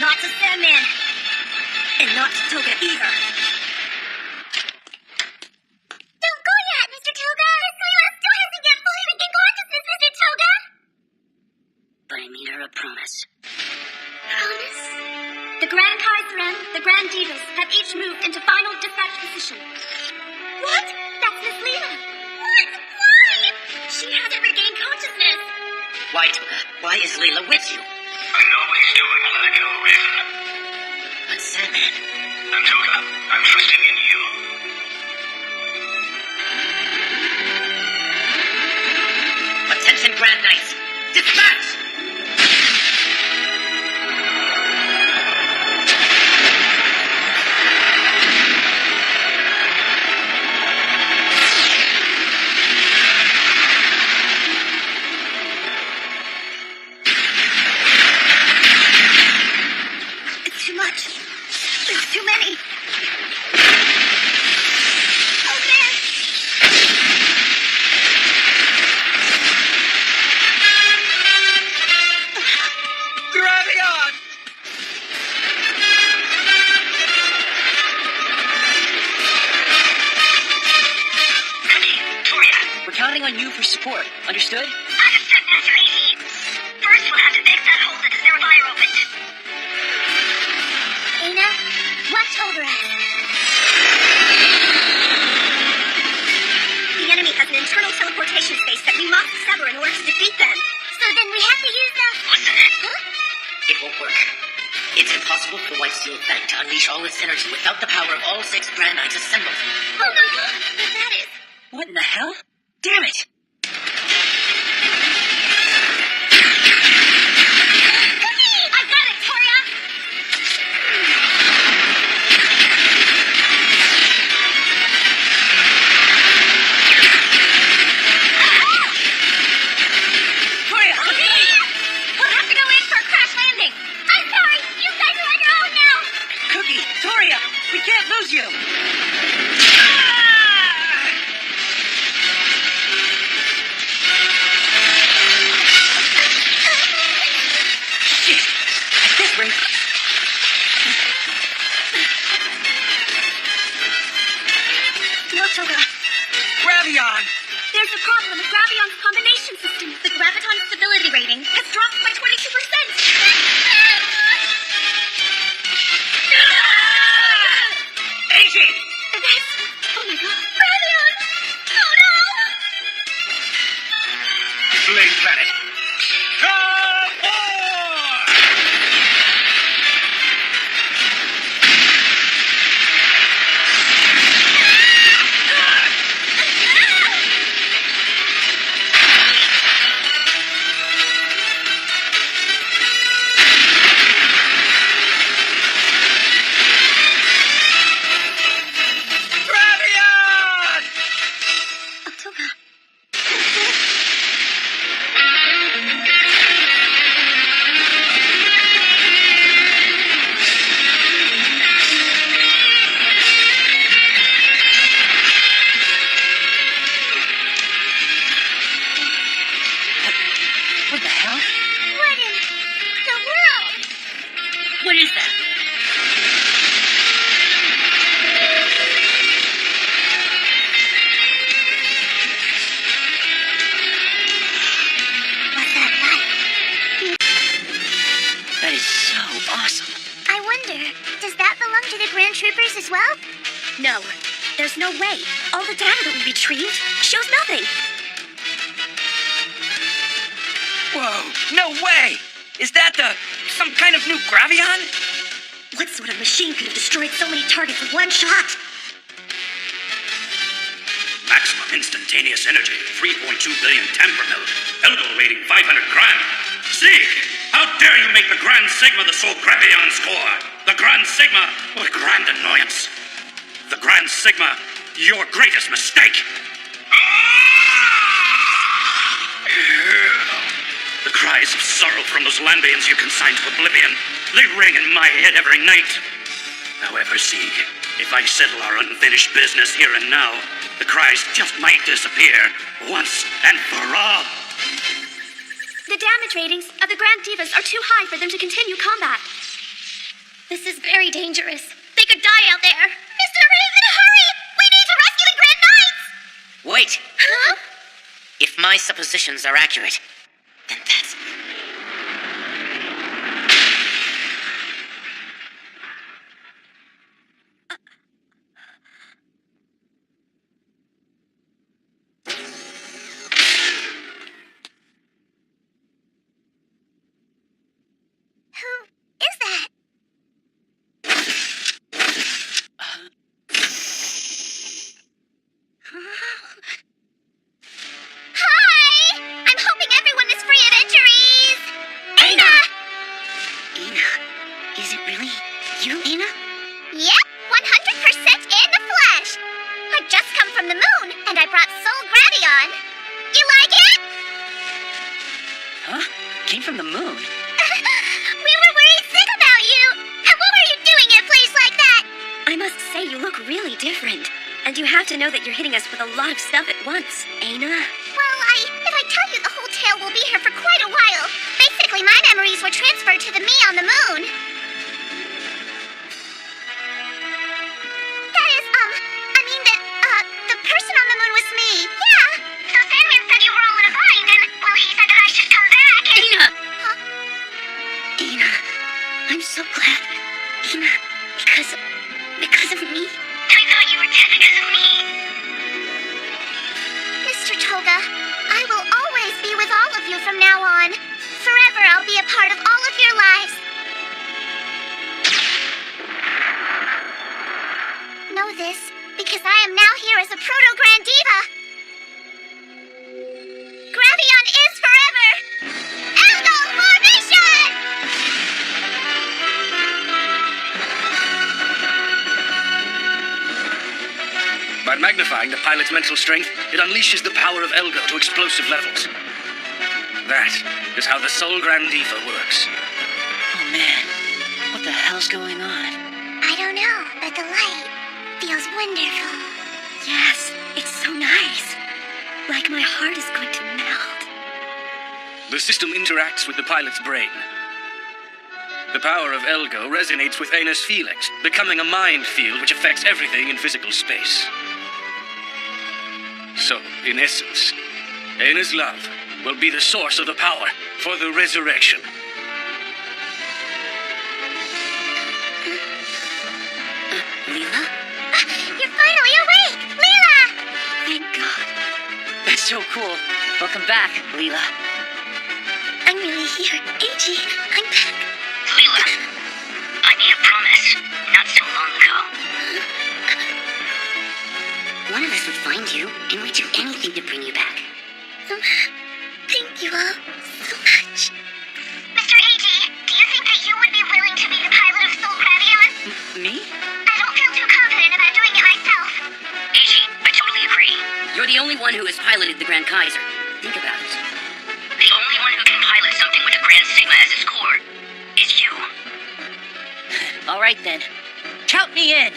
Not to Sandman. And not to Toga either. Don't go yet, Mr. Toga! Miss Luna still hasn't yet fully regained consciousness, Mr. Toga! But I made her a promise. Promise? The Grand Kaiserin, the Grand Divas, have each moved into final dispatch position. What? That's Miss Lena. What? Why? She hasn't regained consciousness. Why, Toga? Why is Layla with you? I know what he's doing. Let it go, Raven. But Sandman... And Toga, I'm trusting in you. Attention, Grand Knights! Dispatch! It's too much. There's too many. Oh man! Gravion! Toria! We're counting on you for support. Understood? Understood, Master Ashi. First, we'll have to fix that hole that the Zerafire opened. Aina, watch over us. The enemy has an internal teleportation space that we must sever in order to defeat them. So then we have to use the... Listen. Huh? It won't work. It's impossible for the White Steel Bank to unleash all its energy without the power of all 6 Grand Knights assembled. Oh no, but that is... What in the hell? Damn it! Cookie! I got it, Toria! Toria! We'll have to go in for a crash landing. I'm sorry. You guys are on your own now. Cookie! Toria! We can't lose you! Shit! At this rate... No, Toga. Gravion! There's a problem with Gravion's combination system. The graviton stability rating has dropped by 22%. Agent! What is that? What's that like? That is so awesome. I wonder, does that belong to the Grand Troopers as well? No, there's no way. All the data that we retrieved shows nothing. Whoa, no way! Is that some kind of new Gravion? What sort of machine could have destroyed so many targets with one shot? Maximum instantaneous energy, 3.2 billion temperament. Elgo rating 500 grand. See, how dare you make the Grand Sigma the sole Gravion's core? The Grand Sigma, what a grand annoyance. The Grand Sigma, your greatest mistake. The cries of sorrow from those Lambians you consigned to oblivion, they ring in my head every night. However, see, if I settle our unfinished business here and now, the cries just might disappear once and for all. The damage ratings of the Grand Divas are too high for them to continue combat. This is very dangerous. They could die out there. Mr. Raven, hurry! We need to rescue the Grand Knights! Wait. Huh? If my suppositions are accurate, then that's... Who is that? Hi! I'm hoping everyone is free of injuries! Aina! Ina, is it really you, Ina? Yep, 100% in the flesh! I just come from the moon, and I brought Soul Gravion. You like it? Huh? Came from the moon? We were worried sick about you! And what were you doing in a place like that? I must say, you look really different. And you have to know that you're hitting us with a lot of stuff at once, Aina. Well, if I tell you the whole tale, we'll be here for quite a while. Basically, my memories were transferred to the me on the moon. That is, I mean that, the person on the moon was me. Yeah. So Sandman said you were all in a bind, and, well, he said that I should come back and... Ina! Huh? Ina, I'm so glad. Ina, because of me. I thought you were dead because of me. Mr. Toga, I will always be with all of you from now on. Forever I'll be a part of all of your lives. Know this, because I am now here as a Proto-Grand Diva. Gravion is forever! Elgo formation! By magnifying the pilot's mental strength, it unleashes the power of Elgo to explosive levels. That is how the Soul Grand Diva works. Oh man, what the hell's going on? I don't know, but the light feels wonderful. Yes, it's so nice. Like my heart is going to melt. The system interacts with the pilot's brain. The power of Elgo resonates with Aina's feelings, becoming a mind field which affects everything in physical space. So, in essence, Aina's love will be the source of the power for the resurrection. Leela? You're finally awake! Leela! Thank God. That's so cool. Welcome back, Leela. I'm really here. Eiji, I'm back. Leela, I made a promise not so long ago. One of us would find you, and we'd do anything to bring you back. Thank you all so much. Mr. Eiji, do you think that you would be willing to be the pilot of Soul Gravion? Me? I don't feel too confident about doing it myself. Eiji, I totally agree. You're the only one who has piloted the Grand Kaiser. Think about it. The only one who can pilot something with a Grand Sigma as its core is you. All right then. Count me in.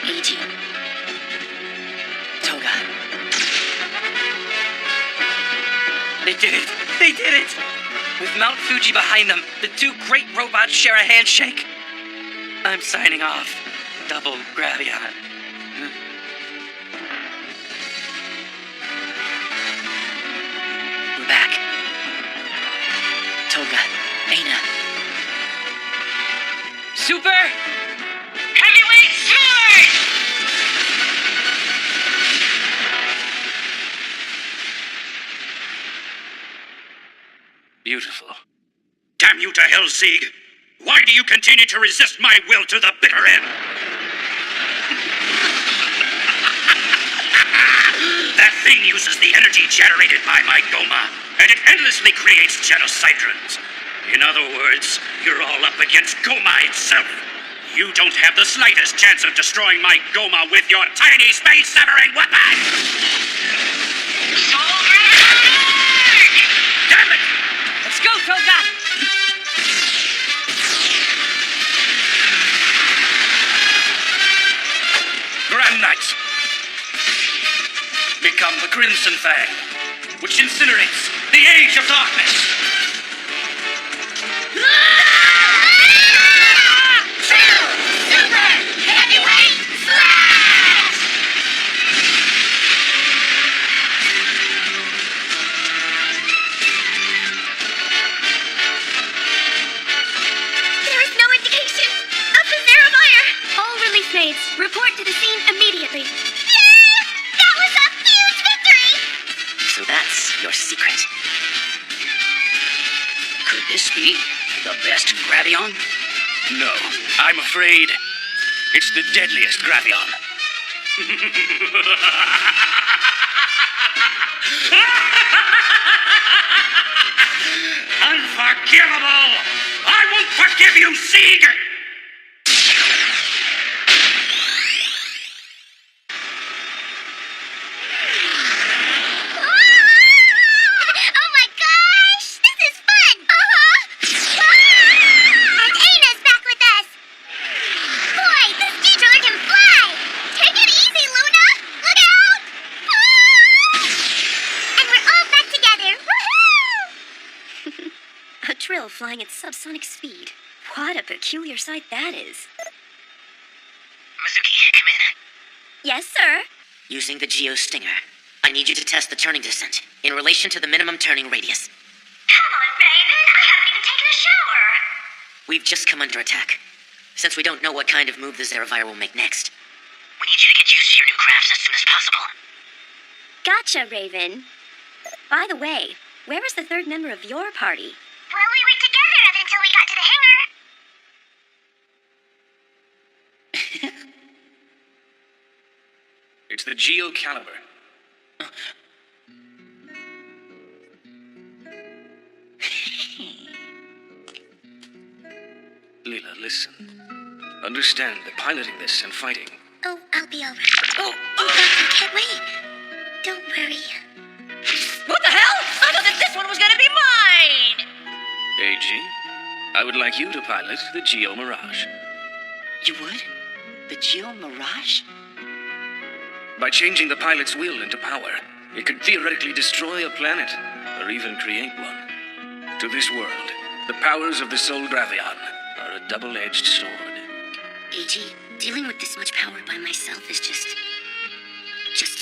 Eiji. Toga. did it! They did it! With Mount Fuji behind them, the two great robots share a handshake. I'm signing off. Double Gravion. We're back. Toga, Aina. Super Heavyweight Sword! Beautiful. Damn you to hell, Sieg! Why do you continue to resist my will to the bitter end? That thing uses the energy generated by my Goma, and it endlessly creates genocidrons. In other words, you're all up against Goma itself. You don't have the slightest chance of destroying my Goma with your tiny space-severing weapon! Damn it! Let's go, Toga! Grand Knights, become the Crimson Fang, which incinerates the Age of Darkness. Super Heavyweight Slash! There is no indication of the Zeromire. All relief maids, report to the scene immediately. Yay! That was a huge victory! So that's your secret. Could this be the best Gravion? No, I'm afraid it's the deadliest Gravion. Unforgivable! I won't forgive you, Sieg! Oh my gosh! This is fun! And Aina's back with us! Boy, this steamroller can fly! Take it easy, Luna! Look out! And we're all back together! Woohoo! A drill flying at subsonic speed. What a peculiar sight that is. Mizuki, come in. Yes, sir. Using the Geo Stinger, I need you to test the turning descent in relation to the minimum turning radius. Come on, Raven! I haven't even taken a shower! We've just come under attack. Since we don't know what kind of move the Zerevire will make next, we need you to get used to your new crafts as soon as possible. Gotcha, Raven. By the way, where is the third member of your party? Well, we were together until we got to the hangar. It's the Geo Caliber. Leela, listen. Understand that piloting this and fighting. Oh, I'll be all right. I can't wait. Don't worry. What the hell? I thought that this one was gonna be mine! AG, I would like you to pilot the Geo Mirage. You would? The Geo Mirage? By changing the pilot's will into power, it could theoretically destroy a planet, or even create one. To this world, the powers of the Soul Gravion are a double-edged sword. AG, dealing with this much power by myself is just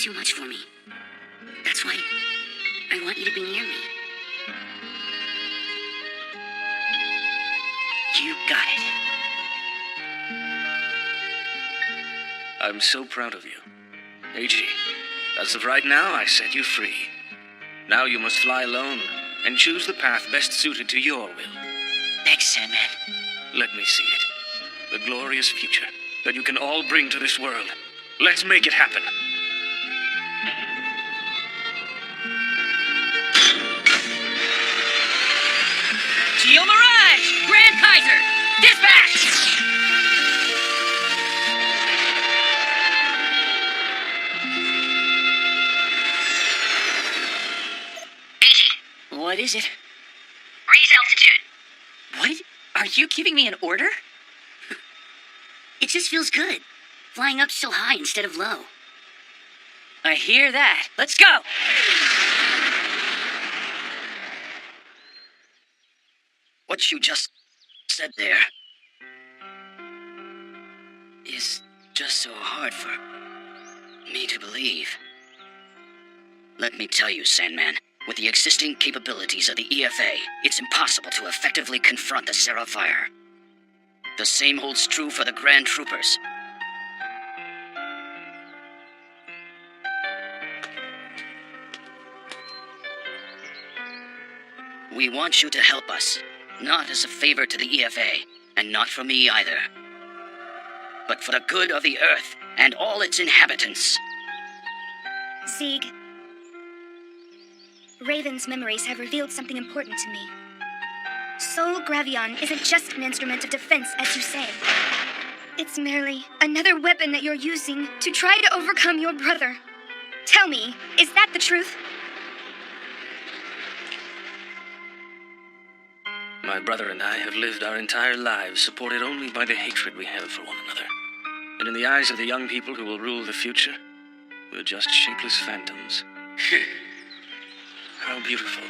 too much for me. That's why I want you to be near me. You got it. I'm so proud of you. AG, as of right now, I set you free. Now you must fly alone and choose the path best suited to your will. Thanks, Sandman. Let me see it. The glorious future that you can all bring to this world. Let's make it happen. Geo Mirage! Grand Kaiser! Dispatch! What is it? Raise altitude. What? Are you giving me an order? It just feels good. Flying up so high instead of low. I hear that. Let's go! What you just said there is just so hard for me to believe. Let me tell you, Sandman, with the existing capabilities of the EFA, it's impossible to effectively confront the Seraphire. The same holds true for the Grand Troopers. We want you to help us, not as a favor to the EFA, and not for me either, but for the good of the Earth and all its inhabitants. Sieg, Raven's memories have revealed something important to me. Soul Gravion isn't just an instrument of defense, as you say. It's merely another weapon that you're using to try to overcome your brother. Tell me, is that the truth? My brother and I have lived our entire lives supported only by the hatred we have for one another. And in the eyes of the young people who will rule the future, we're just shapeless phantoms. How beautiful.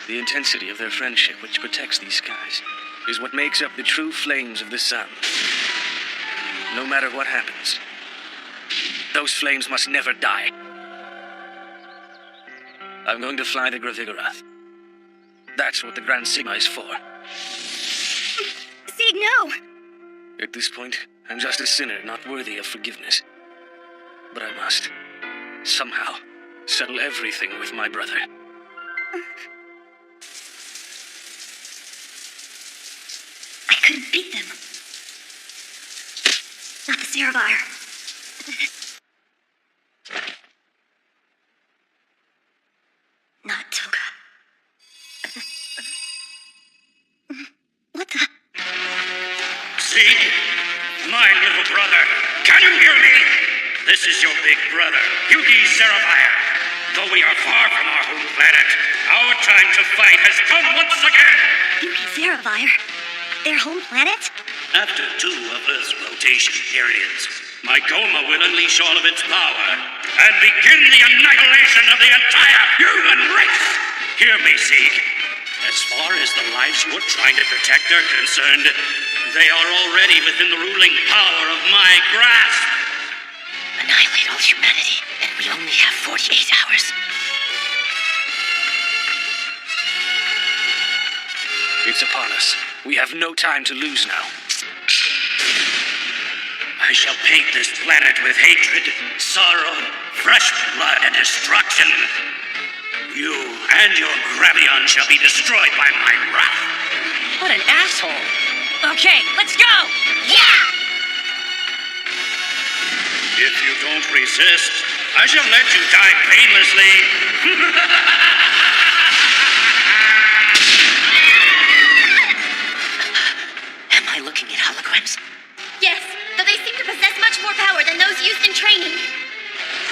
The intensity of their friendship, which protects these skies, is what makes up the true flames of the sun. No matter what happens, those flames must never die. I'm going to fly the Gravigorath. That's what the Grand Sigma is for. Sieg, no! At this point, I'm just a sinner not worthy of forgiveness. But I must, somehow, settle everything with my brother. I couldn't beat them. Not the Seraphire. Not Toga. What the? See? My little brother. Can you hear me? This is your big brother, Yugi Seraphire. Though we are far from our home planet, our time to fight has come once again. Yugi Seraphire? Their home planet? After 2 of Earth's rotation periods, my Goma will unleash all of its power and begin the annihilation of the entire human race. Hear me, Sieg. As far as the lives you're trying to protect are concerned, they are already within the ruling power of my grasp. Annihilate all humanity, and we only have 48 hours. It's upon us. We have no time to lose now. I shall paint this planet with hatred, sorrow, fresh blood, and destruction. You and your Gravion shall be destroyed by my wrath. What an asshole. Okay, let's go! Yeah! If you don't resist, I shall let you die painlessly. Am I looking at holograms? Yes, though they seem to possess much more power than those used in training.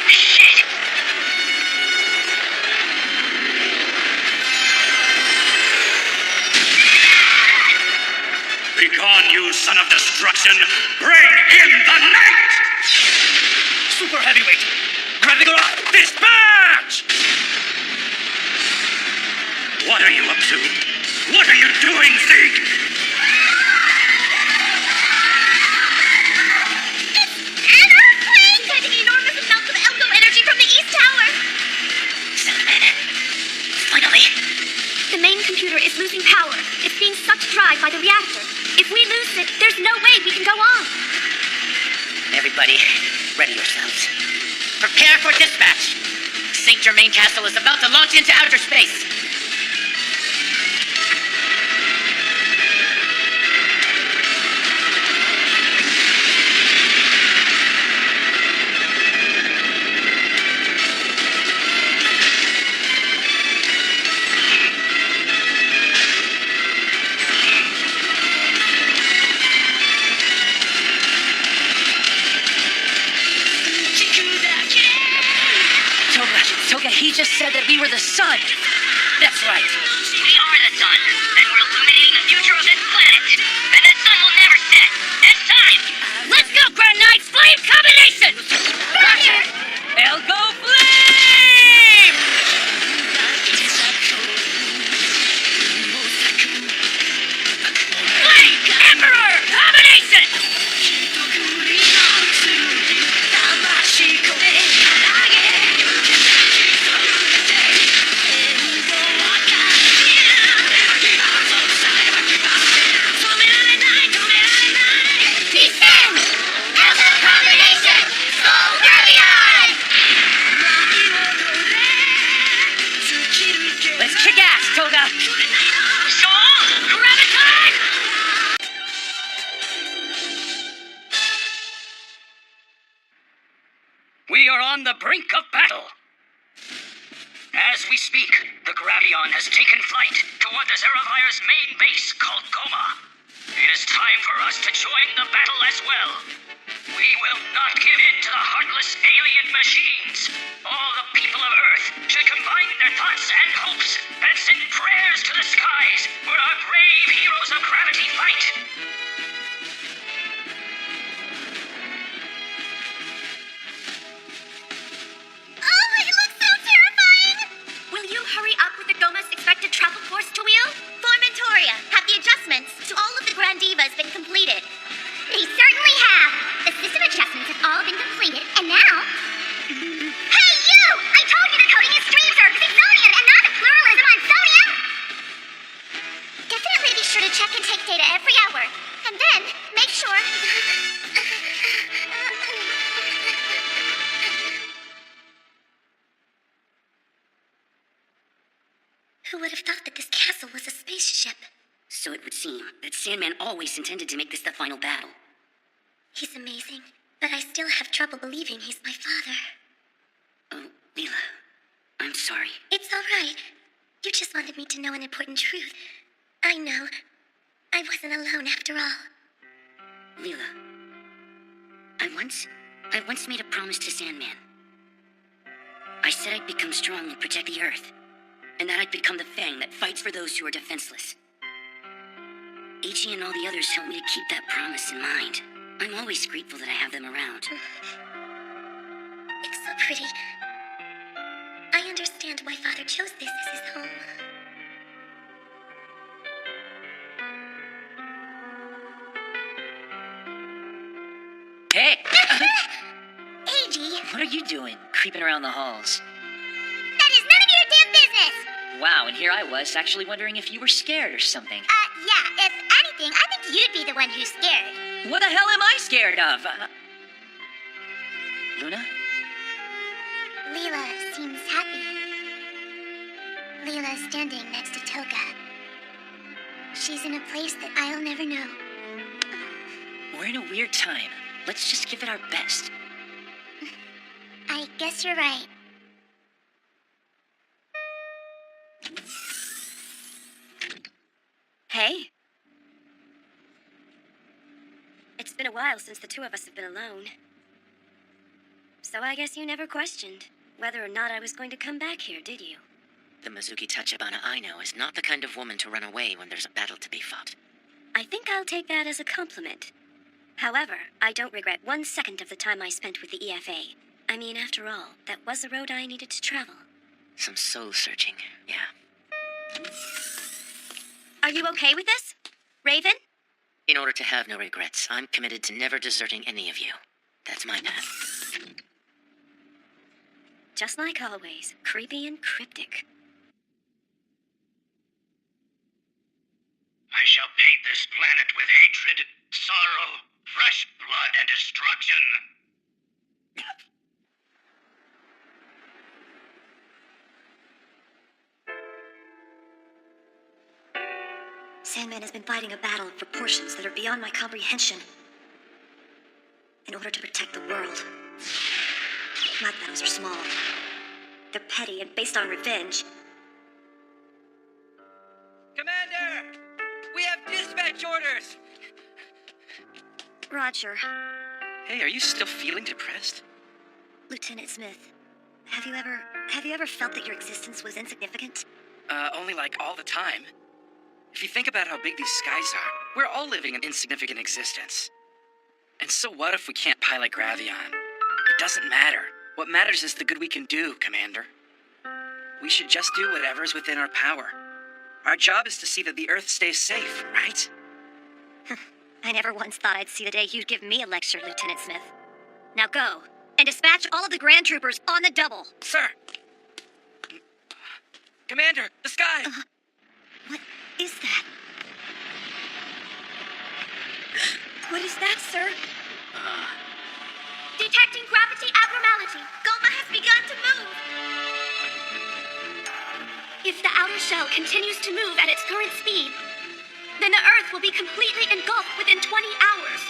Shit! Begone, you son of destruction! Bring in the night! Super heavyweight! Gravigorath, dispatch! What are you up to? What are you doing, Zeke? An earthquake! Getting enormous amounts of Elko energy from the East Tower! Finally! The main computer is losing power. It's being sucked dry by the reactor. If we lose it, there's no way we can go on. Everybody, ready yourselves. Prepare for dispatch! St. Germain Castle is about to launch into outer space! Toga, he just said that we were the sun. That's right. We are the sun, and we're illuminating the future of this planet. And the sun will never set. It's time! Let's go, Grand Knights! Flame combination! Roger! Elgo Flame! on the brink of battle. As we speak, the Gravion has taken flight toward the Zeravire's main base called Goma. It is time for us to join the battle as well. We will not give in to the heartless alien machines. All the people of Earth should combine their thoughts and hopes and send prayers to the skies where our brave heroes of gravity fight. Oh, it looks so terrifying! Will you hurry up with the Goma's expected travel course to Wheel? For Mentoria, have the adjustments to all of the Grandivas been completed? They certainly have. The system adjustments have all been completed, and now... Hey, you! I told you the coding is stream service sodium and not the pluralism on sodium! Definitely be sure to check and take data every hour. And then, make sure... Who would have thought that this castle was a spaceship? So it would seem that Sandman always intended to make this the final battle. He's amazing, but I still have trouble believing he's my father. Oh, Leela, I'm sorry. It's all right. You just wanted me to know an important truth. I know. I wasn't alone after all. Leela, I once made a promise to Sandman. I said I'd become strong and protect the Earth, and that I'd become the Fang that fights for those who are defenseless. Ichi and all the others helped me to keep that promise in mind. I'm always grateful that I have them around. It's so pretty. I understand why Father chose this as his home. Hey! AG, What are you doing, creeping around the halls? that is none of your damn business! Wow, and here I was, actually wondering if you were scared or something. Yeah, if anything, I think you'd be the one who's scared. What the hell am I scared of? Luna? Leela seems happy. Leela's standing next to Toga. She's in a place that I'll never know. We're in a weird time. Let's just give it our best. I guess you're right. Hey. It's been a while since the two of us have been alone. So I guess you never questioned whether or not I was going to come back here, did you? The Mizuki Tachibana I know is not the kind of woman to run away when there's a battle to be fought. I think I'll take that as a compliment. However, I don't regret 1 second of the time I spent with the EFA. I mean, after all, that was the road I needed to travel. Some soul-searching, yeah. Are you okay with this, Raven? In order to have no regrets, I'm committed to never deserting any of you. That's my path. Just like always, creepy and cryptic. I shall paint this planet with hatred, sorrow, fresh blood, and destruction. Sandman has been fighting a battle of proportions that are beyond my comprehension. In order to protect the world. My battles are small. They're petty and based on revenge. Commander! We have dispatch orders! Roger. Hey, are you still feeling depressed? Lieutenant Smith, have you ever felt that your existence was insignificant? Only like all the time. If you think about how big these skies are, we're all living an insignificant existence. And so what if we can't pilot Gravion? It doesn't matter. What matters is the good we can do, Commander. We should just do whatever's within our power. Our job is to see that the Earth stays safe, right? I never once thought I'd see the day you'd give me a lecture, Lieutenant Smith. Now go, and dispatch all of the Grand Troopers on the double. Sir! Commander, the sky! What is that? What is that, sir? Detecting gravity abnormality. Goma has begun to move. If the outer shell continues to move at its current speed, then the Earth will be completely engulfed within 20 hours.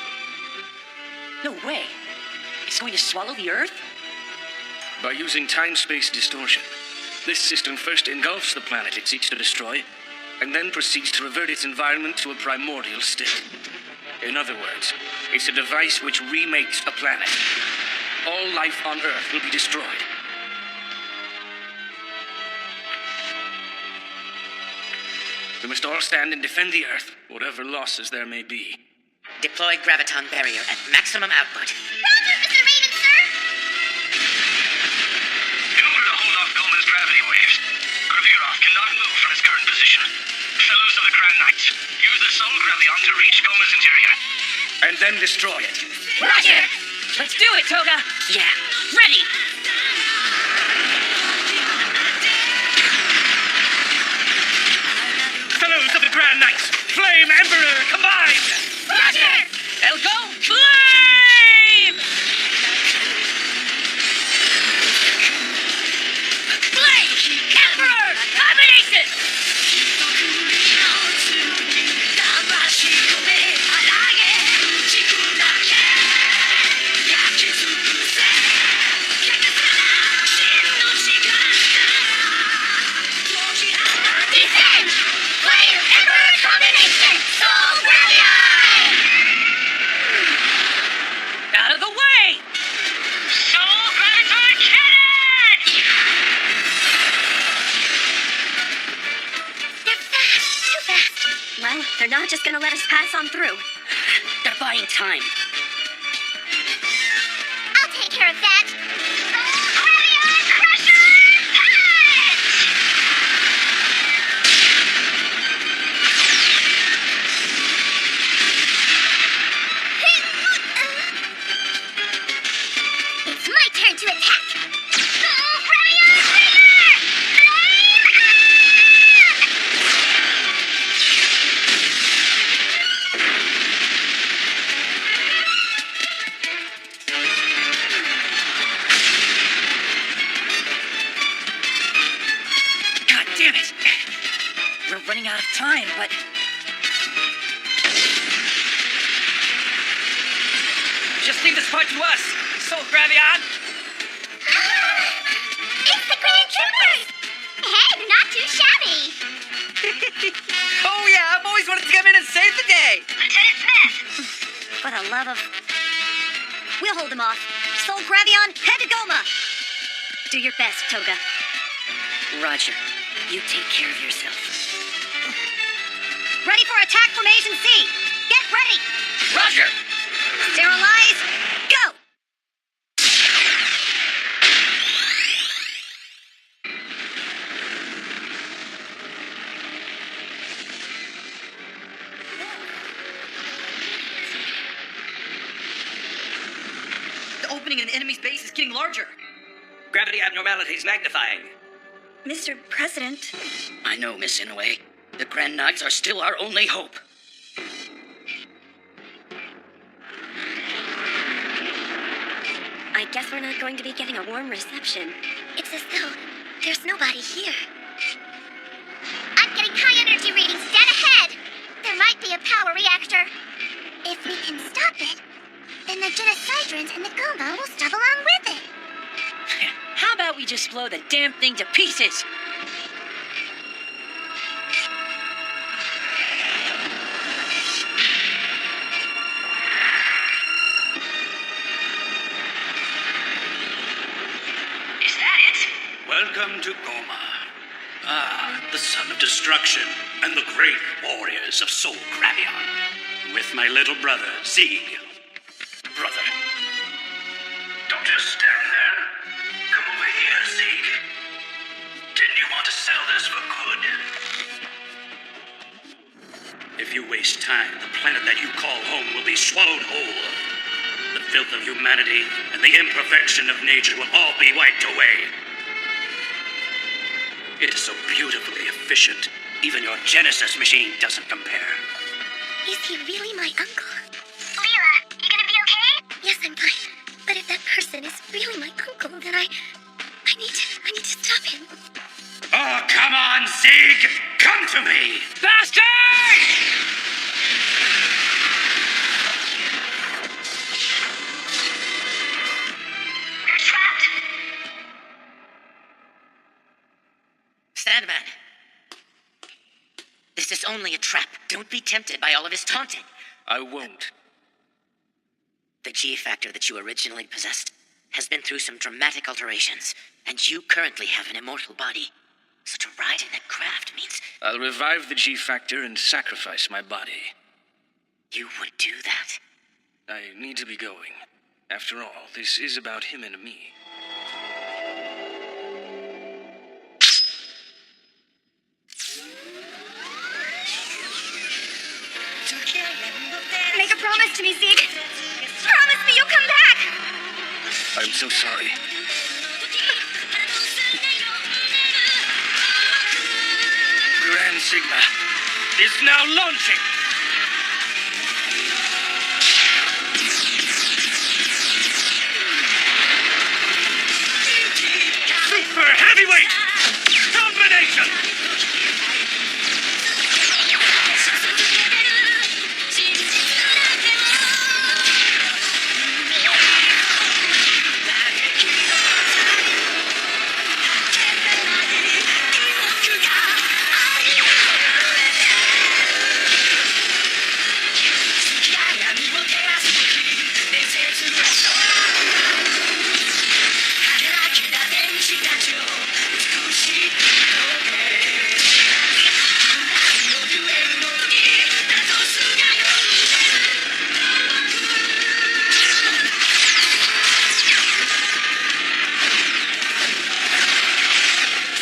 No way. It's going to swallow the Earth? By using time-space distortion, this system first engulfs the planet it seeks to destroy, and then proceeds to revert its environment to a primordial state. In other words, it's a device which remakes a planet. All life on Earth will be destroyed. We must all stand and defend the Earth, whatever losses there may be. Deploy graviton barrier at maximum output. Roger, Mr. Raven, sir! In order to hold off Goma's gravity waves, Gravion cannot move from his current position. Fellows of the Grand Knights, use the Soul Gravion to reach Goma's interior. And then destroy it. Roger! Let's do it, Toga! Yeah, ready! Fellows of the Grand Knights, Flame Emperor, combine! Roger! They'll go flame! Flame! Emperor! Combination! Descend! Flame Emperor combination! Soul Gravion! Out of the way! Soul Graviton Cannon! They're fast! Too fast! Well, they're not just gonna let us pass on through. They're buying time. I'll take care of that! Soul Gravion Crusher! Punch! It's my turn to attack! Soul Gravion Trigger! Flame on! God damn it! We're running out of time, but... Just leave this part to us. Soul Gravion. It's the Grand Troopers! Hey, they're not too shabby! Oh, yeah, I've always wanted to come in and save the day. Lieutenant Smith! For the love of... We'll hold them off. Soul Gravion, head to Goma! Do your best, Toga. Roger. You take care of yourself. Ready for attack formation C! Get ready! Roger. Sterilize, go! The opening in the enemy's base is getting larger. Gravity abnormalities magnifying. Mr. President, I know, Miss Inoue. The Grand Knights are still our only hope. I guess we're not going to be getting a warm reception. It's as though there's nobody here. I'm getting high energy readings dead ahead. There might be a power reactor. If we can stop it, then the Genocidrons and the Goma will stop along with it. How about we just blow the damn thing to pieces? Is that it? Welcome to Goma. Ah, the son of destruction and the great warriors of Soul Gravion. With my little brother, Sieg. Brother. Don't just stand there. Come over here, Sieg. Didn't you want to settle this for good? If you waste time, the planet that you call home will be swallowed whole. The filth of humanity and the imperfection of nature will all be wiped away. It is so beautifully efficient, even your Genesis machine doesn't compare. Is he really my uncle? Leela, you gonna be okay? Yes, I'm fine. But if that person is really my uncle, then I need to stop him. Oh, come on, Sieg! Come to me! Bastard! We're trapped. Sandman. This is only a trap. Don't be tempted by all of his taunting. I won't. The G-Factor that you originally possessed has been through some dramatic alterations, and you currently have an immortal body. So to ride in that craft means I'll revive the G-Factor and sacrifice my body. you would do that. I need to be going. After all, this is about him and me. Make a promise to me, Zeke. Promise me you'll come back. I'm so sorry. Grand Sigma is now launching! Super heavyweight combination!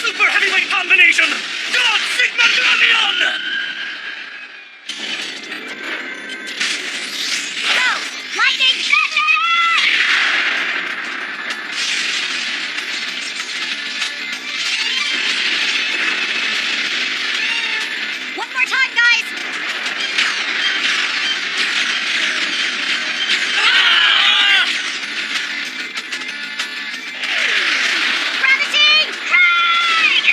Super heavyweight combination! God Sigma Gravion! Go! Lightning! One more time, guys! Gravity! Craig!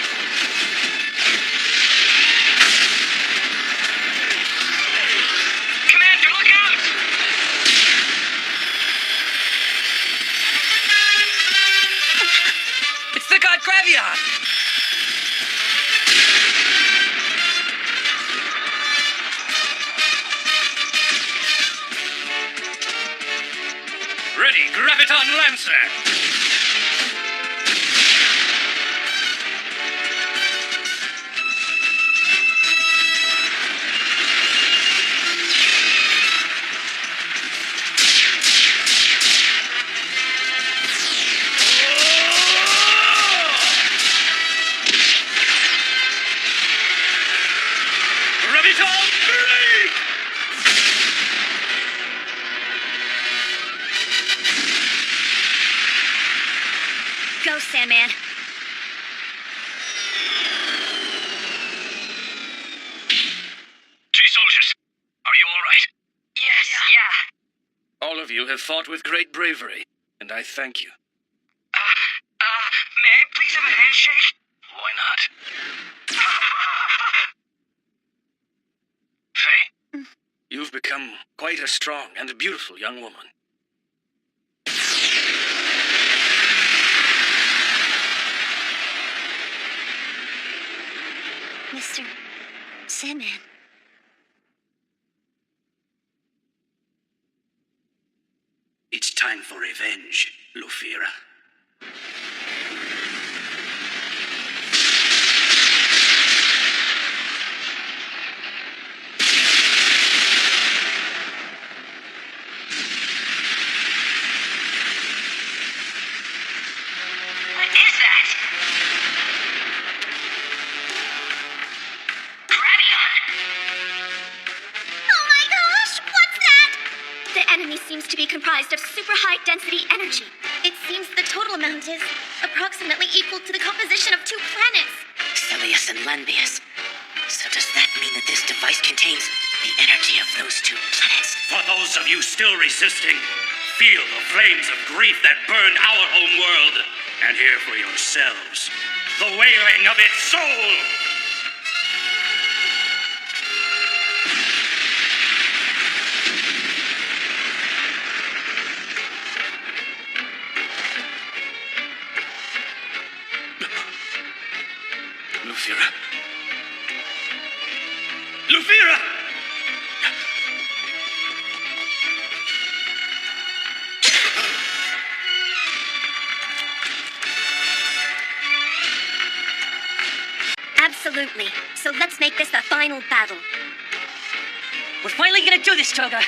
Commander, look out! It's the god Gravion! Ready, Graviton Lancer! Graviton Break! Go, Sandman. G-Soldiers, are you all right? Yes, yeah. All of you have fought with great bravery, and I thank you. May I please have a handshake? Why not? Faye, You've become quite a strong and beautiful young woman. Mr. Sandman. It's time for revenge, Lufira. what is that? Gravion! Oh my gosh! What's that? The enemy seems to be comprised of super high density energy. It seems the total amount is approximately equal to the composition of 2 planets. Celius and Lanbius. So does that mean that this device contains the energy of those 2 planets? For those of you still resisting, feel the flames of grief that burn our home world, and hear for yourselves the wailing of its soul! Lufira? Lufira! Absolutely. So let's make this the final battle. We're finally gonna do this, Toga.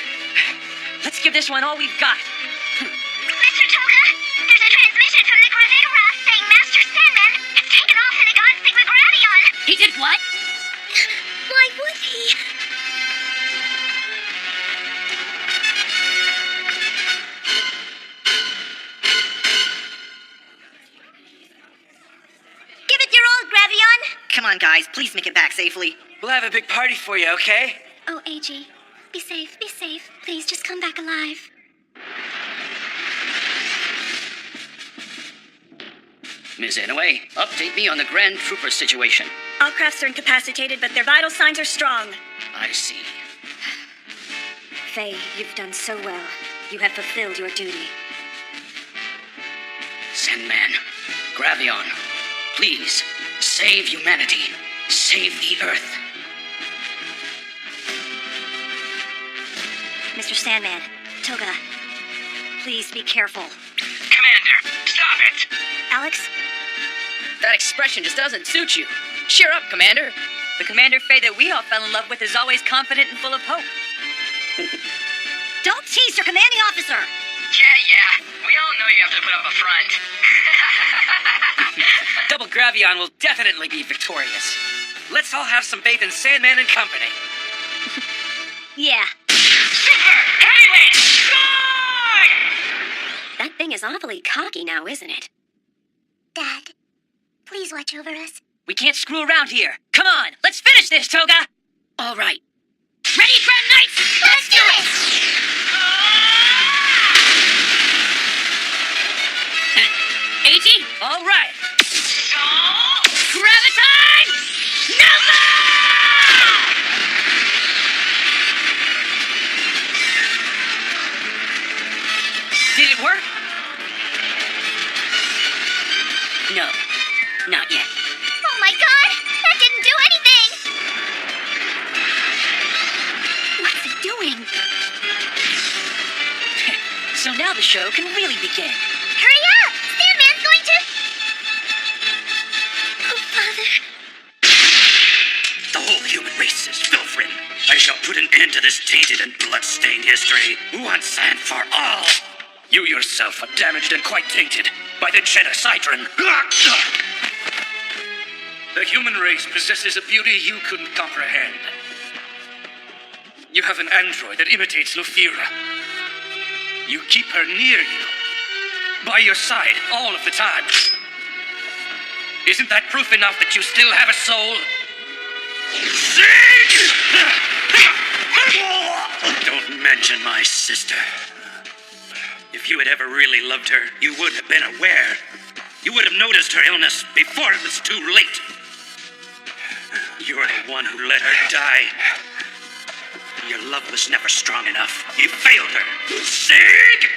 Let's give this one all we've got. Mr. Toga, there's a transmission from the Gravera saying Master Sandman has taken off in a God Sigma Gravion. He did what? Why would he? Give it your all, Gravion. Come on, guys. Please make it back safely. We'll have a big party for you, okay? Oh, AG, be safe, be safe. Please, just come back alive. Ms. Inouye, update me on the Grand Trooper situation. All crafts are incapacitated, but their vital signs are strong. I see. Faye, you've done so well. You have fulfilled your duty. Sandman, Gravion, please, save humanity. Save the Earth. Mr. Sandman, Toga, please be careful. Commander, stop it! Alex? That expression just doesn't suit you. Cheer up, Commander. The Commander Faye that we all fell in love with is always confident and full of hope. Don't tease your commanding officer! Yeah. We all know you have to put up a front. Double Gravion will definitely be victorious. Let's all have some faith in Sandman and company. Yeah. Super Heavyweight Sky! That thing is awfully cocky now, isn't it? Dad, please watch over us. We can't screw around here. Come on, let's finish this, Toga! All right. Ready, Grand Knights? Let's do it! AG? All right. Gravitime! Nova! Did it work? No, not yet. Oh my god! That didn't do anything! What's it doing? So now the show can really begin. Hurry up! Sandman's going to... Oh, Father. The whole human race is filth-ridden. I shall put an end to this tainted and blood-stained history once and for all. You yourself are damaged and quite tainted by the genocidron. The human race possesses a beauty you couldn't comprehend. You have an android that imitates Lufira. You keep her near you, by your side, all of the time. Isn't that proof enough that you still have a soul? Don't mention my sister. If you had ever really loved her, you would have been aware. You would have noticed her illness before it was too late. You're the one who let her die. Your love was never strong enough. You failed her. Sig!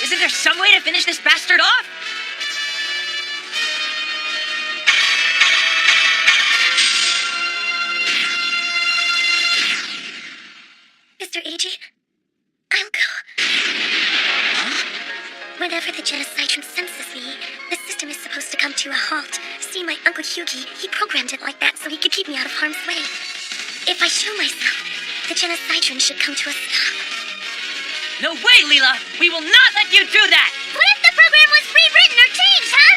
Isn't there some way to finish this bastard off? Mr. AG, I'll go. Whenever the genocidron senses me, the system is supposed to come to a halt. See, my Uncle Hughie, he programmed it like that so he could keep me out of harm's way. If I show myself, the genocidron should come to a stop. No way, Leela! We will not let you do that! What if the program was rewritten or changed, huh?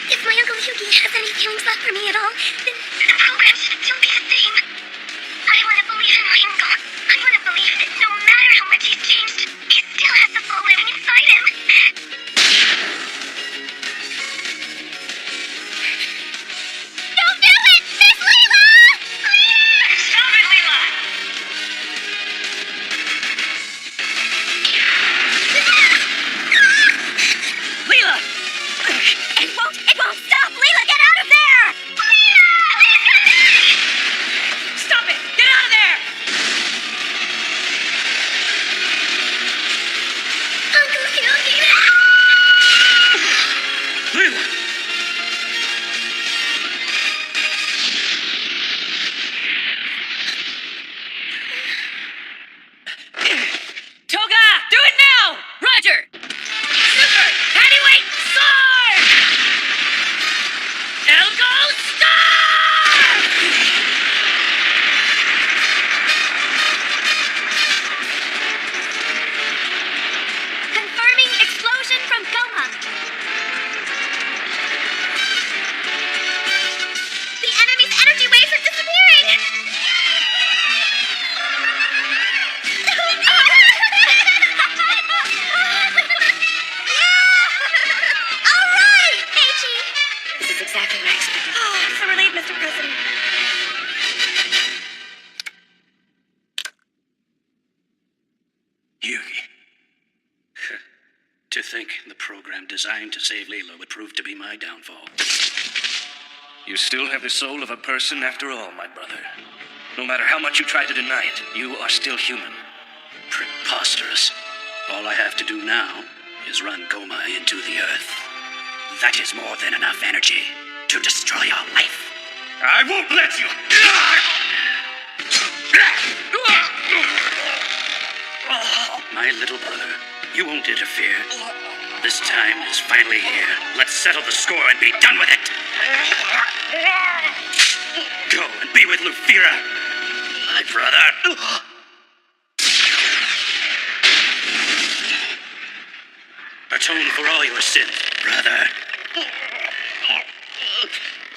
If my Uncle Hughie has any feelings left for me at all, then the program should still be the same. I want to think the program designed to save Leela would prove to be my downfall. You still have the soul of a person after all, my brother. No matter how much you try to deny it, you are still human. Preposterous. All I have to do now is run Goma into the earth. That is more than enough energy to destroy your life. I won't let you! My little brother, you won't interfere. This time is finally here. Let's settle the score and be done with it. Go and be with Lufira, my brother. Atone for all your sins, brother.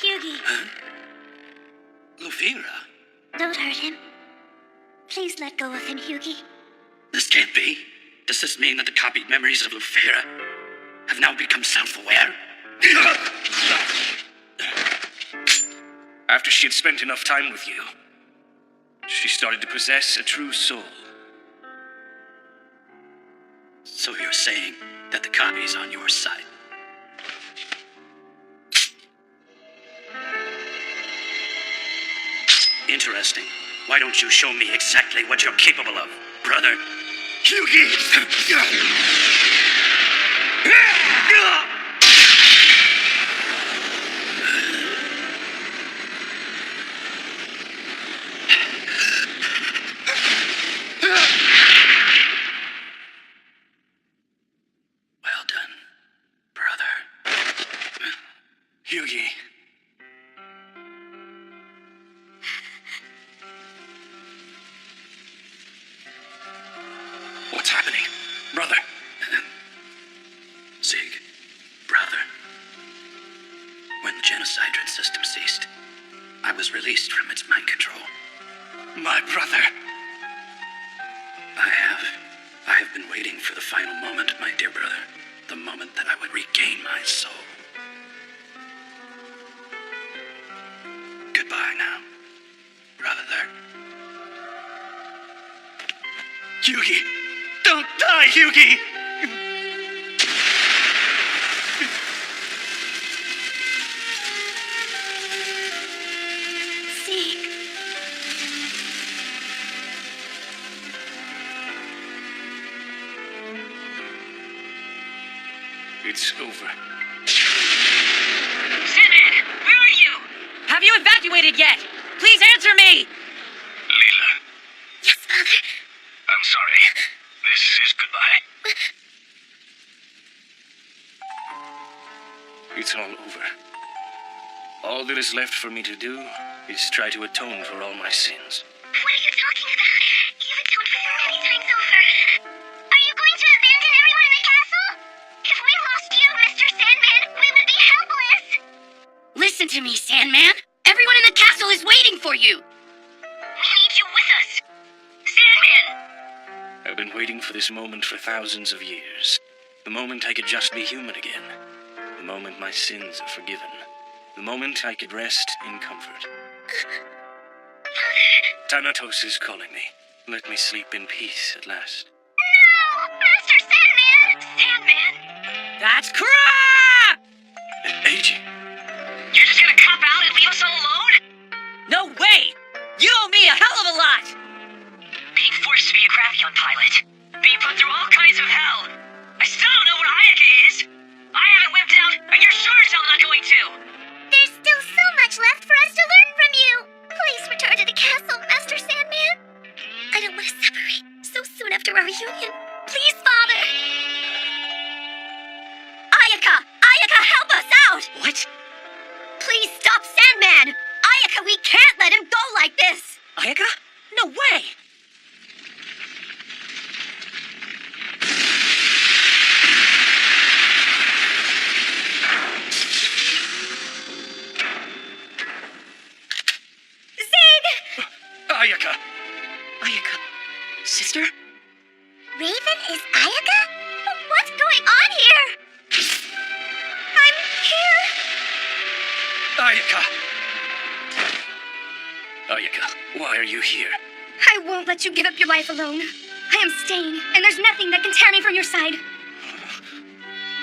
Hughie, Lufira? don't hurt him. Please let go of him, Hughie. This can't be. Does this mean that the copied memories of Lufira have now become self-aware? After she had spent enough time with you, she started to possess a true soul. So you're saying that the copy's on your side? Interesting. Why don't you show me exactly what you're capable of, brother? Hughie! Well done, brother. Hughie. What's happening? Brother. Zig, brother. When the genocidron system ceased, I was released from its mind control. My brother. I have been waiting for the final moment, my dear brother. The moment that I would regain my soul. Goodbye now, brother. Hughie! Don't die, Hughie! Zeke. It's over. Sandman, where are you? Have you evacuated yet? Please answer me! Leela, Yes, Father. I'm sorry. This is goodbye. It's all over. All that is left for me to do is try to atone for all my sins. What are you talking about? You've atoned for them many times over. Are you going to abandon everyone in the castle? If we lost you, Mr. Sandman, we would be helpless. Listen to me, Sandman. Everyone in the castle is waiting for you. We need you with us. Sandman! I've been waiting for this moment for thousands of years. The moment I could just be human again. The moment my sins are forgiven. The moment I could rest in comfort. Thanatos is calling me. Let me sleep in peace at last. No! Master Sandman! Sandman! That's crap! Eiji. You're just gonna cop out and leave us all alone? No way! You owe me a hell of a lot! Being forced to be a Gravion pilot. Being put through all kinds of hell. I still don't know what Ayaka is. I haven't whipped out, and you're sure as hell not going to. There's still so much left for us to learn from you. Please return to the castle, Master Sandman. I don't want to separate so soon after our reunion. Please, Father. Ayaka! Ayaka, help us out! What? Please stop Sandman. Ayaka, we can't let him go like this. Ayaka? No way! Ayaka! Ayaka. Sister? Raven is Ayaka? What's going on here? I'm here. Ayaka! Ayaka, why are you here? I won't let you give up your life alone. I am staying, and there's nothing that can tear me from your side.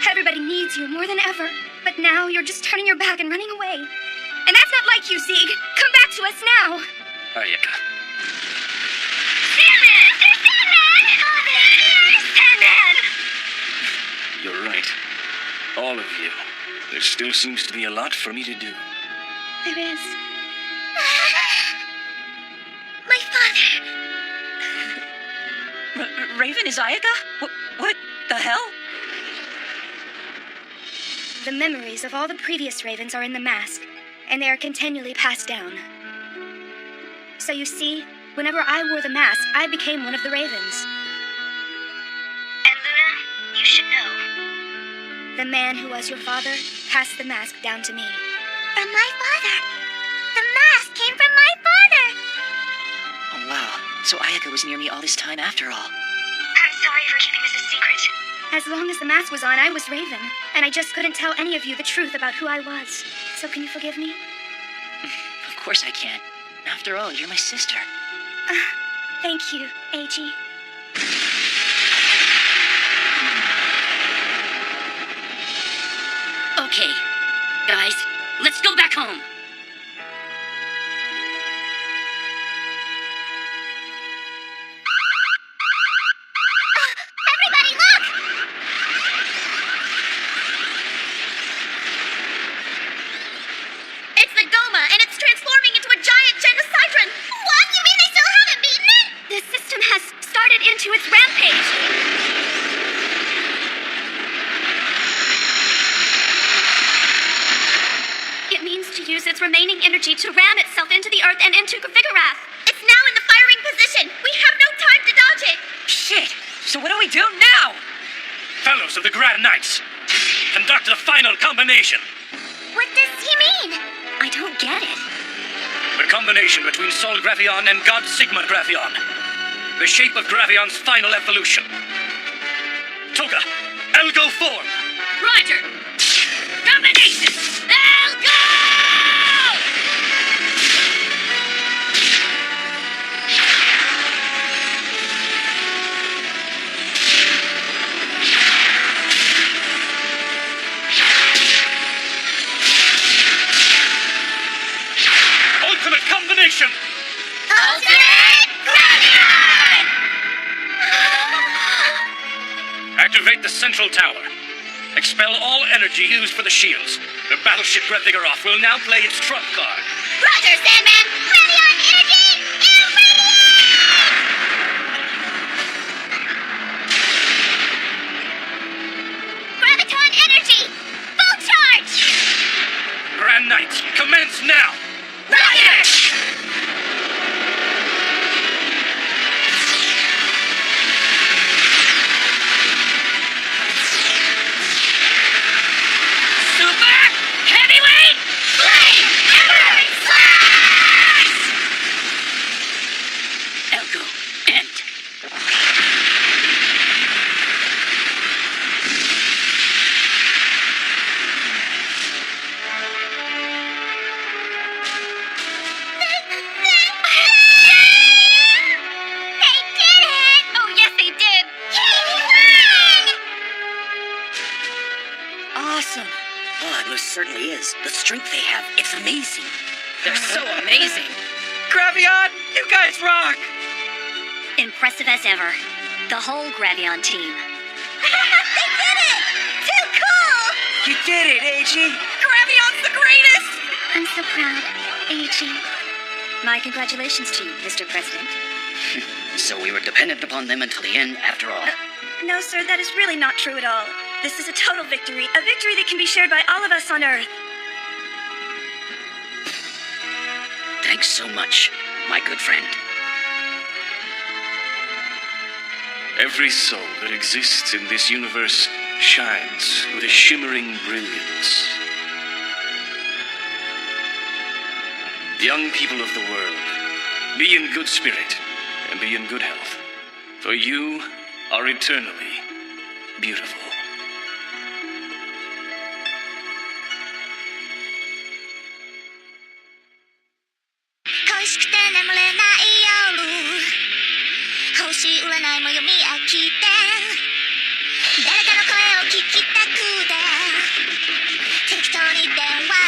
Everybody needs you more than ever. But now you're just turning your back and running away. And that's not like you, Zeke. Come back to us now. Ayaka. Sandman! Sandman! You're right. All of you. There still seems to be a lot for me to do. There is. My father. Raven is Ayaka? What the hell? The memories of all the previous Ravens are in the mask, and they are continually passed down. So you see, whenever I wore the mask, I became one of the Ravens. And Luna, you should know. The man who was your father passed the mask down to me. From my father. The mask came from my father. Oh, wow. So Ayaka was near me all this time after all. I'm sorry for keeping this a secret. As long as the mask was on, I was Raven, and I just couldn't tell any of you the truth about who I was. So can you forgive me? Of course I can. After all, you're my sister. Thank you, A.G. Okay, guys, let's go back home. Everybody, look! It's the Goma, and it's transforming into a giant genocidron. What? You mean they still haven't beaten it? The system has started into its rampage. It means to use its remaining energy to ram itself into the Earth and into Gravigorath. It's now in the firing position. We have no time to dodge it. Shit! So what do we do now? Fellows of the Grand Knights, conduct a final combination. What does he mean? I don't get it. The combination between Sol Gravion and God Sigma Gravion. The shape of Gravion's final evolution. Toga, Elgo form. Roger! Combination! I'll go! Ultimate combination! Ultimate Gravion! Activate the central tower. Expel all energy used for the shields. The battleship Gravigorath will now play its trump card. Roger, Sandman! Gravion energy! Graviton energy! Full charge! Grand Knights, commence now! Roger! Super heavyweight flame hammer slice! Elgo, end. They did it! Oh, yes, they did. Awesome. Oh, it most certainly is. The strength they have, it's amazing. They're so amazing. Gravion, you guys rock! Impressive as ever. The whole Gravion team. They did it! Too cool! You did it, AG! Gravion's the greatest! I'm so proud, A.G. My congratulations to you, Mr. President. So we were dependent upon them until the end, after all. No, sir, that is really not true at all. This is a total victory, a victory that can be shared by all of us on Earth. Thanks so much, my good friend. Every soul that exists in this universe shines with a shimmering brilliance. Young people of the world, be in good spirit and be in good health, for you are eternally beautiful. 恋しくて眠れない夜星占いも読み飽きて誰かの声を聞きたく適当に電話